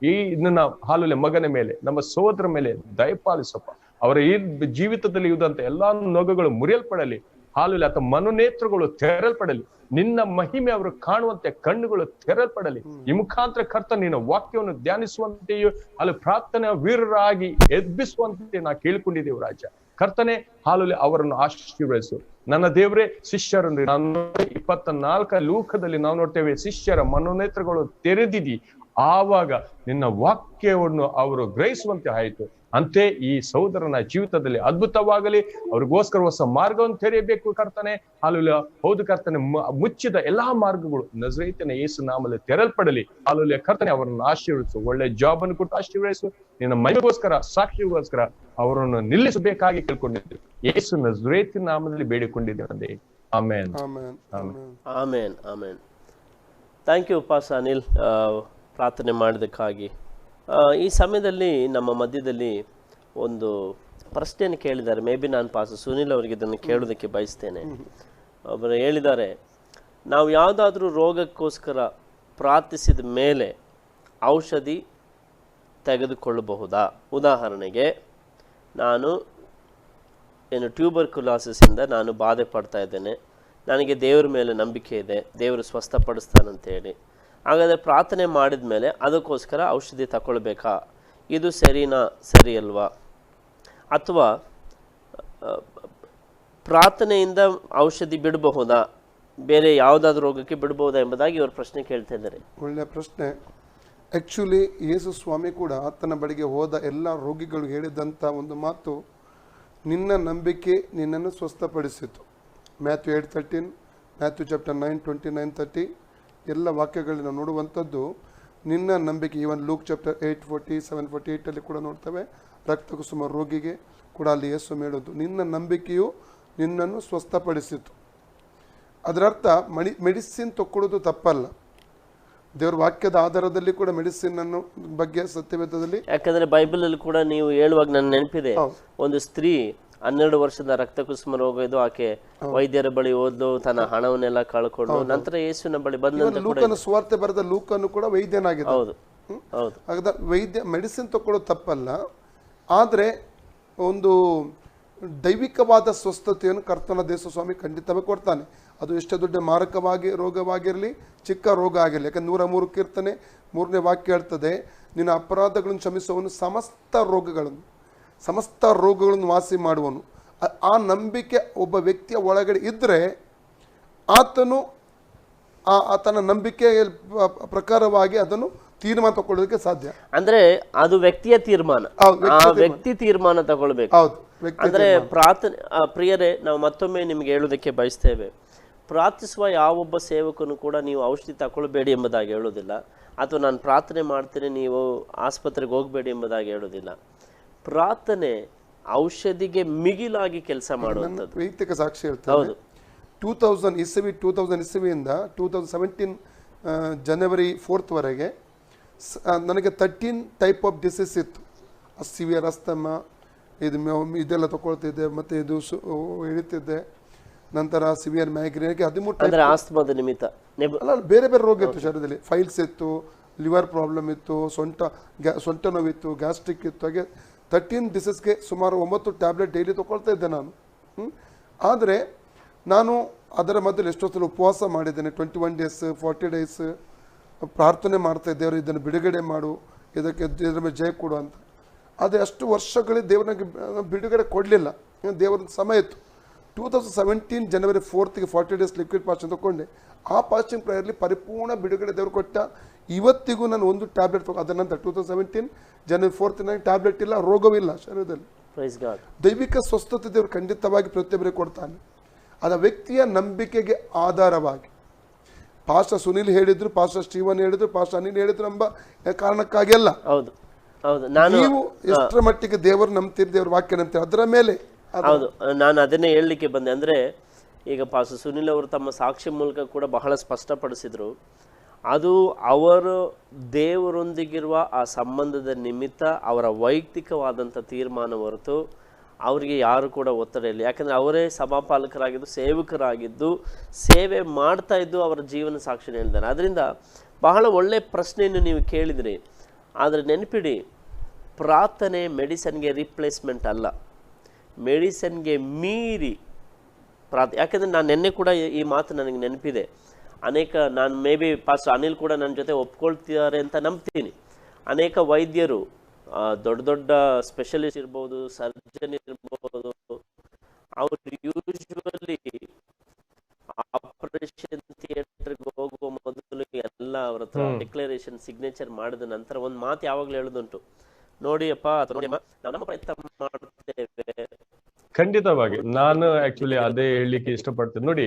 ಈ ನನ್ನ ಹಾಲುಲೆ ಮಗನ ಮೇಲೆ, ನಮ್ಮ ಸಹೋದರ ಮೇಲೆ ದಯಪಾಲಿಸಪ್ಪ. ಅವರ ಈ ಜೀವಿತದಲ್ಲಿ ಇದ್ದಂತ ಎಲ್ಲಾ ನೊಗಗಳು ಮುರಿಯಲ್ಪಡಲಿ. ಹಾಲುಲೆ ಅಥವಾ ಮನೋನೇತ್ರಗಳು ತೆರಲ್ಪಡಲಿ. ನಿನ್ನ ಮಹಿಮೆ ಅವರು ಕಾಣುವಂತೆ ಕಣ್ಣುಗಳು ತೆರಲ್ಪಡಲಿ. ಈ ಮುಖಾಂತರ ಕರ್ತ ನಿನ್ನ ವಾಕ್ಯವನ್ನು ಧ್ಯಾನಿಸುವಂತೆಯೂ ಅಲ್ಲಿ ಪ್ರಾರ್ಥನೆ ವೀರರಾಗಿ ಎಬ್ಬಿಸುವಂತೆ ನಾ ಕೇಳಿಕೊಂಡಿದ್ದೇವೆ ರಾಜ. ಕರ್ತನೆ, ಹಾಲುಲೆ ಅವರನ್ನು ಆಶೀರ್ವದಿಸು. ನನ್ನ ದೇವರೇ, ಶಿಷ್ಯರನ್ನು ನಾನು 24 ಲೋಕದಲ್ಲಿ ನಾವು ನೋಡ್ತೇವೆ, ಶಿಷ್ಯರ ಮನೋನೇತ್ರಗಳು ತೆರೆದಿದಿ. ಆವಾಗ ನಿನ್ನ ವಾಕ್ಯವನ್ನು ಅವರು ಗ್ರಹಿಸುವಂತೆ ಆಯಿತು. ಅಂತೆ ಈ ಸಹೋದರನ ಜೀವಿತದಲ್ಲಿ ಅದ್ಭುತವಾಗಲಿ. ಅವ್ರಿಗೋಸ್ಕರ ಹೊಸ ಮಾರ್ಗವನ್ನು ತೆರೆಯಬೇಕು ಕರ್ತನೆ. ಹಾಲುಲ್ಯ, ಹೌದು ಕರ್ತನೆ, ಮುಚ್ಚಿದ ಎಲ್ಲಾ ಮಾರ್ಗಗಳು ನಜರೇತಿನ ಯೇಸು ನಾಮದಲ್ಲಿ ತೆರಲ್ಪಡಲಿ. ಹಾಲುಲ್ಯ ಕರ್ತನೆ, ಅವರನ್ನು ಆಶೀರ್ವದಿಸು. ಒಳ್ಳೆ ಜಾಬ್ ಅನ್ನು ಕೊಟ್ಟು ಆಶೀರ್ವದಿಸು. ನಿನ್ನ ಮೈಗೋಸ್ಕರ, ಸಾಕ್ಷಿಗೋಸ್ಕರ ಅವರನ್ನು ನಿಲ್ಲಿಸಬೇಕಾಗಿ ಕೇಳ್ಕೊಂಡಿದ್ದೆ. ಯೇಸು ನಜರೇತಿನ ನಾಮದಲ್ಲಿ ಬೇಡಿಕೊಂಡಿದ್ದೇವೆ. Amen, amen, amen. Thank you pas Anil, ಪ್ರಾರ್ಥನೆ ಮಾಡಿದ್ದಕ್ಕಾಗಿ. ಈ ಸಮಯದಲ್ಲಿ ನಮ್ಮ ಮಧ್ಯದಲ್ಲಿ ಒಂದು ಪ್ರಶ್ನೆಯನ್ನು ಕೇಳಿದ್ದಾರೆ. ಮೇ ಬಿ ನಾನು ಪಾಸ್ ಸುನಿಲ್ ಅವರಿಗೆ ಇದನ್ನು ಕೇಳೋದಕ್ಕೆ ಬಯಸ್ತೇನೆ. ಅವರು ಹೇಳಿದ್ದಾರೆ, ನಾವು ಯಾವುದಾದ್ರೂ ರೋಗಕ್ಕೋಸ್ಕರ ಪ್ರಾರ್ಥಿಸಿದ ಮೇಲೆ ಔಷಧಿ ತೆಗೆದುಕೊಳ್ಳಬಹುದಾ? ಉದಾಹರಣೆಗೆ, ನಾನು ಟ್ಯೂಬರ್ಕುಲಾಸಿಸಿಂದ ನಾನು ಬಾಧೆ ಪಡ್ತಾ ಇದ್ದೇನೆ, ನನಗೆ ದೇವರ ಮೇಲೆ ನಂಬಿಕೆ ಇದೆ, ದೇವರು ಸ್ವಸ್ಥಪಡಿಸ್ತಾನಂತೇಳಿ. ಹಾಗಾದರೆ ಪ್ರಾರ್ಥನೆ ಮಾಡಿದ ಮೇಲೆ ಅದಕ್ಕೋಸ್ಕರ ಔಷಧಿ ತಗೊಳ್ಬೇಕಾ? ಇದು ಸರಿನಾ, ಸರಿ ಅಲ್ವಾ? ಅಥವಾ ಪ್ರಾರ್ಥನೆಯಿಂದ ಔಷಧಿ ಬಿಡಬಹುದಾ, ಬೇರೆ ಯಾವುದಾದ್ರೂ ರೋಗಕ್ಕೆ ಬಿಡಬಹುದಾ ಎಂಬುದಾಗಿ ಇವರು ಪ್ರಶ್ನೆ ಕೇಳ್ತಾ ಇದ್ದಾರೆ. ಒಳ್ಳೆಯ ಪ್ರಶ್ನೆ. ಆ್ಯಕ್ಚುಲಿ ಯೇಸು ಸ್ವಾಮಿ ಕೂಡ ಆತನ ಬಳಿಗೆ ಹೋದ ಎಲ್ಲ ರೋಗಿಗಳು ಹೇಳಿದಂಥ ಒಂದು ಮಾತು, ನಿನ್ನ ನಂಬಿಕೆ ನಿನ್ನನ್ನು ಸ್ವಸ್ಥಪಡಿಸಿತು. ಮ್ಯಾಥ್ಯೂ 8:13, ಮ್ಯಾಥ್ಯೂ ಚಾಪ್ಟರ್ 9, 29-30 ಎಲ್ಲ ವಾಕ್ಯಗಳನ್ನ ನೋಡುವಂಥದ್ದು ನಿನ್ನ ನಂಬಿಕೆ. ಈವನ್ ಲೂಕ್ ಚಾಪ್ಟರ್ 8:40, 7:48 ಕೂಡ ನೋಡ್ತೇವೆ. ರಕ್ತಕುಸುಮ ರೋಗಿಗೆ ಕೂಡ ಅಲ್ಲಿ ಯೇಸು ಹೇಳೋದು, ನಿನ್ನ ನಂಬಿಕೆಯು ನಿನ್ನನ್ನು ಸ್ವಸ್ಥಪಡಿಸಿತು. ಅದರರ್ಥ ಮೆಡಿಸಿನ್ ತಗೊಳ್ಳೋದು ತಪ್ಪಲ್ಲ. ದೇವರ ವಾಕ್ಯದ ಆಧಾರದಲ್ಲಿ ಕೂಡ ಮೆಡಿಸಿನ್ ಅನ್ನು ಬಗ್ಗೆ ಸತ್ಯವೇದದಲ್ಲಿ, ಯಾಕಂದ್ರೆ ಬೈಬಲ್ ಅಲ್ಲಿ ಕೂಡ ನೀವು ಹೇಳುವಾಗ ನನ್ನ ನೆನಪಿದೆ, ಒಂದು ಸ್ತ್ರೀ 12 ವರ್ಷದ ರಕ್ತಕುಸುಮ ರೋಗ ಇದು, ಆಕೆ ವೈದ್ಯರ ಬಳಿ ಓದ್ಲು, ತನ್ನ ಹಣವನ್ನೆಲ್ಲ ಕಳ್ಕೊಂಡು ನಂತರ ಯೇಸುವಿನ ಬಳಿ ಬಂದ. ಲೂಕನ ಸುವಾರ್ತೆ ಬರೆದ ಲೂಕನು ಕೂಡ ವೈದ್ಯನಾಗಿದೆ. ಹೌದು, ಹೌದು. ಹಾಗಾದ್ರೆ ವೈದ್ಯ ಮೆಡಿಸಿನ್ ತಗೊಳ್ಳೋದು ತಪ್ಪಲ್ಲ, ಆದರೆ ಒಂದು ದೈವಿಕವಾದ ಸ್ವಸ್ಥತೆಯನ್ನು ಕರ್ತನ ದೇಶ ಸ್ವಾಮಿ ಖಂಡಿತವಾಗಿ ಕೊಡ್ತಾನೆ. ಅದು ಎಷ್ಟೇ ದೊಡ್ಡ ಮಾರಕವಾಗಿ ರೋಗವಾಗಿರಲಿ, ಚಿಕ್ಕ ರೋಗ ಆಗಿರಲಿ. ಯಾಕಂದ್ರೆ 103 ಕೀರ್ತನೆ 3ನೇ ವಾಕ್ಯ ಹೇಳ್ತದೆ, ನಿನ್ನ ಅಪರಾಧಗಳನ್ನು ಕ್ಷಮಿಸುವವನು ಸಮಸ್ತ ರೋಗಗಳನ್ನು ವಾಸಿ ಮಾಡುವನು. ಆ ನಂಬಿಕೆ ಒಬ್ಬ ವ್ಯಕ್ತಿಯ ಒಳಗಡೆ ಇದ್ದರೆ ಆತನು ಆತನ ನಂಬಿಕೆಯ ಪ್ರಕಾರವಾಗಿ ಅದನ್ನು ತೀರ್ಮಾನ ತಗೊಳ್ಳೋದಕ್ಕೆ ಸಾಧ್ಯ. ಅಂದ್ರೆ ಅದು ವ್ಯಕ್ತಿಯ ತೀರ್ಮಾನ, ವ್ಯಕ್ತಿ ತೀರ್ಮಾನ ತಗೊಳ್ಬೇಕು. ಅಂದ್ರೆ ಪ್ರಾರ್ಥನೆ, ಪ್ರಿಯರೇ, ನಾವು ಮತ್ತೊಮ್ಮೆ ನಿಮ್ಗೆ ಹೇಳೋದಕ್ಕೆ ಬಯಸ್ತೇವೆ, ಪ್ರಾರ್ಥಿಸುವ ಯಾವೊಬ್ಬ ಸೇವಕನು ಕೂಡ ನೀವು ಔಷಧಿ ತಗೊಳ್ಬೇಡಿ ಎಂಬುದಾಗಿ ಹೇಳೋದಿಲ್ಲ, ಅಥವಾ ನಾನು ಪ್ರಾರ್ಥನೆ ಮಾಡ್ತೇನೆ ನೀವು ಆಸ್ಪತ್ರೆಗೆ ಹೋಗಬೇಡಿ ಎಂಬುದಾಗಿ ಹೇಳೋದಿಲ್ಲ. ಪ್ರಾರ್ಥನೆ ಔಷಧಿಗೆ ಮಿಗಿಲಾಗಿ ಕೆಲಸ ಮಾಡುವಂಥದ್ದು. ವೈಯಕ್ತಿಕ ಸಾಕ್ಷಿ ಹೇಳ್ತಾರೆ. ಹೌದು. 2000 ಇಸವಿಯಿಂದ 2017 ಜನವರಿ 4 ವರೆಗೆ ನನಗೆ 13 ಟೈಪ್ ಆಫ್ ಡಿಸೀಸ್ ಇತ್ತು. ಸಿವಿಯರ್ ಅಸ್ತಮ, ಇದೆಲ್ಲ ತಗೊಳ್ತಿದ್ದೆ, ಮತ್ತು ಇದು ಹಿಡಿತಿದ್ದೆ. ನಂತರ ಸಿವಿಯರ್ ಮೈಗ್ರೇನ್ಗೆ 13 ಆಸ್ತಮದ ನಿಮಿತ್ತ ಅಲ್ಲ, ಬೇರೆ ಬೇರೆ ರೋಗ ಇತ್ತು ಶರೀರದಲ್ಲಿ. ಫೈಲ್ಸ್ ಇತ್ತು, ಲಿವರ್ ಪ್ರಾಬ್ಲಮ್ ಇತ್ತು, ಸೊಂಟ ನೋವಿತ್ತು, ಗ್ಯಾಸ್ಟ್ರಿಕ್ ಇತ್ತು. ಹಾಗೆ 13 ಡಿಸೀಸ್ಗೆ ಸುಮಾರು 9 ಟ್ಯಾಬ್ಲೆಟ್ ಡೈಲಿ ತೊಗೊಳ್ತಾ ಇದ್ದೆ ನಾನು. ಆದರೆ ನಾನು ಅದರ ಮಧ್ಯೆ ಎಷ್ಟೋ ಸಲ ಉಪವಾಸ ಮಾಡಿದ್ದೇನೆ. 21 ಡೇಸ್ 40 ಡೇಸ್ ಪ್ರಾರ್ಥನೆ ಮಾಡ್ತಾ ಇದ್ದೇವರು, ಇದನ್ನು ಬಿಡುಗಡೆ ಮಾಡು, ಇದರ ಮೇಲೆ ಜಯ ಕೊಡು ಅಂತ. ಆದರೆ ಅಷ್ಟು ವರ್ಷಗಳಲ್ಲಿ ದೇವರಿಗೆ ಬಿಡುಗಡೆ ಕೊಡಲಿಲ್ಲ. ದೇವರ ಸಮಯ ಇತ್ತು. 2017 ಜನವರಿ 4ಗೆ 40 ಡೇಸ್ ಲಿಕ್ವಿಡ್ ಫಾಸ್ಟಿಂಗ್ ತಗೊಂಡೆ. ಆ ಫಾಸ್ಟಿಂಗ್ ಪ್ರೇಯರ್ಲಿ ಪರಿಪೂರ್ಣ ಬಿಡುಗಡೆ ದೇವರು ಕೊಟ್ಟ. ಇವತ್ತಿಗೂ ನಾನು ಒಂದು ಟ್ಯಾಬ್ಲೆಟ್ ಅದರ ನಂತರ 2017 ಜನವರಿ 4 ನನಗೆ ಟ್ಯಾಬ್ಲೆಟ್ ಇಲ್ಲ, ರೋಗವಿಲ್ಲ ಶರೀರದಲ್ಲಿ. ದೈವಿಕ ಸ್ವಸ್ಥತೆ ದೇವರು ಖಂಡಿತವಾಗಿ ಪ್ರತಿಯೊಬ್ಬರಿಗೆ ಕೊಡ್ತಾನೆ. ಅದ ವ್ಯಕ್ತಿಯ ನಂಬಿಕೆಗೆ ಆಧಾರವಾಗಿ ಪಾಸ್ಟರ್ ಸುನಿಲ್ ಹೇಳಿದ್ರು, ಪಾಸ್ಟರ್ ಸ್ಟೀವನ್ ಹೇಳಿದ್ರು, ಪಾಸ್ಟರ್ ಅನಿಲ್ ಹೇಳಿದ್ರು ಎಂಬ ಕಾರಣಕ್ಕಾಗಿ ಅಲ್ಲ. ನೀವು ಎಷ್ಟರ ಮಟ್ಟಿಗೆ ದೇವರು ನಂಬ್ತೀರಿ, ದೇವ್ರ ವಾಕ್ಯ ನಂಬ್ತೀರಿ, ಅದರ ಮೇಲೆ. ಹೌದು, ನಾನು ಅದನ್ನೇ ಹೇಳಲಿಕ್ಕೆ ಬಂದೆ. ಅಂದರೆ ಈಗ ಪಾಸ್ಟರ್ ಸುನಿಲ್ ಅವರು ತಮ್ಮ ಸಾಕ್ಷಿ ಮೂಲಕ ಕೂಡ ಬಹಳ ಸ್ಪಷ್ಟಪಡಿಸಿದ್ರು. ಅದು ಅವರು ದೇವರೊಂದಿಗಿರುವ ಆ ಸಂಬಂಧದ ನಿಮಿತ್ತ ಅವರ ವೈಯಕ್ತಿಕವಾದಂಥ ತೀರ್ಮಾನ ಹೊರತು ಅವರಿಗೆ ಯಾರು ಕೂಡ ಒತ್ತಡ ಇಲ್ಲ. ಯಾಕಂದರೆ ಅವರೇ ಸಭಾಪಾಲಕರಾಗಿದ್ದು, ಸೇವಕರಾಗಿದ್ದು, ಸೇವೆ ಮಾಡ್ತಾ ಇದ್ದು ಅವರ ಜೀವನ ಸಾಕ್ಷಿನ ಹೇಳಿದ್ದಾರೆ. ಅದರಿಂದ ಬಹಳ ಒಳ್ಳೆಯ ಪ್ರಶ್ನೆಯನ್ನು ನೀವು ಕೇಳಿದ್ರಿ. ಆದರೆ ನೆನಪಿಡಿ, ಪ್ರಾರ್ಥನೆ ಮೆಡಿಸನ್ಗೆ ರಿಪ್ಲೇಸ್ಮೆಂಟ್ ಅಲ್ಲ, ಮೆಡಿಸನ್ಗೆ ಮೀರಿ ಯಾಕಂದರೆ ನಾನು ನಿನ್ನೆ ಕೂಡ ಈ ಮಾತು ನನಗೆ ನೆನಪಿದೆ. ನಾನು ಮೇ ಬಿ ಪಾಸ್ಟರ್ ಅನಿಲ್ ಕೂಡ ನನ್ನ ಜೊತೆ ಒಪ್ಕೊಳ್ತಿದ್ದಾರೆ ಅಂತ ನಂಬ್ತೀನಿ. ಅನೇಕ ವೈದ್ಯರು, ದೊಡ್ಡ ದೊಡ್ಡ ಸ್ಪೆಷಲಿಸ್ಟ್ ಇರ್ಬೋದು, ಸರ್ಜನ್ ಇರ್ಬೋದು, ಅವರು ಯೂಶ್ವಲಿ ಆಪರೇಷನ್ ಥಿಯೇಟರ್ಗೆ ಹೋಗುವ ಮೊದಲು ಎಲ್ಲ ಅವ್ರ ಹತ್ರ ಡಿಕ್ಲರೇಷನ್ ಸಿಗ್ನೇಚರ್ ಮಾಡಿದ ನಂತರ ಒಂದು ಮಾತು ಯಾವಾಗಲೂ ಹೇಳೋದುಂಟು, ನೋಡಿಯಪ್ಪ ನಮ್ಮ ಪ್ರಯತ್ನ ಮಾಡ್ತೇವೆ. ಖಂಡಿತವಾಗಿ ನಾನು ಆಕ್ಚುಲಿ ಅದೇ ಹೇಳಲಿಕ್ಕೆ ಇಷ್ಟಪಡ್ತೇನೆ. ನೋಡಿ,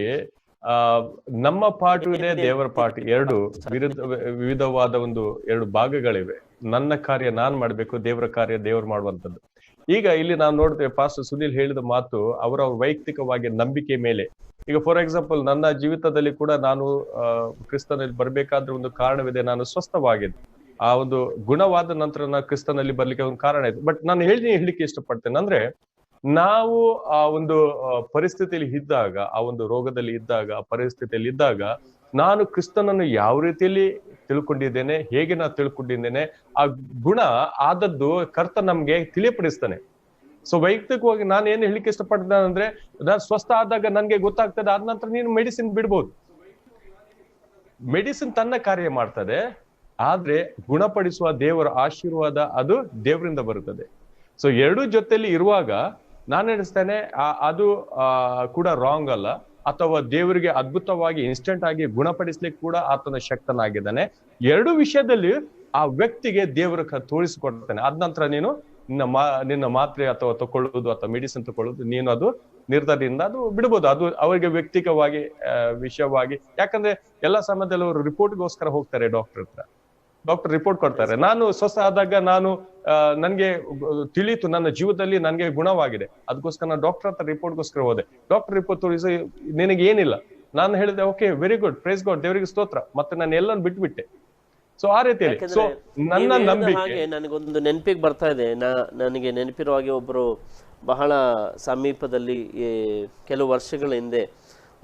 ನಮ್ಮ ಪಾಠ ಇದೆ, ದೇವರ ಪಾಠ, ಎರಡು ವಿವಿಧವಾದ ಎರಡು ಭಾಗಗಳಿವೆ. ನನ್ನ ಕಾರ್ಯ ನಾನ್ ಮಾಡ್ಬೇಕು, ದೇವರ ಕಾರ್ಯ ದೇವರು ಮಾಡುವಂಥದ್ದು. ಈಗ ಇಲ್ಲಿ ನಾವು ನೋಡ್ತೇವೆ, ಪಾಸ್ಟರ್ ಸುನಿಲ್ ಹೇಳಿದ ಮಾತು ಅವರ ವೈಯಕ್ತಿಕವಾಗಿ ನಂಬಿಕೆ ಮೇಲೆ. ಈಗ ಫಾರ್ ಎಕ್ಸಾಂಪಲ್, ನನ್ನ ಜೀವಿತದಲ್ಲಿ ಕೂಡ ನಾನು ಕ್ರಿಸ್ತನಲ್ಲಿ ಬರ್ಬೇಕಾದ್ರೆ ಒಂದು ಕಾರಣವಿದೆ. ನಾನು ಸ್ವಸ್ಥವಾಗಿದ್ದೆ, ಆ ಒಂದು ಗುಣವಾದ ನಂತರ ನಾನು ಕ್ರಿಸ್ತನಲ್ಲಿ ಬರ್ಲಿಕ್ಕೆ ಒಂದು ಕಾರಣ ಇದೆ. ಬಟ್ ನಾನು ಹೇಳಲಿಕ್ಕೆ ಇಷ್ಟಪಡ್ತೇನೆ ಅಂದ್ರೆ, ನಾವು ಆ ಒಂದು ಪರಿಸ್ಥಿತಿಯಲ್ಲಿ ಇದ್ದಾಗ, ಆ ಒಂದು ರೋಗದಲ್ಲಿ ಇದ್ದಾಗ, ಆ ಪರಿಸ್ಥಿತಿಯಲ್ಲಿ ಇದ್ದಾಗ, ನಾನು ಕ್ರಿಸ್ತನನ್ನು ಯಾವ ರೀತಿಯಲ್ಲಿ ತಿಳ್ಕೊಂಡಿದ್ದೇನೆ, ಹೇಗೆ ನಾನು ತಿಳ್ಕೊಂಡಿದ್ದೇನೆ, ಆ ಗುಣ ಆದದ್ದು ಕರ್ತ ನಮ್ಗೆ ತಿಳಿಯಪಡಿಸ್ತಾನೆ. ಸೊ ವೈಯಕ್ತಿಕವಾಗಿ ನಾನು ಏನು ಹೇಳಿಕ್ಕೆ ಇಷ್ಟಪಡ್ತೇನೆ ಅಂದ್ರೆ, ನಾನು ಸ್ವಸ್ಥ ಆದಾಗ ನನ್ಗೆ ಗೊತ್ತಾಗ್ತದೆ, ಆದ ನಂತರ ನೀನು ಮೆಡಿಸಿನ್ ಬಿಡ್ಬೋದು. ಮೆಡಿಸಿನ್ ತನ್ನ ಕಾರ್ಯ ಮಾಡ್ತದೆ, ಆದ್ರೆ ಗುಣಪಡಿಸುವ ದೇವರ ಆಶೀರ್ವಾದ ಅದು ದೇವರಿಂದ ಬರುತ್ತದೆ. ಸೊ ಎರಡೂ ಜೊತೆಲಿ ಇರುವಾಗ ನಾನು ಹೇಳಿಸ್ತೇನೆ, ಅದು ಕೂಡ ರಾಂಗ್ ಅಲ್ಲ. ಅಥವಾ ದೇವರಿಗೆ ಅದ್ಭುತವಾಗಿ ಇನ್ಸ್ಟೆಂಟ್ ಆಗಿ ಗುಣಪಡಿಸ್ಲಿಕ್ಕೆ ಕೂಡ ಆತನ ಶಕ್ತನಾಗಿದ್ದಾನೆ. ಎರಡು ವಿಷಯದಲ್ಲಿ ಆ ವ್ಯಕ್ತಿಗೆ ದೇವರ ತೋರಿಸಿಕೊಡ್ತಾನೆ. ಅದ ನಂತರ ನೀನು ನಿನ್ನ ಮಾತ್ರೆ ಅಥವಾ ತಕೊಳ್ಳುವುದು ಅಥವಾ ಮೆಡಿಸಿನ್ ತಕೊಳ್ಳುವುದು, ನೀನು ಅದು ನಿರ್ಧಾರದಿಂದ ಅದು ಬಿಡ್ಬೋದು. ಅದು ಅವರಿಗೆ ವ್ಯಕ್ತಿಗವಾಗಿ ವಿಷಯವಾಗಿ. ಯಾಕಂದ್ರೆ ಎಲ್ಲಾ ಸಮಯದಲ್ಲಿ ಅವರು ರಿಪೋರ್ಟ್ಗೋಸ್ಕರ ಹೋಗ್ತಾರೆ ಡಾಕ್ಟರ್ ಹತ್ರ. ಡಾಕ್ಟರ್ ರಿಪೋರ್ಟ್ ಕೊಡ್ತಾರೆ. ನಾನು ಸ್ವಸ್ಥ ಆದಾಗ ನನ್ಗೆ ತಿಳಿಯಿತು, ನನ್ನ ಜೀವನದಲ್ಲಿ ನನ್ಗೆ ಗುಣವಾಗಿದೆ, ಅದಕ್ಕೋಸ್ಕರ ನಾನು ಡಾಕ್ಟರ್ ಹತ್ರ ರಿಪೋರ್ಟ್ಗೋಸ್ಕರ ಹೋದೆ. ಡಾಕ್ಟರ್ ರಿಪೋರ್ಟ್ ತೋರಿಸಿ ನಿನಗೆ ಏನಿಲ್ಲ. ನಾನು ಹೇಳಿದೆ, okay, very good, praise God, ದೇವರಿಗೆ ಸ್ತೋತ್ರ, ಮತ್ತೆ ನಾನು ಎಲ್ಲಾನು ಬಿಟ್ಬಿಟ್ಟೆ. ಸೊ ಆ ರೀತಿಯಲ್ಲಿ ಸೊ ನನ್ನ ನಂಬಿಕೆ ನನಗೊಂದು ನೆನಪಿಗೆ ಬರ್ತಾ ಇದೆ. ನನಗೆ ನೆನಪಿರೋ ಹಾಗೆ ಒಬ್ಬರು ಬಹಳ ಸಮೀಪದಲ್ಲಿ ಕೆಲವು ವರ್ಷಗಳ ಹಿಂದೆ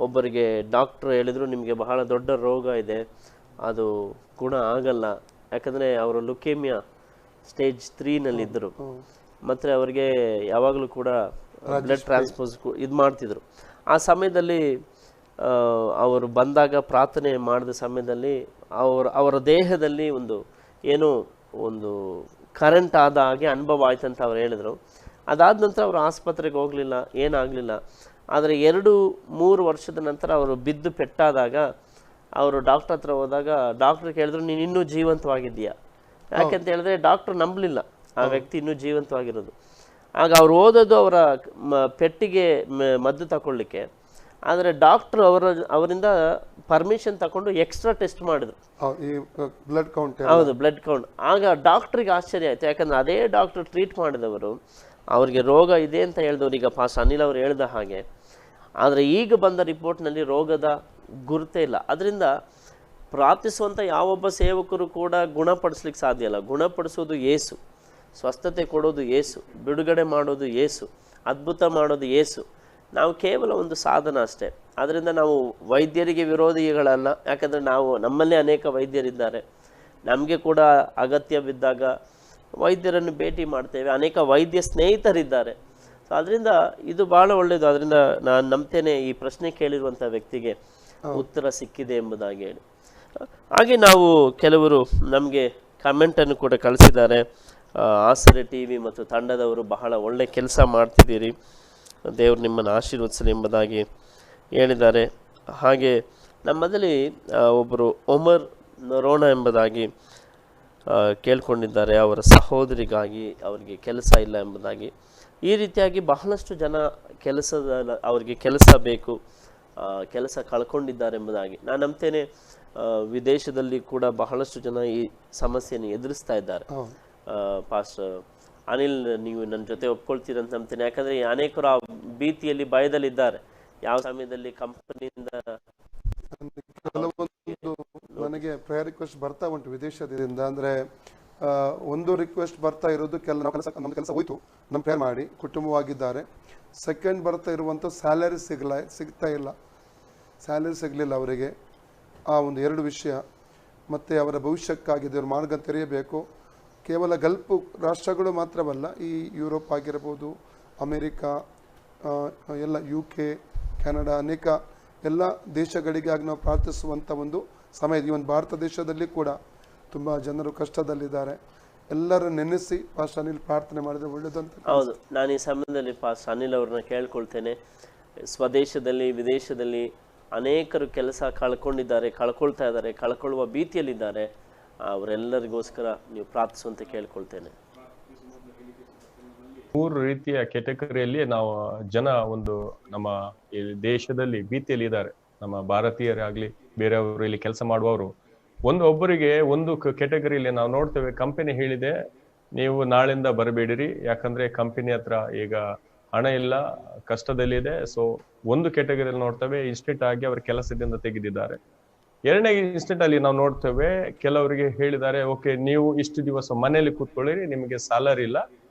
ಒಬ್ಬರಿಗೆ ಡಾಕ್ಟರ್ ಹೇಳಿದ್ರು, ನಿಮಗೆ ಬಹಳ ದೊಡ್ಡ ರೋಗ ಇದೆ, ಅದು ಗುಣ ಆಗಲ್ಲ. ಯಾಕಂದರೆ ಅವರು ಲುಕೇಮಿಯಾ ಸ್ಟೇಜ್ 3 ಇದ್ದರು. ಮತ್ತು ಅವರಿಗೆ ಯಾವಾಗಲೂ ಕೂಡ ಬ್ಲಡ್ ಟ್ರಾನ್ಸ್ಫ್ಯೂಸ್ ಇದು ಮಾಡ್ತಿದ್ರು. ಆ ಸಮಯದಲ್ಲಿ ಅವರು ಬಂದಾಗ ಪ್ರಾರ್ಥನೆ ಮಾಡಿದ ಸಮಯದಲ್ಲಿ ಅವರ ದೇಹದಲ್ಲಿ ಒಂದು ಕರೆಂಟ್ ಆದ ಹಾಗೆ ಅನುಭವ ಆಯ್ತು ಅಂತ ಅವ್ರು ಹೇಳಿದರು. ಅದಾದ ನಂತರ ಅವರು ಆಸ್ಪತ್ರೆಗೆ ಹೋಗಲಿಲ್ಲ, ಏನಾಗಲಿಲ್ಲ. ಆದರೆ 2-3 ವರ್ಷದ ನಂತರ ಅವರು ಬಿದ್ದು ಪೆಟ್ಟಾದಾಗ ಅವರು ಡಾಕ್ಟರ್ ಹತ್ರ ಹೋದಾಗ ಡಾಕ್ಟರ್ ಕೇಳಿದ್ರು, ನೀನು ಇನ್ನೂ ಜೀವಂತವಾಗಿದ್ದೀಯಾ? ಯಾಕೆಂತ ಹೇಳಿದ್ರೆ ಡಾಕ್ಟರ್ ನಂಬಲಿಲ್ಲ ಆ ವ್ಯಕ್ತಿ ಇನ್ನೂ ಜೀವಂತವಾಗಿರೋದು. ಆಗ ಅವ್ರು ಓದೋದು ಅವರ ಪೆಟ್ಟಿಗೆ ಮದ್ದು ತಗೊಳ್ಳಿಕ್ಕೆ. ಆದರೆ ಡಾಕ್ಟ್ರು ಅವರಿಂದ ಪರ್ಮಿಷನ್ ತಗೊಂಡು ಎಕ್ಸ್ಟ್ರಾ ಟೆಸ್ಟ್ ಮಾಡಿದ್ರು, ಹೌದು, ಬ್ಲಡ್ ಕೌಂಟ್. ಆಗ ಡಾಕ್ಟ್ರಿಗೆ ಆಶ್ಚರ್ಯ ಆಯಿತು. ಯಾಕಂದರೆ ಅದೇ ಡಾಕ್ಟ್ರು ಟ್ರೀಟ್ ಮಾಡಿದವರು, ಅವರಿಗೆ ರೋಗ ಇದೆ ಅಂತ ಹೇಳಿದವರು, ಈಗ ಪಾಸ್ಟರ್ ಅನಿಲ್ ಅವರು ಹೇಳಿದ ಹಾಗೆ. ಆದರೆ ಈಗ ಬಂದ ರಿಪೋರ್ಟ್ನಲ್ಲಿ ರೋಗದ ಗುರುತೇ ಇಲ್ಲ. ಅದರಿಂದ ಪ್ರಾರ್ಥಿಸುವಂಥ ಯಾವೊಬ್ಬ ಸೇವಕರು ಕೂಡ ಗುಣಪಡಿಸ್ಲಿಕ್ಕೆ ಸಾಧ್ಯ ಇಲ್ಲ. ಗುಣಪಡಿಸೋದು ಯೇಸು, ಸ್ವಸ್ಥತೆ ಕೊಡೋದು ಯೇಸು, ಬಿಡುಗಡೆ ಮಾಡೋದು ಯೇಸು, ಅದ್ಭುತ ಮಾಡೋದು ಯೇಸು. ನಾವು ಕೇವಲ ಒಂದು ಸಾಧನ ಅಷ್ಟೇ. ಅದರಿಂದ ನಾವು ವೈದ್ಯರಿಗೆ ವಿರೋಧಿಗಳಲ್ಲ. ಯಾಕಂದರೆ ನಮ್ಮಲ್ಲೇ ಅನೇಕ ವೈದ್ಯರಿದ್ದಾರೆ. ನಮಗೆ ಕೂಡ ಅಗತ್ಯ ಬಿದ್ದಾಗ ವೈದ್ಯರನ್ನು ಭೇಟಿ ಮಾಡ್ತೇವೆ. ಅನೇಕ ವೈದ್ಯ ಸ್ನೇಹಿತರಿದ್ದಾರೆ. ಸೊ ಅದರಿಂದ ಇದು ಭಾಳ ಒಳ್ಳೆಯದು. ಅದರಿಂದ ನಾನು ನಂಬ್ತೇನೆ ಈ ಪ್ರಶ್ನೆ ಕೇಳಿರುವಂಥ ವ್ಯಕ್ತಿಗೆ ಉತ್ತರ ಸಿಕ್ಕಿದೆ ಎಂಬುದಾಗಿ ಹೇಳಿ. ಹಾಗೆ ನಾವು ಕೆಲವರು ನಮಗೆ ಕಮೆಂಟನ್ನು ಕೂಡ ಕಳಿಸಿದ್ದಾರೆ. ಆಸರೆ TV ಮತ್ತು ತಂಡದವರು ಬಹಳ ಒಳ್ಳೆ ಕೆಲಸ ಮಾಡ್ತಿದ್ದೀರಿ. ದೇವರು ನಿಮ್ಮನ್ನು ಆಶೀರ್ವದಿಸಲಿ ಎಂಬುದಾಗಿ ಹೇಳಿದ್ದಾರೆ. ಹಾಗೆ ನಮ್ಮದಲ್ಲಿ ಒಬ್ಬರು ಒಮರ್ ನರೋಣ ಎಂಬುದಾಗಿ ಕೇಳ್ಕೊಂಡಿದ್ದಾರೆ, ಅವರ ಸಹೋದರಿಗಾಗಿ ಅವರಿಗೆ ಕೆಲಸ ಇಲ್ಲ ಎಂಬುದಾಗಿ. ಈ ರೀತಿಯಾಗಿ ಬಹಳಷ್ಟು ಜನ ಅವರಿಗೆ ಕೆಲಸ ಬೇಕು, ಕೆಲಸ ಕಳ್ಕೊಂಡಿದ್ದಾರೆ ಎಂಬುದಾಗಿ. ನಾನು ನಂಬ್ತೇನೆ ವಿದೇಶದಲ್ಲಿ ಕೂಡ ಬಹಳಷ್ಟು ಜನ ಈ ಸಮಸ್ಯೆಯನ್ನು ಎದುರಿಸ್ತಾ ಇದ್ದಾರೆ. ಪಾಸ್ಟರ್ ಅನಿಲ್, ನೀವು ನನ್ನ ಜೊತೆ ಒಪ್ಕೊಳ್ತೀರಂತ ನಂಬ್ತೇನೆ. ಯಾಕಂದರೆ ಅನೇಕರು ಆ ಭೀತಿಯಲ್ಲಿ ಭಯದಲ್ಲಿದ್ದಾರೆ. ಯಾವ ಸಮಯದಲ್ಲಿ ಕಂಪನಿಯಿಂದ ಕೆಲವೊಂದು ನನಗೆ ಪ್ರೇಯರ್ ರಿಕ್ವೆಸ್ಟ್ ಬರ್ತಾ ಉಂಟು ವಿದೇಶದಿಂದ. ಅಂದರೆ ಒಂದು ರಿಕ್ವೆಸ್ಟ್ ಬರ್ತಾ ಇರೋದು ನಮ್ಮ ಕೆಲಸ ಹೋಯ್ತು, ನಮ್ಮ ಪ್ರೇಯರ್ ಮಾಡಿ ಕುಟುಂಬವಾಗಿದ್ದಾರೆ. ಸೆಕೆಂಡ್ ಬರ್ತಾ ಇರುವಂಥ ಸ್ಯಾಲರಿ ಸಿಗ್ತಾ ಇಲ್ಲ, ಸ್ಯಾಲರಿ ಸಿಗಲಿಲ್ಲ ಅವರಿಗೆ. ಆ ಒಂದು 2 ವಿಷಯ. ಮತ್ತು ಅವರ ಭವಿಷ್ಯಕ್ಕಾಗಿ ದೇವರು ಮಾರ್ಗ ತೆರೆಯಬೇಕು. ಕೇವಲ ಗಲ್ಫ್ ರಾಷ್ಟ್ರಗಳು ಮಾತ್ರವಲ್ಲ, ಈ ಯುರೋಪ್ ಆಗಿರ್ಬೋದು, ಅಮೇರಿಕಾ, ಎಲ್ಲ UK, ಕೆನಡಾ, ಅನೇಕ ಎಲ್ಲ ದೇಶಗಳಿಗಾಗಿ ನಾವು ಪ್ರಾರ್ಥಿಸುವಂಥ ಒಂದು ಸಮಯ. ಈ ಒಂದು ಭಾರತ ದೇಶದಲ್ಲಿ ಕೂಡ ತುಂಬ ಜನರು ಕಷ್ಟದಲ್ಲಿದ್ದಾರೆ. ಎಲ್ಲರೂ ನೆನೆಸಿ ಪಾಸ್ಟರ್ ಅನಿಲ್ ಪ್ರಾರ್ಥನೆ ಮಾಡಿದರೆ ಒಳ್ಳೆಯದಂತ. ಹೌದು, ನಾನು ಈ ಸಮಯದಲ್ಲಿ ಪಾಸ್ಟರ್ ಅನಿಲ್ ಅವ್ರನ್ನ ಕೇಳ್ಕೊಳ್ತೇನೆ. ಸ್ವದೇಶದಲ್ಲಿ ವಿದೇಶದಲ್ಲಿ ಅನೇಕರು ಕೆಲಸ ಕಳ್ಕೊಳ್ತಾ ಇದ್ದಾರೆ, ಕಳ್ಕೊಳ್ಳುವ ಭೀತಿಯಲ್ಲಿದ್ದಾರೆ. ಅವರೆಲ್ಲರಿಗೋಸ್ಕರ ನೀವು ಪ್ರಾರ್ಥಿಸುವಂತೆ ಕೇಳ್ಕೊಳ್ತೇನೆ. 3 ರೀತಿಯ ಕೆಟಗರಿಯಲ್ಲಿ ನಾವು ಜನ ಒಂದು ನಮ್ಮ ಈ ದೇಶದಲ್ಲಿ ಭೀತಿಯಲ್ಲಿ ಇದ್ದಾರೆ. ನಮ್ಮ ಭಾರತೀಯರಾಗ್ಲಿ ಬೇರೆಯವರು ಇಲ್ಲಿ ಕೆಲಸ ಮಾಡುವವರು ಒಬ್ಬರಿಗೆ ಒಂದು ಕೆಟಗರಿಯಲ್ಲಿ ನಾವು ನೋಡ್ತೇವೆ. ಕಂಪನಿ ಹೇಳಿದೆ ನೀವು ನಾಳೆಯಿಂದ ಬರಬೇಡಿರಿ, ಯಾಕಂದ್ರೆ ಕಂಪನಿ ಹತ್ರ ಈಗ ಹಣ ಇಲ್ಲ, ಕಷ್ಟದಲ್ಲಿದೆ. ಸೊ ಒಂದು ಕೆಟಗರಿಯಲ್ಲಿ ನೋಡ್ತೇವೆ ಇನ್ಸ್ಟೆಂಟ್ ಆಗಿ ಅವರ ಕೆಲಸದಿಂದ ತೆಗೆದಿದ್ದಾರೆ. 2ನೇ ಇನ್ಸ್ಟೆಂಟ್ ಅಲ್ಲಿ ನಾವು ನೋಡ್ತೇವೆ ಕೆಲವರಿಗೆ ಹೇಳಿದ್ದಾರೆ, ಓಕೆ ನೀವು ಇಷ್ಟು ದಿವಸ ಮನೆಯಲ್ಲಿ ಕೂತ್ಕೊಳ್ಳಿರಿ, ನಿಮಗೆ ಸ್ಯಾಲರಿ ಇಲ್ಲ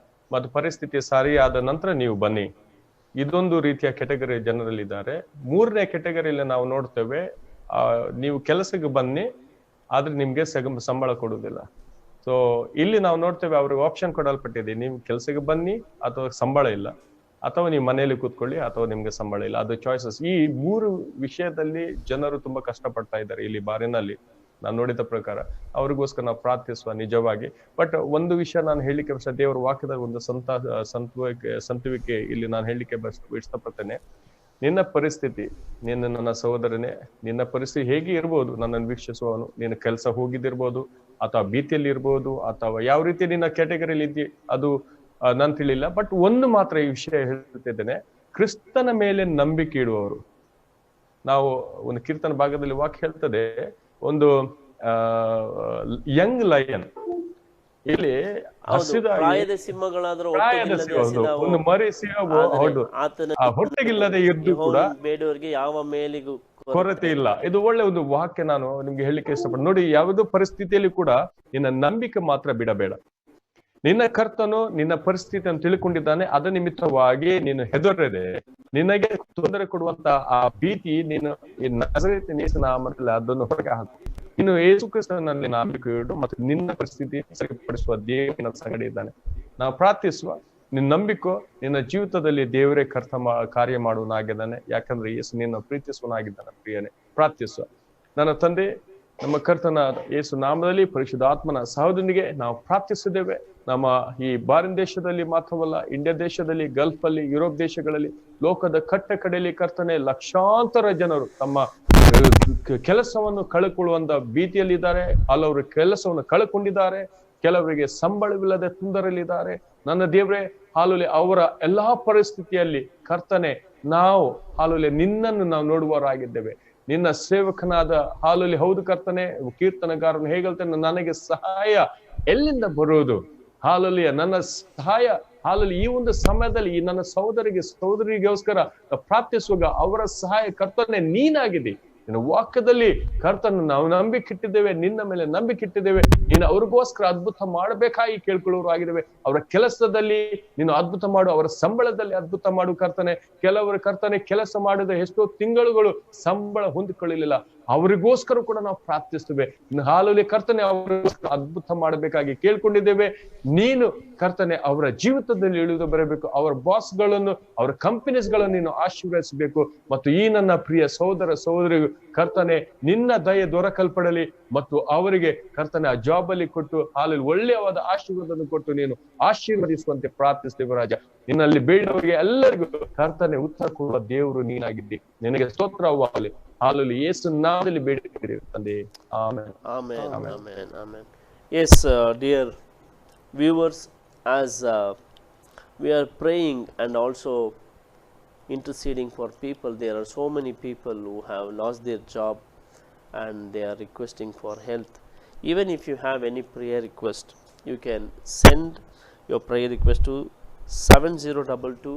ಮತ್ತು ಪರಿಸ್ಥಿತಿ ಸರಿಯಾದ ನಂತರ ನೀವು ಬನ್ನಿ. ಇದೊಂದು ರೀತಿಯ ಕೆಟಗರಿ ಜನರಲ್ಲಿದ್ದಾರೆ. 3ನೇ ಕೆಟಗರಿಯಲ್ಲಿ ನಾವು ನೋಡ್ತೇವೆ ನೀವು ಕೆಲಸಕ್ಕೆ ಬನ್ನಿ ಆದ್ರೆ ನಿಮ್ಗೆ ಸಂಬಳ ಕೊಡುವುದಿಲ್ಲ. ಸೊ ಇಲ್ಲಿ ನಾವು ನೋಡ್ತೇವೆ ಅವ್ರಿಗೆ ಆಪ್ಷನ್ ಕೊಡಲ್ಪಟ್ಟಿದೆ, ನೀವು ಕೆಲಸಕ್ಕೆ ಬನ್ನಿ ಅಥವಾ ಸಂಬಳ ಇಲ್ಲ, ಅಥವಾ ನೀವು ಮನೆಯಲ್ಲಿ ಕೂತ್ಕೊಳ್ಳಿ ಅಥವಾ ನಿಮ್ಗೆ ಸಂಬಳ ಇಲ್ಲ. ಅದು ಚಾಯ್ಸಸ್. ಈ 3 ವಿಷಯದಲ್ಲಿ ಜನರು ತುಂಬಾ ಕಷ್ಟಪಡ್ತಾ ಇದ್ದಾರೆ ಇಲ್ಲಿ ಬಾರಿನಲ್ಲಿ ನಾನು ನೋಡಿದ ಪ್ರಕಾರ. ಅವ್ರಿಗೋಸ್ಕರ ನಾವು ಪ್ರಾರ್ಥಿಸುವ ನಿಜವಾಗಿ. ಬಟ್ ಒಂದು ವಿಷಯ ನಾನು ಹೇಳಲಿಕ್ಕೆ ದೇವರ ವಾಕ್ಯದ ಒಂದು ಸಂತುವಿಕೆ ಇಲ್ಲಿ ನಾನು ಹೇಳಲಿಕ್ಕೆ ಇಷ್ಟಪಡ್ತೇನೆ. ನಿನ್ನ ಪರಿಸ್ಥಿತಿ, ನನ್ನ ಸಹೋದರನೇ, ನಿನ್ನ ಪರಿಸ್ಥಿತಿ ಹೇಗೆ ಇರ್ಬೋದು, ನನ್ನನ್ನು ವೀಕ್ಷಿಸುವವನು, ನಿನ್ನ ಕೆಲಸ ಹೋಗಿದ್ದಿರ್ಬೋದು ಅಥವಾ ಭೀತಿಯಲ್ಲಿ ಇರ್ಬೋದು ಅಥವಾ ಯಾವ ರೀತಿ ನಿನ್ನ ಕ್ಯಾಟಗರಿಯಲ್ಲಿ ಇದ್ದಿ ಅದು ನಾನು ತಿಳಿಲ್ಲ. ಬಟ್ ಒಂದು ಮಾತ್ರ ಈ ವಿಷಯ ಹೇಳ್ತಿದ್ದೇನೆ, ಕ್ರಿಸ್ತನ ಮೇಲೆ ನಂಬಿಕೆ ಇಡುವವರು. ನಾವು ಒಂದು ಕೀರ್ತನ ಭಾಗದಲ್ಲಿ ವಾಕ್ಯ ಹೇಳ್ತದೆ, ಒಂದು ಯಂಗ್ ಲಯನ್, ಇಲ್ಲಿ ಪ್ರಾಯದ ಸಿಂಹಗಳಾದ್ರೂ ಒಂದು ಮರಿ ಸಿಂಹವು ಹೌದು ಹೊಟ್ಟೆಗಿಲ್ಲದೆ ಇದ್ದು ಕೂಡ ಬೇಡವರಿಗೆ ಯಾವ ಮೇಲಿಗೂ ಕೊರತೆ ಇಲ್ಲ. ಇದು ಒಳ್ಳೆ ಒಂದು ವಾಕ್ಯ, ನಾನು ನಿಮ್ಗೆ ಹೇಳಲಿಕ್ಕೆ ಇಷ್ಟಪಡ್ತೀನಿ. ನೋಡಿ, ಯಾವುದೋ ಪರಿಸ್ಥಿತಿಯಲ್ಲಿ ಕೂಡ ನಿನ್ನ ನಂಬಿಕೆ ಮಾತ್ರ ಬಿಡಬೇಡ. ನಿನ್ನ ಕರ್ತನು ನಿನ್ನ ಪರಿಸ್ಥಿತಿಯನ್ನು ತಿಳ್ಕೊಂಡಿದ್ದಾನೆ. ಅದ ನಿಮಿತ್ತವಾಗಿ ನೀನು ಹೆದರದೆ, ನಿನಗೆ ತೊಂದರೆ ಕೊಡುವಂತ ಆ ಭೀತಿ ನೀನು ನಜರೇತಿನ ಯೇಸುವಿನ ನಾಮದಲ್ಲಿ ಅದನ್ನು ಹೊರಗೆ ಹಾಕು. ಇನ್ನು ಯೇಸು ಕ್ರಿಸ್ತನಲ್ಲಿ ನಂಬಿಕೆ ಇಡು ಮತ್ತು ನಿನ್ನ ಪರಿಸ್ಥಿತಿ ಸರಿಪಡಿಸುವ ದೇವರ ಸಂಗಡ ಇದ್ದಾನೆ. ನಾವು ಪ್ರಾರ್ಥಿಸುವ, ನಿನ್ನ ನಂಬಿಕೋ, ನಿನ್ನ ಜೀವಿತದಲ್ಲಿ ದೇವರೇ ಕಾರ್ಯ ಮಾಡುವನಾಗಿದ್ದಾನೆ. ಯಾಕಂದ್ರೆ ಯೇಸು ನಿನ್ನ ಪ್ರೀತಿಸುವನಾಗಿದ್ದಾನೆ. ಪ್ರಿಯನೇ, ಪ್ರಾರ್ಥಿಸುವ. ನನ್ನ ತಂದೆ, ನಮ್ಮ ಕರ್ತನ ಯೇಸು ನಾಮದಲ್ಲಿ ಪರಿಶುದ್ಧ ಆತ್ಮನ ಸಹೋದರನಿಗೆ ನಾವು ಪ್ರಾರ್ಥಿಸಿದ್ದೇವೆ. ನಮ್ಮ ಈ ಭಾರತ ದೇಶದಲ್ಲಿ ಮಾತ್ರವಲ್ಲ, ಇಂಡಿಯಾ ದೇಶದಲ್ಲಿ, ಗಲ್ಫ್ ಅಲ್ಲಿ, ಯುರೋಪ್ ದೇಶಗಳಲ್ಲಿ, ಲೋಕದ ಕಡೆಯಲ್ಲಿ ಕರ್ತನೆ ಲಕ್ಷಾಂತರ ಜನರು ತಮ್ಮ ಕೆಲಸವನ್ನು ಕಳ್ಕೊಳ್ಳುವಂತ ಭೀತಿಯಲ್ಲಿದ್ದಾರೆ. ಹಲವರು ಕೆಲಸವನ್ನು ಕಳ್ಕೊಂಡಿದ್ದಾರೆ, ಕೆಲವರಿಗೆ ಸಂಬಳವಿಲ್ಲದೆ ತೊಂದರೆಯಲ್ಲಿದ್ದಾರೆ. ನನ್ನ ದೇವರೇ, ಹಾಲುಲೆ ಅವರ ಎಲ್ಲಾ ಪರಿಸ್ಥಿತಿಯಲ್ಲಿ ಕರ್ತನೆ ನಾವು ಹಾಲುಲೆ ನಿನ್ನನ್ನು ನಾವು ನೋಡುವವರಾಗಿದ್ದೇವೆ. ನಿನ್ನ ಸೇವಕನಾದ ಹಾಲುಲಿ ಹೌದು ಕರ್ತನೆ, ಕೀರ್ತನಗಾರನು ಹೇಗಲ್ತಾನೆ, ನನಗೆ ಸಹಾಯ ಎಲ್ಲಿಂದ ಬರುವುದು? ಹಾಲುಲಿಯ ನನ್ನ ಸಹಾಯ ಹಾಲಲ್ಲಿ ಈ ಒಂದು ಸಮಯದಲ್ಲಿ ಈ ನನ್ನ ಸಹೋದರಿಗೋಸ್ಕರ ಪ್ರಾರ್ಥಿಸುವಾಗ ಅವರ ಸಹಾಯ ಕರ್ತನೆ ನೀನಾಗಿದೆ. ನಿನ್ನ ವಾಕ್ಯದಲ್ಲಿ ಕರ್ತನ ನಾವು ನಂಬಿಕಿಟ್ಟಿದ್ದೇವೆ, ನಿನ್ನ ಮೇಲೆ ನಂಬಿಕಿಟ್ಟಿದ್ದೇವೆ. ನೀನು ಅವ್ರಿಗೋಸ್ಕರ ಅದ್ಭುತ ಮಾಡಬೇಕಾಗಿ ಕೇಳ್ಕೊಳ್ಳೋರು ಆಗಿದ್ದೇವೆ. ಅವರ ಕೆಲಸದಲ್ಲಿ ನೀನು ಅದ್ಭುತ ಮಾಡು, ಅವರ ಸಂಬಳದಲ್ಲಿ ಅದ್ಭುತ ಮಾಡು ಕರ್ತನೆ. ಕೆಲವರು ಕರ್ತನೆ ಕೆಲಸ ಮಾಡಿದ ಎಷ್ಟೋ ತಿಂಗಳುಗಳು ಸಂಬಳ ಹೊಂದಿಕೊಳ್ಳಲಿಲ್ಲ. ಅವರಿಗೋಸ್ಕರ ಕೂಡ ನಾವು ಪ್ರಾರ್ಥಿಸ್ತೇವೆ. ಹಾಲಲ್ಲಿ ಕರ್ತನೆ ಅವರಿಗೋಸ್ಕರ ಅದ್ಭುತ ಮಾಡಬೇಕಾಗಿ ಕೇಳ್ಕೊಂಡಿದ್ದೇವೆ. ನೀನು ಕರ್ತನೆ ಅವರ ಜೀವಿತದಲ್ಲಿ ಇಳಿದು ಬರಬೇಕು, ಅವರ ಬಾಸ್ಗಳನ್ನು, ಅವರ ಕಂಪನೀಸ್ಗಳನ್ನು ನೀನು ಆಶೀರ್ವದಿಸಬೇಕು. ಮತ್ತು ಈ ನನ್ನ ಪ್ರಿಯ ಸಹೋದರ ಸಹೋದರಿಗೂ ಕರ್ತನೆ ನಿನ್ನ ದಯೆ ದೊರಕಲ್ಪಡಲಿ ಮತ್ತು ಅವರಿಗೆ ಕರ್ತನೆ ಆ ಜಾಬ್ ಅಲ್ಲಿ ಕೊಟ್ಟು ಹಾಲಲ್ಲಿ ಒಳ್ಳೆಯವಾದ ಆಶೀರ್ವಾದವನ್ನು ಕೊಟ್ಟು ನೀನು ಆಶೀರ್ವದಿಸುವಂತೆ ಪ್ರಾರ್ಥಿಸ್ತೇವೆ ರಾಜ. ನಿನ್ನಲ್ಲಿ ಬೇಡವರಿಗೆ ಎಲ್ಲರಿಗೂ ಕರ್ತನೆ ಉತ್ತರ ಕೊಡುವ ದೇವರು ನೀನಾಗಿದ್ದಿ. ನಿನಗೆ ಸ್ತೋತ್ರವಾಗಲಿ. ಹಾಲಲ್ಲಿ ಯೇಸು ನಾಮದಲ್ಲಿ ಬೇಡಿದ್ದೇವೆ ತಂದೆ. Amen. Amen. Amen. Amen. Yes, dear viewers, as we are praying and also interceding for people, there are so many people who have lost their job and they are requesting for health. Even if you have any prayer request, you can send your prayer request to 7022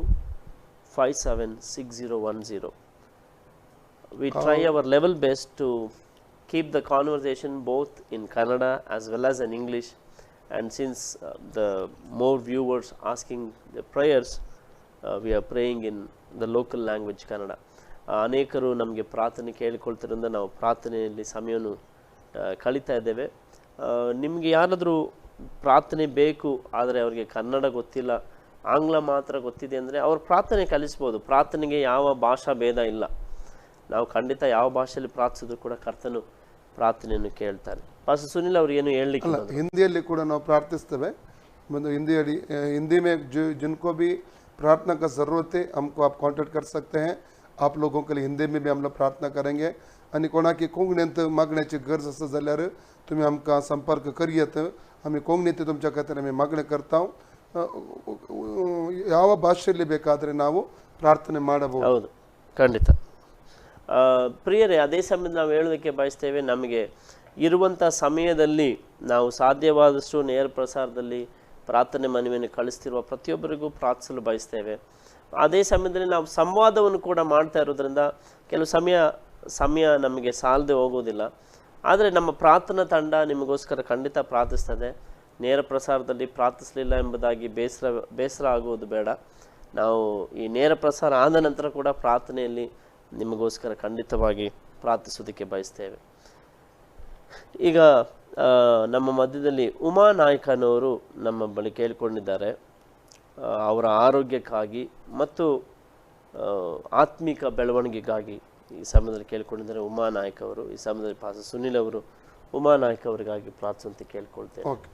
576010. We try our level best to keep the conversation both in Kannada as well as in English, and since the more viewers asking the prayers, we are praying in the local language Kannada. ಅನೇಕರು ನಮಗೆ ಪ್ರಾರ್ಥನೆ ಕೇಳಿಕೊಳ್ತಿರೋದ್ರಿಂದ ನಾವು ಪ್ರಾರ್ಥನೆಯಲ್ಲಿ ಸಮಯವನ್ನು ಕಳೀತಾ ಇದ್ದೇವೆ. ನಿಮಗೆ ಯಾರಾದರೂ ಪ್ರಾರ್ಥನೆ ಬೇಕು ಆದರೆ ಅವರಿಗೆ ಕನ್ನಡ ಗೊತ್ತಿಲ್ಲ, ಆಂಗ್ಲ ಮಾತ್ರ ಗೊತ್ತಿದೆ ಅಂದರೆ ಅವ್ರು ಪ್ರಾರ್ಥನೆ ಕಲಿಸ್ಬೋದು. ಪ್ರಾರ್ಥನೆಗೆ ಯಾವ ಭಾಷಾ ಭೇದ ಇಲ್ಲ. ನಾವು ಖಂಡಿತ ಯಾವ ಭಾಷೆಯಲ್ಲಿ ಪ್ರಾರ್ಥಿಸಿದ್ರು ಕೂಡ ಕರ್ತನು ಪ್ರಾರ್ಥನೆಯನ್ನು ಕೇಳ್ತಾನೆ. ಪಾಸ್ಟರ್ ಸುನಿಲ್ ಅವ್ರು ಏನು ಹೇಳಲಿಕ್ಕೆ? ಹಿಂದಿಯಲ್ಲಿ ಕೂಡ ನಾವು ಪ್ರಾರ್ಥಿಸ್ತೇವೆ. मतलब हिंदी में जिनको भी प्रार्थना का ज़रूरत है हमको आप कांटेक्ट कर सकते हैं. आप लोगों के लिए हिंदी में भी हम लोग प्रार्थना करेंगे. आणि कोणाकी कोंगणीत मागण्याची गरज असं झाल्यावर तुम्ही आमका संपर्क करियत. आम्ही कोंगणीत तुमच्या खातीर आम्ही मागणी करता. ಯಾವ ಭಾಷೆಯಲ್ಲಿ ಬೇಕಾದರೆ ನಾವು ಪ್ರಾರ್ಥನೆ ಮಾಡಬಹುದು. ಹೌದು, ಖಂಡಿತ. ಪ್ರಿಯರೇ, ಅದೇ ಸಮಯದಲ್ಲಿ ನಾವು ಹೇಳೋದಕ್ಕೆ ಬಯಸ್ತೇವೆ, ನಮಗೆ ಇರುವಂಥ ಸಮಯದಲ್ಲಿ ನಾವು ಸಾಧ್ಯವಾದಷ್ಟು ನೇರ ಪ್ರಸಾರದಲ್ಲಿ ಪ್ರಾರ್ಥನೆ ಮನವಿಯನ್ನು ಕಳಿಸ್ತಿರುವ ಪ್ರತಿಯೊಬ್ಬರಿಗೂ ಪ್ರಾರ್ಥಿಸಲು ಬಯಸ್ತೇವೆ. ಅದೇ ಸಮಯದಲ್ಲಿ ನಾವು ಸಂವಾದವನ್ನು ಕೂಡ ಮಾಡ್ತಾ ಇರೋದ್ರಿಂದ ಕೆಲವು ಸಮಯ ನಮಗೆ ಸಾಲದೆ ಹೋಗೋದಿಲ್ಲ. ಆದರೆ ನಮ್ಮ ಪ್ರಾರ್ಥನಾ ತಂಡ ನಿಮಗೋಸ್ಕರ ಖಂಡಿತ ಪ್ರಾರ್ಥಿಸ್ತದೆ. ನೇರ ಪ್ರಸಾರದಲ್ಲಿ ಪ್ರಾರ್ಥಿಸಲಿಲ್ಲ ಎಂಬುದಾಗಿ ಬೇಸರ ಆಗುವುದು ಬೇಡ. ನಾವು ಈ ನೇರ ಪ್ರಸಾರ ಆದ ನಂತರ ಕೂಡ ಪ್ರಾರ್ಥನೆಯಲ್ಲಿ ನಿಮಗೋಸ್ಕರ ಖಂಡಿತವಾಗಿ ಪ್ರಾರ್ಥಿಸೋದಕ್ಕೆ ಬಯಸ್ತೇವೆ. ಈಗ ನಮ್ಮ ಮಧ್ಯದಲ್ಲಿ ಉಮಾ ನಾಯ್ಕನವರು ನಮ್ಮ ಬಳಿ ಕೇಳಿಕೊಂಡಿದ್ದಾರೆ. ಅವರ ಆರೋಗ್ಯಕ್ಕಾಗಿ ಮತ್ತು ಆತ್ಮಿಕ ಬೆಳವಣಿಗೆಗಾಗಿ ಈ ಸಮಯದಲ್ಲಿ ಕೇಳಿಕೊಂಡಿದ್ದಾರೆ ಉಮಾ ನಾಯ್ಕ ಅವರು. ಈ ಸಮಯದಲ್ಲಿ ಪಾಸ್ಟರ್ ಸುನಿಲ್ ಅವರು ಉಮಾ ನಾಯ್ಕ ಅವರಿಗಾಗಿ ಪ್ರಾರ್ಥನೆ ಕೇಳಿಕೊಳ್ತೇವೆ. ಓಕೆ.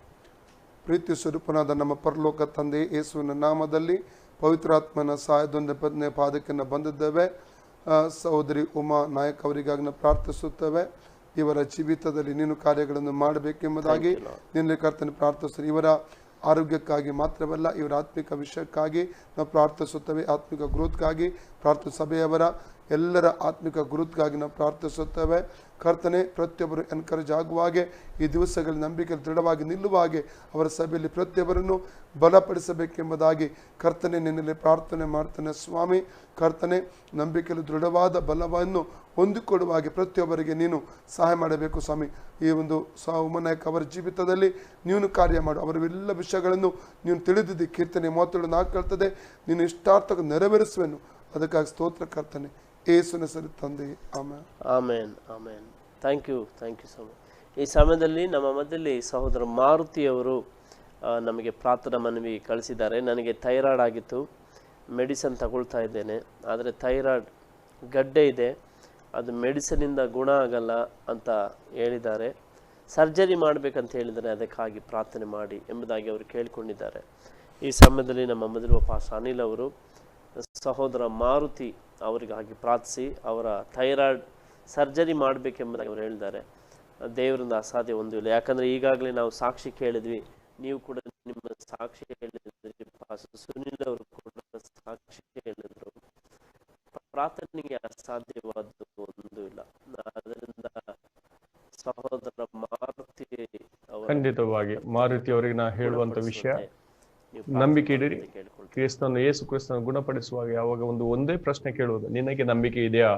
ಪ್ರೀತಿ ಸ್ವರೂಪನಾದ ನಮ್ಮ ಪರಲೋಕ ತಂದೆ ಯೇಸುವಿನ ನಾಮದಲ್ಲಿ ಪವಿತ್ರಾತ್ಮನ ಸಹಾಯದೊಂದಿಗೆ ಪಾದಕ್ಕೆ ಬಂದಿದ್ದೇವೆ. ಸಹೋದರಿ ಉಮಾ ನಾಯಕ್ ಅವರಿಗಾಗಿ ನಾವು ಪ್ರಾರ್ಥಿಸುತ್ತೇವೆ. ಇವರ ಜೀವಿತದಲ್ಲಿ ನೀನು ಕಾರ್ಯಗಳನ್ನು ಮಾಡಬೇಕೆಂಬುದಾಗಿ ನಿನ್ನೆ ಕರ್ತನೆ ಪ್ರಾರ್ಥಿಸುತ್ತೇವೆ. ಇವರ ಆರೋಗ್ಯಕ್ಕಾಗಿ ಮಾತ್ರವಲ್ಲ, ಇವರ ಆತ್ಮಿಕ ವಿಷಯಕ್ಕಾಗಿ ನಾವು ಪ್ರಾರ್ಥಿಸುತ್ತೇವೆ. ಆತ್ಮಿಕ ಗ್ರೋತ್ಗಾಗಿ ಸಭೆಯವರ ಎಲ್ಲರ ಆತ್ಮಿಕ ಗ್ರೋತ್ಗಾಗಿ ನಾವು ಪ್ರಾರ್ಥಿಸುತ್ತೇವೆ. ಕರ್ತನೆ, ಪ್ರತಿಯೊಬ್ಬರು ಎನ್ಕರೇಜ್ ಆಗುವ ಹಾಗೆ, ಈ ದಿವಸಗಳ ನಂಬಿಕೆಯಲ್ಲಿ ದೃಢವಾಗಿ ನಿಲ್ಲುವ ಹಾಗೆ ಅವರ ಸಭೆಯಲ್ಲಿ ಪ್ರತಿಯೊಬ್ಬರನ್ನು ಬಲಪಡಿಸಬೇಕೆಂಬುದಾಗಿ ಕರ್ತನೆ ನಿನ್ನಲ್ಲಿ ಪ್ರಾರ್ಥನೆ ಮಾಡ್ತಾನೆ. ಸ್ವಾಮಿ, ಕರ್ತನೆ, ನಂಬಿಕೆಯಲ್ಲಿ ದೃಢವಾದ ಬಲವನ್ನು ಹೊಂದಿಕೊಡುವ ಹಾಗೆ ಪ್ರತಿಯೊಬ್ಬರಿಗೆ ನೀನು ಸಹಾಯ ಮಾಡಬೇಕು ಸ್ವಾಮಿ. ಈ ಒಂದು ಉಮನಾಯಕ ಅವರ ಜೀವಿತದಲ್ಲಿ ನೀನು ಕಾರ್ಯ ಮಾಡು. ಅವರ ಎಲ್ಲ ವಿಷಯಗಳನ್ನು ನೀನು ತಿಳಿದಿದ್ದಿ. ಕೀರ್ತನೆ 37:4 ಹೇಳ್ತದೆ, ನೀನು ಇಷ್ಟಾರ್ಥಕ್ಕೆ ನೆರವೇರಿಸುವೆನು. ಅದಕ್ಕಾಗಿ ಸ್ತೋತ್ರ ಕರ್ತನೆ, ಯೇಸುವಿನ ಹೆಸರಲ್ಲಿ ತಂದೆ, amen. Amen, amen. Thank you so much. ಈ ಸಮಯದಲ್ಲಿ ನಮ್ಮ ಮಧ್ಯದಲ್ಲಿ ಸಹೋದರ ಮಾರುತಿಯವರು ನಮಗೆ ಪ್ರಾರ್ಥನಾ ಮನವಿ ಕಳಿಸಿದ್ದಾರೆ. ನನಗೆ ಥೈರಾಯ್ಡ್ ಆಗಿತ್ತು, ಮೆಡಿಸನ್ ತಗೊಳ್ತಾ ಇದ್ದೇನೆ, ಆದರೆ ಥೈರಾಯ್ಡ್ ಗಡ್ಡೆ ಇದೆ, ಅದು ಮೆಡಿಸನಿಂದ ಗುಣ ಆಗಲ್ಲ ಅಂತ ಹೇಳಿದ್ದಾರೆ. ಸರ್ಜರಿ ಮಾಡಬೇಕಂತ ಹೇಳಿದರೆ ಅದಕ್ಕಾಗಿ ಪ್ರಾರ್ಥನೆ ಮಾಡಿ ಎಂಬುದಾಗಿ ಅವರು ಕೇಳಿಕೊಂಡಿದ್ದಾರೆ. ಈ ಸಮಯದಲ್ಲಿ ನಮ್ಮ ಮೊದಲು ಪಾಸ್ಟರ್ ಅನಿಲ್ ಅವರು ಸಹೋದರ ಮಾರುತಿ ಅವರಿಗಾಗಿ ಪ್ರಾರ್ಥಿಸಿ ಅವರ ಥೈರಾಯ್ಡ್ ಸರ್ಜರಿ ಮಾಡಬೇಕೆಂಬುದಾಗಿ ಅವರು ಹೇಳಿದ್ದಾರೆ. ದೇವರಿಂದ ಅಸಾಧ್ಯ ಒಂದು ಇಲ್ಲ. ಯಾಕಂದರೆ ಈಗಾಗಲೇ ನಾವು ಸಾಕ್ಷಿ ಕೇಳಿದ್ವಿ, ನೀವು ಕೂಡ ನಿಮ್ಮ ಸಾಕ್ಷಿ ಹೇಳಿದ್ರಿ, ಪಾಸ್ಟರ್ ಸುನಿಲ್ ಅವರು ಕೂಡ ಸಾಕ್ಷಿ ಹೇಳಿದರು. ಪ್ರಾರ್ಥನೆಗೆ ಅಸಾಧ್ಯವಾದ ಒಂದು ಇಲ್ಲ. ಅದರಿಂದ ಸಹೋದರ ಮಾರುತಿ ಖಂಡಿತವಾಗಿ ಮಾರುತಿ ಅವರಿಗೆ ನಾ ಹೇಳುವಂತ ವಿಷಯ, ನಂಬಿಕೆ ಇಡಿರಿ. ಯೇಸು ಕ್ರಿಸ್ತನ ಗುಣಪಡಿಸುವಾಗ ಯಾವಾಗ ಒಂದೇ ಪ್ರಶ್ನೆ ಕೇಳುವುದು, ನಿನಗೆ ನಂಬಿಕೆ ಇದೆಯಾ?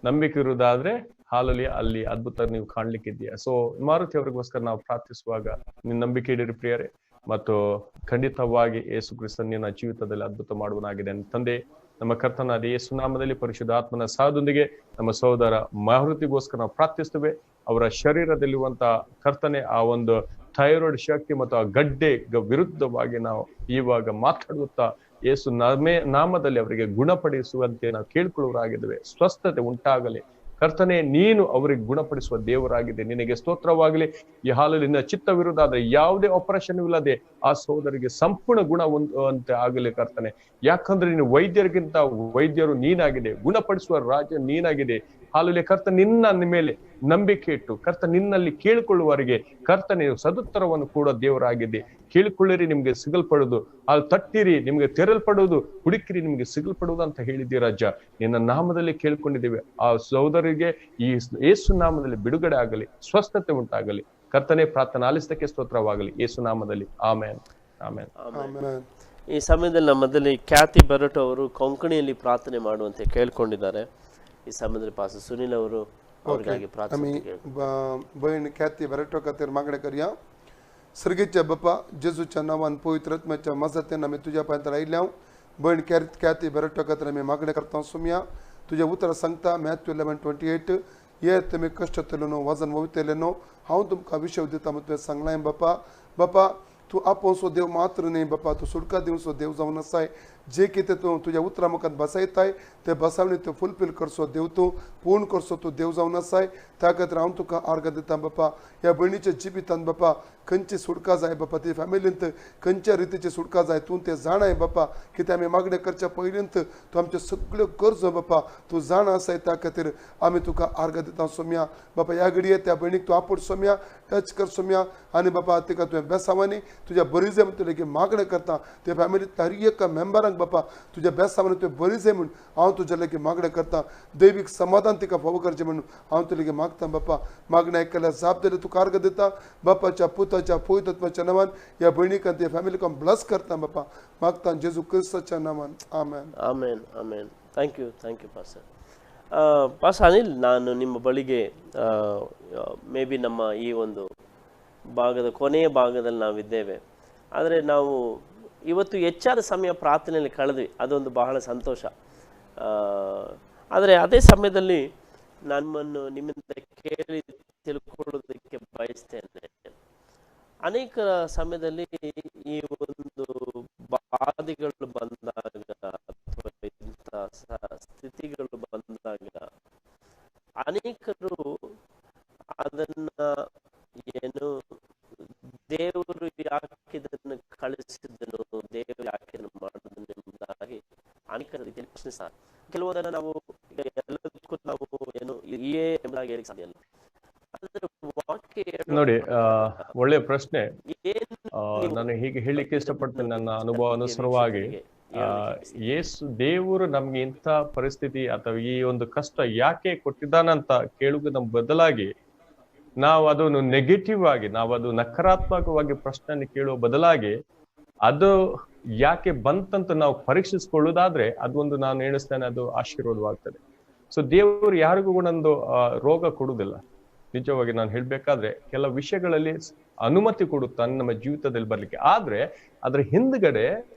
ನಂಬಿಕೆ ಇರುವುದಾದ್ರೆ ಹಾಲಲ್ಲಿ ಅಲ್ಲಿ ಅದ್ಭುತ ನೀವು ಕಾಣ್ಲಿಕ್ಕಿದೆಯಾ? ಸೊ ಮಾರುತಿ ಅವರಿಗೋಸ್ಕರ ನಾವು ಪ್ರಾರ್ಥಿಸುವಾಗ ನಿನ್ನ ನಂಬಿಕೆ ಇಡಿರಿ ಪ್ರಿಯರೇ, ಮತ್ತು ಖಂಡಿತವಾಗಿ ಯೇಸು ಕ್ರಿಸ್ತನ ನಿನ್ನ ಜೀವಿತದಲ್ಲಿ ಅದ್ಭುತ ಮಾಡುವನಾಗಿದೆ. ತಂದೆ, ನಮ್ಮ ಕರ್ತನಾದ ಯೇಸು ನಾಮದಲ್ಲಿ ಪರಿಶುದ್ಧ ಆತ್ಮನ ಸಹದೊಂದಿಗೆ ನಮ್ಮ ಸಹೋದರ ಮಾರುತಿಗೋಸ್ಕರ ನಾವು ಪ್ರಾರ್ಥಿಸ್ತೇವೆ. ಅವರ ಶರೀರದಲ್ಲಿರುವಂತಹ ಕರ್ತನೆ ಆ ಒಂದು ಥೈರಾಯ್ಡ್ ಶಕ್ತಿ ಮತ್ತು ಆ ಗಡ್ಡೆ ವಿರುದ್ಧವಾಗಿ ನಾವು ಇವಾಗ ಮಾತಾಡುತ್ತಾ ಯೇಸು ನಾಮದಲ್ಲಿ ಅವರಿಗೆ ಗುಣಪಡಿಸುವಂತೆ ನಾವು ಕೇಳ್ಕೊಳ್ಳೋರಾಗಿದ್ದೇವೆ. ಸ್ವಸ್ಥತೆ ಉಂಟಾಗಲಿ ಕರ್ತನೆ, ನೀನು ಅವರಿಗೆ ಗುಣಪಡಿಸುವ ದೇವರಾಗಿದೆ. ನಿನಗೆ ಸ್ತೋತ್ರವಾಗಲಿ. ಈ ಹಾಲಲ್ಲಿ ನಿನ್ನ ಚಿತ್ತವಿರುವುದಾದ್ರೆ ಯಾವುದೇ ಆಪರೇಷನ್ ಇಲ್ಲದೆ ಆ ಸಹೋದರಿಗೆ ಸಂಪೂರ್ಣ ಗುಣ ಹೊಂದುವಂತೆ ಆಗಲಿ ಕರ್ತನೆ. ಯಾಕಂದ್ರೆ ನೀನು ವೈದ್ಯರಿಗಿಂತ ವೈದ್ಯರು ನೀನಾಗಿದೆ, ಗುಣಪಡಿಸುವ ರಾಜ ನೀನಾಗಿದೆ. ಹಾಲಲ್ಲಿ ಕರ್ತ ನಿನ್ನ ಮೇಲೆ ನಂಬಿಕೆ ಇಟ್ಟು ಕರ್ತ ನಿನ್ನಲ್ಲಿ ಕೇಳಿಕೊಳ್ಳುವವರಿಗೆ ಕರ್ತನೆ ಸದುತ್ತರವನ್ನು ಕೂಡ ದೇವರಾಗಿದೆ. ಕೇಳಿಕೊಳ್ಳಿರಿ ನಿಮ್ಗೆ ಸಿಗಲ್ಪಡುವುದು, ಅಲ್ಲಿ ತಟ್ಟಿರಿ ನಿಮ್ಗೆ ತೆರಲ್ಪಡುವುದು, ಹುಡುಕಿರಿ ನಿಮ್ಗೆ ಸಿಗಲ್ಪಡುವುದು ಅಂತ ಹೇಳಿದ್ದೀ ರಾಜ. ನಿನ್ನ ನಾಮದಲ್ಲಿ ಕೇಳ್ಕೊಂಡಿದ್ದೇವೆ. ಆ ಸಹೋದರಿಗೆ ಈ ಯೇಸು ನಾಮದಲ್ಲಿ ಬಿಡುಗಡೆ ಆಗಲಿ, ಸ್ವಸ್ಥತೆ ಉಂಟಾಗಲಿ ಕರ್ತನೆ. ಪ್ರಾರ್ಥನೆ ಆಲಿಸಿದ್ದಕ್ಕೆ ಸ್ತೋತ್ರವಾಗಲಿ ಯೇಸು ನಾಮದಲ್ಲಿ. ಆಮೇನ್ ಆಮೇನ್ ಆಮೆನ್. ಈ ಸಮಯದಲ್ಲಿ ನಮ್ಮದಲ್ಲಿ ಖ್ಯಾತಿ ಬರಟು ಅವರು ಕೊಂಕಣಿಯಲ್ಲಿ ಪ್ರಾರ್ಥನೆ ಮಾಡುವಂತೆ ಕೇಳ್ಕೊಂಡಿದ್ದಾರೆ. ಈ ಸಮಯದಲ್ಲಿ ಪಾಸ್ಟರ್ ಸುನಿಲ್ ಅವರು ಅವ್ರಿಗಾಗಿ ಪ್ರಾರ್ಥನೆ बहीण ख्याती बरटो खातीर मागणे करया. सर्गीच्या बापा जेजूच्या नांवान पवित्र आत्म्याच्या मजतीन आमी तुज्या पांयार आयल्या. बहीण ख्याती बरटो खातीर आमी मागणे करता. सुम्या तुझे उतर सांगता मॅथ्यू 11:28 ये तुमी कष्ट तेलेनो वजन वयतलेनो हांव तुमकां विषय दिता म्हूण तुवें सांगलां. बापा तूं आपोवचो देव मात्र न्ही बापा, तूं सुटका दिवचो देव जावन आसाय. जे कितें तूं तुज्या उतरा मुखार बसयताय ते बसावणी तूं फुलफील करचो देव, तूं पूर्ण करचो तूं देव जावन आसाय. त्या खातीर हांव तुका अर्घ दिता बापा. ह्या भयणीच्या जिवितांत बापा खंयची सुटका जाय बापा, ती फॅमिलींत खंयच्या रितीची सुटका जाय तूं तें जाणाय बापा. कित्याक आमी मागणे करच्या पयलींत तूं आमच्यो सगळ्यो गरजो बापा तूं जाण आसाय. त्या खातीर आमी तुका अर्घ दिता सोम्या. बापा ह्या घडये त्या भयणीक तूं आपूण सोम्या टच कर सोम्या. आनी बापा तिका तुवें बेसावांनी तुज्या बरीजे म्हूण तुजे मागणे करता. ते फॅमिलींतल्या हर एका मेंबरांक बापा तुज्या बेसावांनी तुवें बरीजे म्हूण हांव तुज्या लागीं मागणे करता. दैवीक समाधान तिका फावो करचें म्हणून हांव तुजे लागीं मागता बापा. मागणे आयकल्या जाप दिले तुका अर्घ दिता. बापाच्या पुताच्या पवित्र आत्म्याच्या नांवान ह्या भयणीक आनी त्या फॅमिलीक हांव ब्लस करता बापा. मागता जेजू क्रिस्ताच्या नांवान आमेन ಆಮೇನ್ ಆಮೇನ್. Thank you pastor. Pastor Anil, ನಾನು ನಿಮ್ಮ ಬಳಿಗೆ ಮೇ ಬಿ ನಮ್ಮ ಈ ಒಂದು ಭಾಗದ ಕೊನೆಯ ಭಾಗದಲ್ಲಿ ನಾವಿದ್ದೇವೆ. ಆದರೆ ನಾವು ಇವತ್ತು ಹೆಚ್ಚಾದ ಸಮಯ ಪ್ರಾರ್ಥನೆಯಲ್ಲಿ ಕಳೆದ್ವಿ, ಅದೊಂದು ಬಹಳ ಸಂತೋಷ. ಆದರೆ ಅದೇ ಸಮಯದಲ್ಲಿ ನಮ್ಮನ್ನು ನಿಮ್ಮಿಂದ ಕೇಳಿ ತಿಳ್ಕೊಳ್ಳೋದಕ್ಕೆ ಬಯಸ್ತೇನೆ. ಅನೇಕ ಸಮಯದಲ್ಲಿ ಈ ಒಂದು ಬಾಧೆಗಳು ಬಂದಾಗ ಅಥವಾ ಇಂಥ ಸ್ಥಿತಿಗಳು ಬಂದಾಗ ಅನೇಕರು ಅದನ್ನ ಏನು ದೇವರು ಯಾಕಿದನ್ನು ಕಳಿಸಿದನು, ದೇವರು ಯಾಕೆನ್ನು ಮಾಡಿದನು ಎಂಬುದಾಗಿ ಅನೇಕ ರೀತಿಯಲ್ಲಿ ಪ್ರಶ್ನಿಸ್ತಾರೆ. ಕೆಲವೊಂದನ್ನು ನಾವು ಎಲ್ಲದಕ್ಕೂ ನಾವು ಏನು ಇಯೇ ಎಂಬುದಾಗಿ ಹೇಳಿಕ್ಕೆ ಸಾಧ್ಯ ಇಲ್ಲ. ನೋಡಿ, ಒಳ್ಳೆಯ ಪ್ರಶ್ನೆ. ನಾನು ಹೀಗೆ ಹೇಳಿಕ್ಕೆ ಇಷ್ಟಪಡ್ತೇನೆ ನನ್ನ ಅನುಭವ ಅನುಸಾರವಾಗಿ. ಯೇಸು ದೇವರು ನಮ್ಗೆ ಇಂಥ ಪರಿಸ್ಥಿತಿ ಅಥವಾ ಈ ಒಂದು ಕಷ್ಟ ಯಾಕೆ ಕೊಟ್ಟಿದ್ದಾನಂತ ಕೇಳುವುದರ ಬದಲಾಗಿ ನಾವು ಅದನ್ನು ನೆಗೆಟಿವ್ ಆಗಿ, ನಾವು ಅದು ನಕಾರಾತ್ಮಕವಾಗಿ ಪ್ರಶ್ನೆಯನ್ನು ಕೇಳುವ ಬದಲಾಗಿ ಅದು ಯಾಕೆ ಬಂತಂತ ನಾವು ಪರೀಕ್ಷಿಸಿಕೊಳ್ಳುವುದಾದ್ರೆ ಅದೊಂದು ನಾನು ಎಣಿಸ್ತೇನೆ ಅದು ಆಶೀರ್ವಾದವಾಗ್ತದೆ. ಸೊ ದೇವರು ಯಾರಿಗೂ ಕೂಡ ಒಂದು ರೋಗ ಕೊಡುವುದಿಲ್ಲ. ನಿಜವಾಗಿ ನಾನು ಹೇಳ್ಬೇಕಾದ್ರೆ ಕೆಲವು ವಿಷಯಗಳಲ್ಲಿ ಅನುಮತಿ ಕೊಡುತ್ತಾನೆ ನಮ್ಮ ಜೀವಿತದಲ್ಲಿ ಬರ್ಲಿಕ್ಕೆ. ಆದ್ರೆ ಅದ್ರ ಹಿಂದ್ಗಡೆ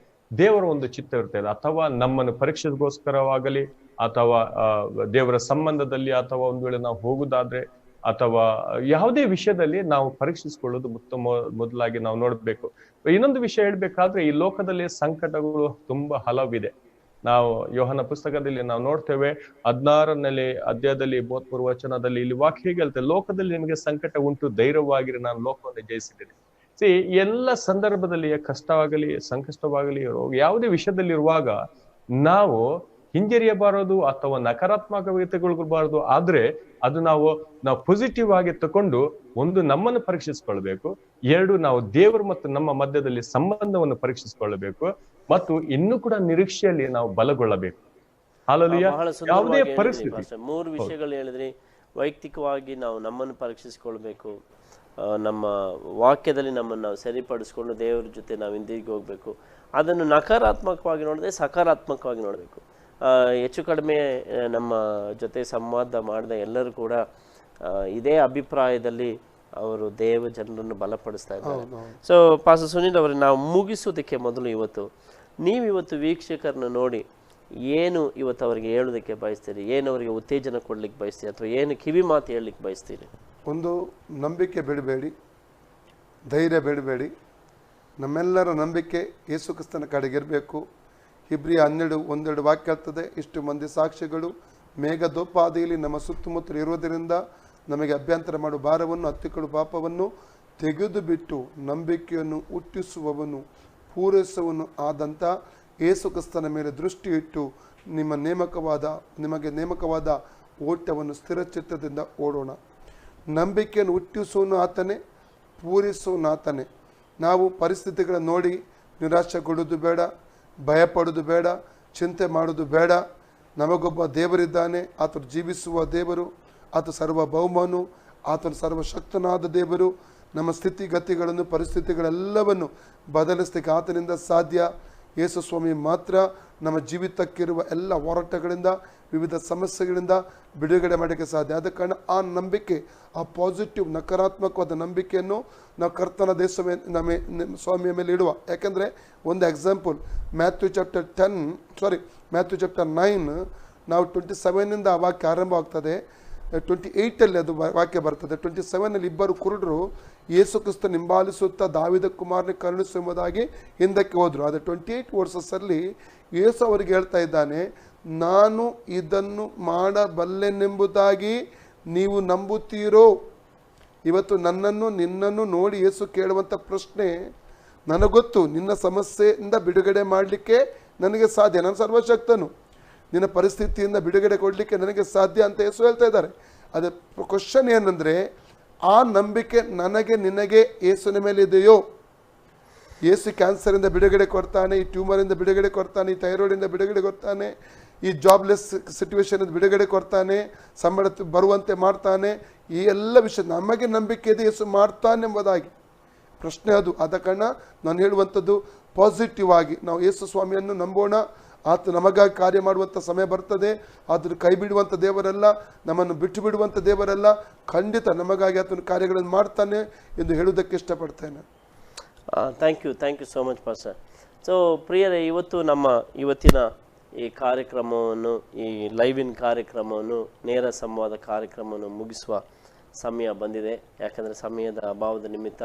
ದೇವರ ಒಂದು ಚಿತ್ತ ಇರ್ತದೆ. ಅಥವಾ ನಮ್ಮನ್ನು ಪರೀಕ್ಷೆಗೋಸ್ಕರವಾಗಲಿ, ಅಥವಾ ದೇವರ ಸಂಬಂಧದಲ್ಲಿ, ಅಥವಾ ಒಂದು ವೇಳೆ ನಾವು ಹೋಗುದಾದ್ರೆ, ಅಥವಾ ಯಾವುದೇ ವಿಷಯದಲ್ಲಿ ನಾವು ಪರೀಕ್ಷಿಸಿಕೊಳ್ಳೋದು ಮೊದಲಾಗಿ ನಾವು ನೋಡ್ಬೇಕು. ಇನ್ನೊಂದು ವಿಷಯ ಹೇಳ್ಬೇಕಾದ್ರೆ ಈ ಲೋಕದಲ್ಲಿ ಸಂಕಟಗಳು ತುಂಬಾ ಹಲವಿದೆ. ನಾವು ಯೋಹನ ಪುಸ್ತಕದಲ್ಲಿ ನಾವು ನೋಡ್ತೇವೆ 16ನೇ ಅಧ್ಯಾಯದಲ್ಲಿ 33 ವಚನದಲ್ಲಿ ಇಲ್ಲಿ ವಾಕ್ಯ ಹೇಗೆ ಹೇಳ್ತೇವೆ, ಲೋಕದಲ್ಲಿ ನಿಮಗೆ ಸಂಕಟ ಉಂಟು, ಧೈರ್ಯವಾಗಿರಿ, ನಾನು ಲೋಕವನ್ನು ಜಯಿಸಿದ್ದೇನೆ. ಎಲ್ಲ ಸಂದರ್ಭದಲ್ಲಿ ಕಷ್ಟವಾಗಲಿ ಸಂಕಷ್ಟವಾಗಲಿ ಯಾವುದೇ ವಿಷಯದಲ್ಲಿ ಇರುವಾಗ ನಾವು ಹಿಂಜರಿಯಬಾರದು ಅಥವಾ ನಕಾರಾತ್ಮಕವಾಗಿ ತಗೊಳ್ಬಾರದು. ಆದ್ರೆ ಅದು ನಾವು ಪಾಸಿಟಿವ್ ಆಗಿ ತಕೊಂಡು ಒಂದು ನಮ್ಮನ್ನು ಪರೀಕ್ಷಿಸಿಕೊಳ್ಬೇಕು, ಎರಡು ನಾವು ದೇವರು ಮತ್ತು ನಮ್ಮ ಮಧ್ಯದಲ್ಲಿ ಸಂಬಂಧವನ್ನು ಪರೀಕ್ಷಿಸಿಕೊಳ್ಳಬೇಕು, ಮತ್ತು ಇನ್ನೂ ಕೂಡ ನಿರೀಕ್ಷೆಯಲ್ಲಿ ನಾವು ಬಲಗೊಳ್ಳಬೇಕು. ಯಾವುದೇ ಪರಿಸ್ಥಿತಿ 3 ವಿಷಯಗಳು ಹೇಳಿದ್ರಿ. ವೈಯಕ್ತಿಕವಾಗಿ ನಾವು ನಮ್ಮನ್ನು ಪರೀಕ್ಷಿಸಿಕೊಳ್ಬೇಕು, ನಮ್ಮ ವಾಕ್ಯದಲ್ಲಿ ನಮ್ಮನ್ನು ನಾವು ಸರಿಪಡಿಸ್ಕೊಂಡು ದೇವರ ಜೊತೆ ನಾವು ಹಿಂದಿರುಗಿ ಹೋಗ್ಬೇಕು. ಅದನ್ನು ನಕಾರಾತ್ಮಕವಾಗಿ ನೋಡದೆ ಸಕಾರಾತ್ಮಕವಾಗಿ ನೋಡಬೇಕು. ಹೆಚ್ಚು ಕಡಿಮೆ ನಮ್ಮ ಜೊತೆ ಸಂವಾದ ಮಾಡಿದ ಎಲ್ಲರೂ ಕೂಡ ಇದೇ ಅಭಿಪ್ರಾಯದಲ್ಲಿ ಅವರು ದೇವ ಜನರನ್ನು ಬಲಪಡಿಸ್ತಾ ಇದ್ದಾರೆ. ಸೊ ಪಾಸ್ಟರ್ ಸುನಿಲ್ ಅವರೇ, ನಾವು ಮುಗಿಸೋದಕ್ಕೆ ಮೊದಲು ಇವತ್ತು ವೀಕ್ಷಕರನ್ನು ನೋಡಿ ಏನು ಇವತ್ತು ಅವರಿಗೆ ಹೇಳೋದಕ್ಕೆ ಬಯಸ್ತೀರಿ? ಏನು ಅವರಿಗೆ ಉತ್ತೇಜನ ಕೊಡ್ಲಿಕ್ಕೆ ಬಯಸ್ತೀರಿ ಅಥವಾ ಏನು ಕಿವಿ ಮಾತು ಹೇಳಲಿಕ್ಕೆ ಬಯಸ್ತೀರಿ? ಒಂದು, ನಂಬಿಕೆ ಬಿಡಬೇಡಿ, ಧೈರ್ಯ ಬಿಡಬೇಡಿ. ನಮ್ಮೆಲ್ಲರ ನಂಬಿಕೆ ಯೇಸು ಕ್ರಿಸ್ತನ ಕಡೆಗಿರಬೇಕು. ಇಬ್ರಿಯ 12:1 ವಾಕ್ಯ ಹೇಳ್ತದೆ, ಇಷ್ಟು ಮಂದಿ ಸಾಕ್ಷಿಗಳು ಮೇಘದೋಪಾದಿಯಲ್ಲಿ ನಮ್ಮ ಸುತ್ತಮುತ್ತಲು ಇರುವುದರಿಂದ ನಮಗೆ ಅಭ್ಯಂತರ ಮಾಡುವ ಭಾರವನ್ನು ಹತ್ತಿಕೊಳ್ಳು ಪಾಪವನ್ನು ತೆಗೆದು ಬಿಟ್ಟು ನಂಬಿಕೆಯನ್ನು ಹುಟ್ಟಿಸುವವನು ಪೂರೈಸುವವನು ಆದಂಥ ಯೇಸು ಕ್ರಿಸ್ತನ ಮೇಲೆ ದೃಷ್ಟಿ ಇಟ್ಟು ನಿಮಗೆ ನೇಮಕವಾದ ಓಟವನ್ನು ಸ್ಥಿರಚಿತ್ತದಿಂದ ಓಡೋಣ. ನಂಬಿಕೆಯನ್ನು ಹುಟ್ಟಿಸುವನು ಆತನೇ, ಪೂರೈಸುವನು ಆತನೇ. ನಾವು ಪರಿಸ್ಥಿತಿಗಳನ್ನು ನೋಡಿ ನಿರಾಶೆಗೊಳ್ಳೋದು ಬೇಡ, ಭಯಪಡೋದು ಬೇಡ, ಚಿಂತೆ ಮಾಡೋದು ಬೇಡ. ನಮಗೊಬ್ಬ ದೇವರಿದ್ದಾನೆ, ಆತನು ಜೀವಿಸುವ ದೇವರು, ಆತ ಸರ್ವಭೌಮನು, ಆತನು ಸರ್ವಶಕ್ತನಾದ ದೇವರು. ನಮ್ಮ ಸ್ಥಿತಿಗತಿಗಳನ್ನು ಪರಿಸ್ಥಿತಿಗಳೆಲ್ಲವನ್ನು ಬದಲಿಸಲಿಕ್ಕೆ ಆತನಿಂದ ಸಾಧ್ಯ. ಯೇಸು ಸ್ವಾಮಿ ಮಾತ್ರ ನಮ್ಮ ಜೀವಿತಕ್ಕಿರುವ ಎಲ್ಲ ಹೋರಾಟಗಳಿಂದ, ವಿವಿಧ ಸಮಸ್ಯೆಗಳಿಂದ ಬಿಡುಗಡೆ ಮಾಡೋಕ್ಕೆ ಸಾಧ್ಯ. ಆದ ಕಾರಣ ಆ ನಂಬಿಕೆ, ಆ ಪಾಸಿಟಿವ್ ನಕಾರಾತ್ಮಕವಾದ ನಂಬಿಕೆಯನ್ನು ನಾವು ಕರ್ತನ ಸ್ವಾಮಿಯ ಮೇಲೆ ಇಡುವ. ಯಾಕೆಂದರೆ ಒಂದು ಎಕ್ಸಾಂಪಲ್, ಮ್ಯಾಥ್ಯೂ ಚಾಪ್ಟರ್ 9 ನಾವು 27 ಆ ವಾಕ್ಯ ಆರಂಭವಾಗ್ತದೆ. 28 ಅದು ವಾಕ್ಯ ಬರ್ತದೆ. 27 ಇಬ್ಬರು ಕುರುಡರು ಯೇಸು ಕ್ರಿಸ್ತ ಹಿಂಬಾಲಿಸುತ್ತಾ ದಾವಿದ ಕುಮಾರನ ಕರುಣಿಸುವುದಾಗಿ ಹಿಂದಕ್ಕೆ ಹೋದರು. ಆದರೆ 28 ವರ್ಷದಲ್ಲಿ ಯೇಸು ಅವರಿಗೆ ಹೇಳ್ತಾ ಇದ್ದಾನೆ, ನಾನು ಇದನ್ನು ಮಾಡಬಲ್ಲೆನೆಂಬುದಾಗಿ ನೀವು ನಂಬುತ್ತೀರೋ? ಇವತ್ತು ನಿನ್ನನ್ನು ನೋಡಿ ಯೇಸು ಕೇಳುವಂಥ ಪ್ರಶ್ನೆ, ನನಗೊತ್ತು ನಿನ್ನ ಸಮಸ್ಯೆಯಿಂದ ಬಿಡುಗಡೆ ಮಾಡಲಿಕ್ಕೆ ನನಗೆ ಸಾಧ್ಯ, ನಾನು ಸರ್ವಶಕ್ತನು, ನಿನ್ನ ಪರಿಸ್ಥಿತಿಯಿಂದ ಬಿಡುಗಡೆ ಕೊಡಲಿಕ್ಕೆ ನನಗೆ ಸಾಧ್ಯ ಅಂತ ಯೇಸು ಹೇಳ್ತಾ ಇದ್ದಾರೆ. ಅದೇ ಕ್ವಶನ್ ಏನಂದರೆ, ಆ ನಂಬಿಕೆ ನಿನಗೆ ಯೇಸುವಿನ ಮೇಲೆ ಇದೆಯೋ? ಯೇಸು ಕ್ಯಾನ್ಸರಿಂದ ಬಿಡುಗಡೆ ಕೊಡ್ತಾನೆ, ಈ ಟ್ಯೂಮರಿಂದ ಬಿಡುಗಡೆ ಕೊಡ್ತಾನೆ, ಈ ಥೈರಾಯ್ಡಿಂದ ಬಿಡುಗಡೆ ಕೊಡ್ತಾನೆ, ಈ ಜಾಬ್ಲೆಸ್ ಸಿಚುವೇಶನ್ ಬಿಡುಗಡೆ ಕೊಡ್ತಾನೆ, ಸಂಬಳ ಬರುವಂತೆ ಮಾಡ್ತಾನೆ. ಈ ಎಲ್ಲ ವಿಷಯ ನಮಗೆ ನಂಬಿಕೆ ಇದೆ, ಯೇಸು ಮಾಡ್ತಾನೆ ಎಂಬುದಾಗಿ. ಪ್ರಶ್ನೆ ಅದು. ಆದ ಕಾರಣ ನಾನು ಹೇಳುವಂಥದ್ದು ಪಾಸಿಟಿವ್ ಆಗಿ ನಾವು ಯೇಸು ಸ್ವಾಮಿಯನ್ನು ನಂಬೋಣ. ಆತ ನಮಗಾಗಿ ಕಾರ್ಯ ಮಾಡುವಂಥ ಸಮಯ ಬರ್ತದೆ. ಆತನು ಕೈ ಬಿಡುವಂಥ ದೇವರಲ್ಲ, ನಮ್ಮನ್ನು ಬಿಟ್ಟು ಬಿಡುವಂಥ ದೇವರಲ್ಲ. ಖಂಡಿತ ನಮಗಾಗಿ ಆತನ ಕಾರ್ಯಗಳನ್ನು ಮಾಡ್ತಾನೆ ಎಂದು ಹೇಳುವುದಕ್ಕೆ ಇಷ್ಟಪಡ್ತೇನೆ. Thank you so much pastor. So ಪ್ರಿಯರೇ, ಇವತ್ತಿನ ಈ ಕಾರ್ಯಕ್ರಮವನ್ನು, ಈ ಲೈವಿನ ಕಾರ್ಯಕ್ರಮವನ್ನು, ನೇರ ಸಂವಾದ ಕಾರ್ಯಕ್ರಮವನ್ನು ಮುಗಿಸುವ ಸಮಯ ಬಂದಿದೆ. ಯಾಕಂದರೆ ಸಮಯದ ಅಭಾವದ ನಿಮಿತ್ತ.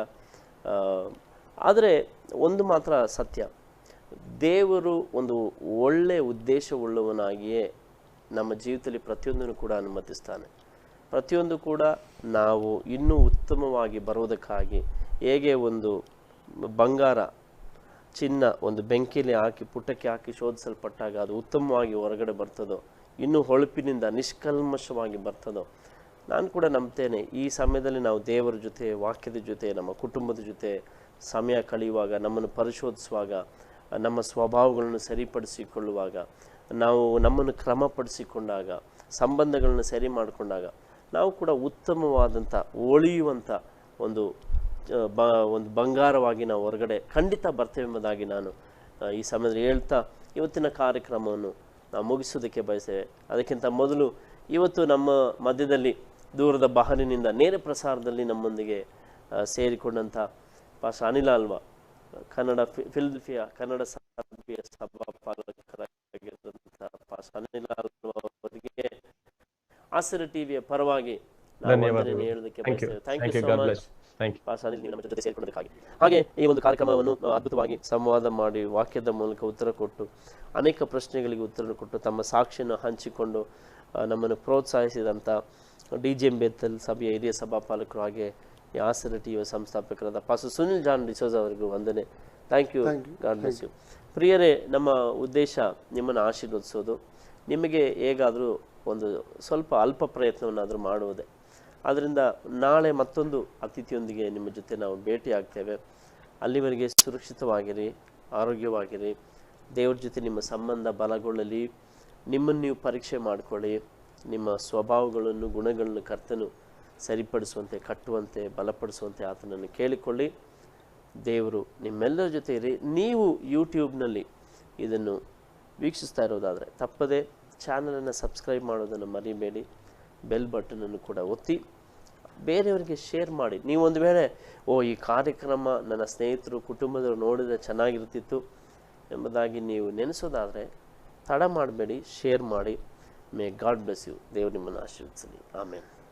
ಆದರೆ ಒಂದು ಮಾತ್ರ ಸತ್ಯ, ದೇವರು ಒಂದು ಒಳ್ಳೆಯ ಉದ್ದೇಶವುಳ್ಳವನಾಗಿಯೇ ನಮ್ಮ ಜೀವಿತದಲ್ಲಿ ಪ್ರತಿಯೊಂದನ್ನು ಕೂಡ ಅನುಮತಿಸ್ತಾನೆ. ಪ್ರತಿಯೊಂದು ಕೂಡ ನಾವು ಇನ್ನೂ ಉತ್ತಮವಾಗಿ ಬರುವುದಕ್ಕಾಗಿ, ಹೇಗೆ ಒಂದು ಬಂಗಾರ ಚಿನ್ನ ಒಂದು ಬೆಂಕಿಲಿ ಹಾಕಿ ಪುಟಕ್ಕೆ ಹಾಕಿ ಶೋಧಿಸಲ್ಪಟ್ಟಾಗ ಅದು ಉತ್ತಮವಾಗಿ ಹೊರಗಡೆ ಬರ್ತದೋ, ಇನ್ನೂ ಹೊಳಪಿನಿಂದ ನಿಷ್ಕಲ್ಮಶವಾಗಿ ಬರ್ತದೋ, ನಾನು ಕೂಡ ನಂಬ್ತೇನೆ ಈ ಸಮಯದಲ್ಲಿ ನಾವು ದೇವರ ಜೊತೆ, ವಾಕ್ಯದ ಜೊತೆ, ನಮ್ಮ ಕುಟುಂಬದ ಜೊತೆ ಸಮಯ ಕಳೆಯುವಾಗ, ನಮ್ಮನ್ನು ಪರಿಶೋಧಿಸುವಾಗ, ನಮ್ಮ ಸ್ವಭಾವಗಳನ್ನು ಸರಿಪಡಿಸಿಕೊಳ್ಳುವಾಗ, ನಾವು ನಮ್ಮನ್ನು ಕ್ರಮಪಡಿಸಿಕೊಂಡಾಗ, ಸಂಬಂಧಗಳನ್ನು ಸರಿ ಮಾಡಿಕೊಂಡಾಗ ನಾವು ಕೂಡ ಉತ್ತಮವಾದಂಥ ಹೊಳೆಯುವಂಥ ಒಂದು ಬಂಗಾರವಾಗಿ ನಾವು ಹೊರಗಡೆ ಖಂಡಿತ ಬರ್ತೇವೆ ಎಂಬುದಾಗಿ ನಾನು ಈ ಸಮಯದಲ್ಲಿ ಹೇಳ್ತಾ ಇವತ್ತಿನ ಕಾರ್ಯಕ್ರಮವನ್ನು ನಾವು ಮುಗಿಸೋದಕ್ಕೆ ಬಯಸ್ತೇವೆ. ಅದಕ್ಕಿಂತ ಮೊದಲು ಇವತ್ತು ನಮ್ಮ ಮಧ್ಯದಲ್ಲಿ ದೂರದ ಬಹರಿನಿಂದ ನೇರ ಪ್ರಸಾರದಲ್ಲಿ ನಮ್ಮೊಂದಿಗೆ ಸೇರಿಕೊಂಡಂಥ ಪಾಸ್ಟರ್ ಅನಿಲ್ ಆಳ್ವ, ಫಿಲಡೆಲ್ಫಿಯಾ ಕನ್ನಡ ಸಭೆಯ ಸಭಾಪಾಲಕರಾಗಿರುವಂಥ ಪಾಸ್ಟರ್ ಅನಿಲ್ ಆಳ್ವ ಅವರಿಗೆ ಆಸರೆ ಟಿವಿಯ ಪರವಾಗಿ ಹೇಳೋದಕ್ಕೆ ಬಯಸ್ತೇವೆ. Thank you so much pastor Anil, ನಮ್ಮ ಜೊತೆ ಸೇರಿಕೊಳ್ಳೋದಕ್ಕಾಗಿ. ಹಾಗೆ ಈ ಒಂದು ಕಾರ್ಯಕ್ರಮವನ್ನು ಅದ್ಭುತವಾಗಿ ಸಂವಾದ ಮಾಡಿ, ವಾಕ್ಯದ ಮೂಲಕ ಉತ್ತರ ಕೊಟ್ಟು, ಅನೇಕ ಪ್ರಶ್ನೆಗಳಿಗೆ ಉತ್ತರ ಕೊಟ್ಟು, ತಮ್ಮ ಸಾಕ್ಷಿಯನ್ನು ಹಂಚಿಕೊಂಡು ನಮ್ಮನ್ನು ಪ್ರೋತ್ಸಾಹಿಸಿದಂಥ DGM ಬೇತಲ್ ಸಭೆಯ ಹಿರಿಯ ಸಭಾಪಾಲಕರು, ಹಾಗೆ ಈ ಆಸರೆ ಟಿವಿಯ ಸಂಸ್ಥಾಪಕರಾದ ಪಾಸ್ಟರ್ ಸುನಿಲ್ ಜಾನ್ ಡಿಸೋಜ ಅವರಿಗೂ ವಂದನೆ. Thank you, God bless you. ಪ್ರಿಯರೇ, ನಮ್ಮ ಉದ್ದೇಶ ನಿಮ್ಮನ್ನು ಆಶೀರ್ವದಿಸೋದು. ನಿಮಗೆ ಹೇಗಾದರೂ ಒಂದು ಸ್ವಲ್ಪ ಅಲ್ಪ ಪ್ರಯತ್ನವನ್ನಾದರೂ ಮಾಡುವುದೇ. ಆದ್ದರಿಂದ ನಾಳೆ ಮತ್ತೊಂದು ಅತಿಥಿಯೊಂದಿಗೆ ನಿಮ್ಮ ಜೊತೆ ನಾವು ಭೇಟಿ ಆಗ್ತೇವೆ. ಅಲ್ಲಿವರೆಗೆ ಸುರಕ್ಷಿತವಾಗಿರಿ, ಆರೋಗ್ಯವಾಗಿರಿ. ದೇವ್ರ ಜೊತೆ ನಿಮ್ಮ ಸಂಬಂಧ ಬಲಗೊಳ್ಳಲಿ. ನಿಮ್ಮನ್ನು ನೀವು ಪರೀಕ್ಷೆ ಮಾಡಿಕೊಳ್ಳಿ. ನಿಮ್ಮ ಸ್ವಭಾವಗಳನ್ನು, ಗುಣಗಳನ್ನು ಕರ್ತನು ಸರಿಪಡಿಸುವಂತೆ, ಕಟ್ಟುವಂತೆ, ಬಲಪಡಿಸುವಂತೆ ಆತನನ್ನು ಕೇಳಿಕೊಳ್ಳಿ. ದೇವರು ನಿಮ್ಮೆಲ್ಲರ ಜೊತೆ ಇರಿ. ನೀವು ಯೂಟ್ಯೂಬ್ನಲ್ಲಿ ಇದನ್ನು ವೀಕ್ಷಿಸ್ತಾ ಇರೋದಾದರೆ ತಪ್ಪದೆ ಚಾನಲನ್ನು ಸಬ್ಸ್ಕ್ರೈಬ್ ಮಾಡೋದನ್ನು ಮರಿಬೇಡಿ. ಬೆಲ್ ಬಟನನ್ನು ಕೂಡ ಒತ್ತಿ ಬೇರೆಯವರಿಗೆ ಶೇರ್ ಮಾಡಿ. ನೀವು ಒಂದು ವೇಳೆ ಈ ಕಾರ್ಯಕ್ರಮ ನನ್ನ ಸ್ನೇಹಿತರು, ಕುಟುಂಬದವರು ನೋಡಿದರೆ ಚೆನ್ನಾಗಿರ್ತಿತ್ತು ಎಂಬುದಾಗಿ ನೀವು ನೆನೆಸೋದಾದರೆ ತಡ ಮಾಡಬೇಡಿ, ಶೇರ್ ಮಾಡಿ. May God bless you. ದೇವರು ನಿಮ್ಮನ್ನು ಆಶೀರ್ವದಿಸಲಿ. ಆಮೇಲೆ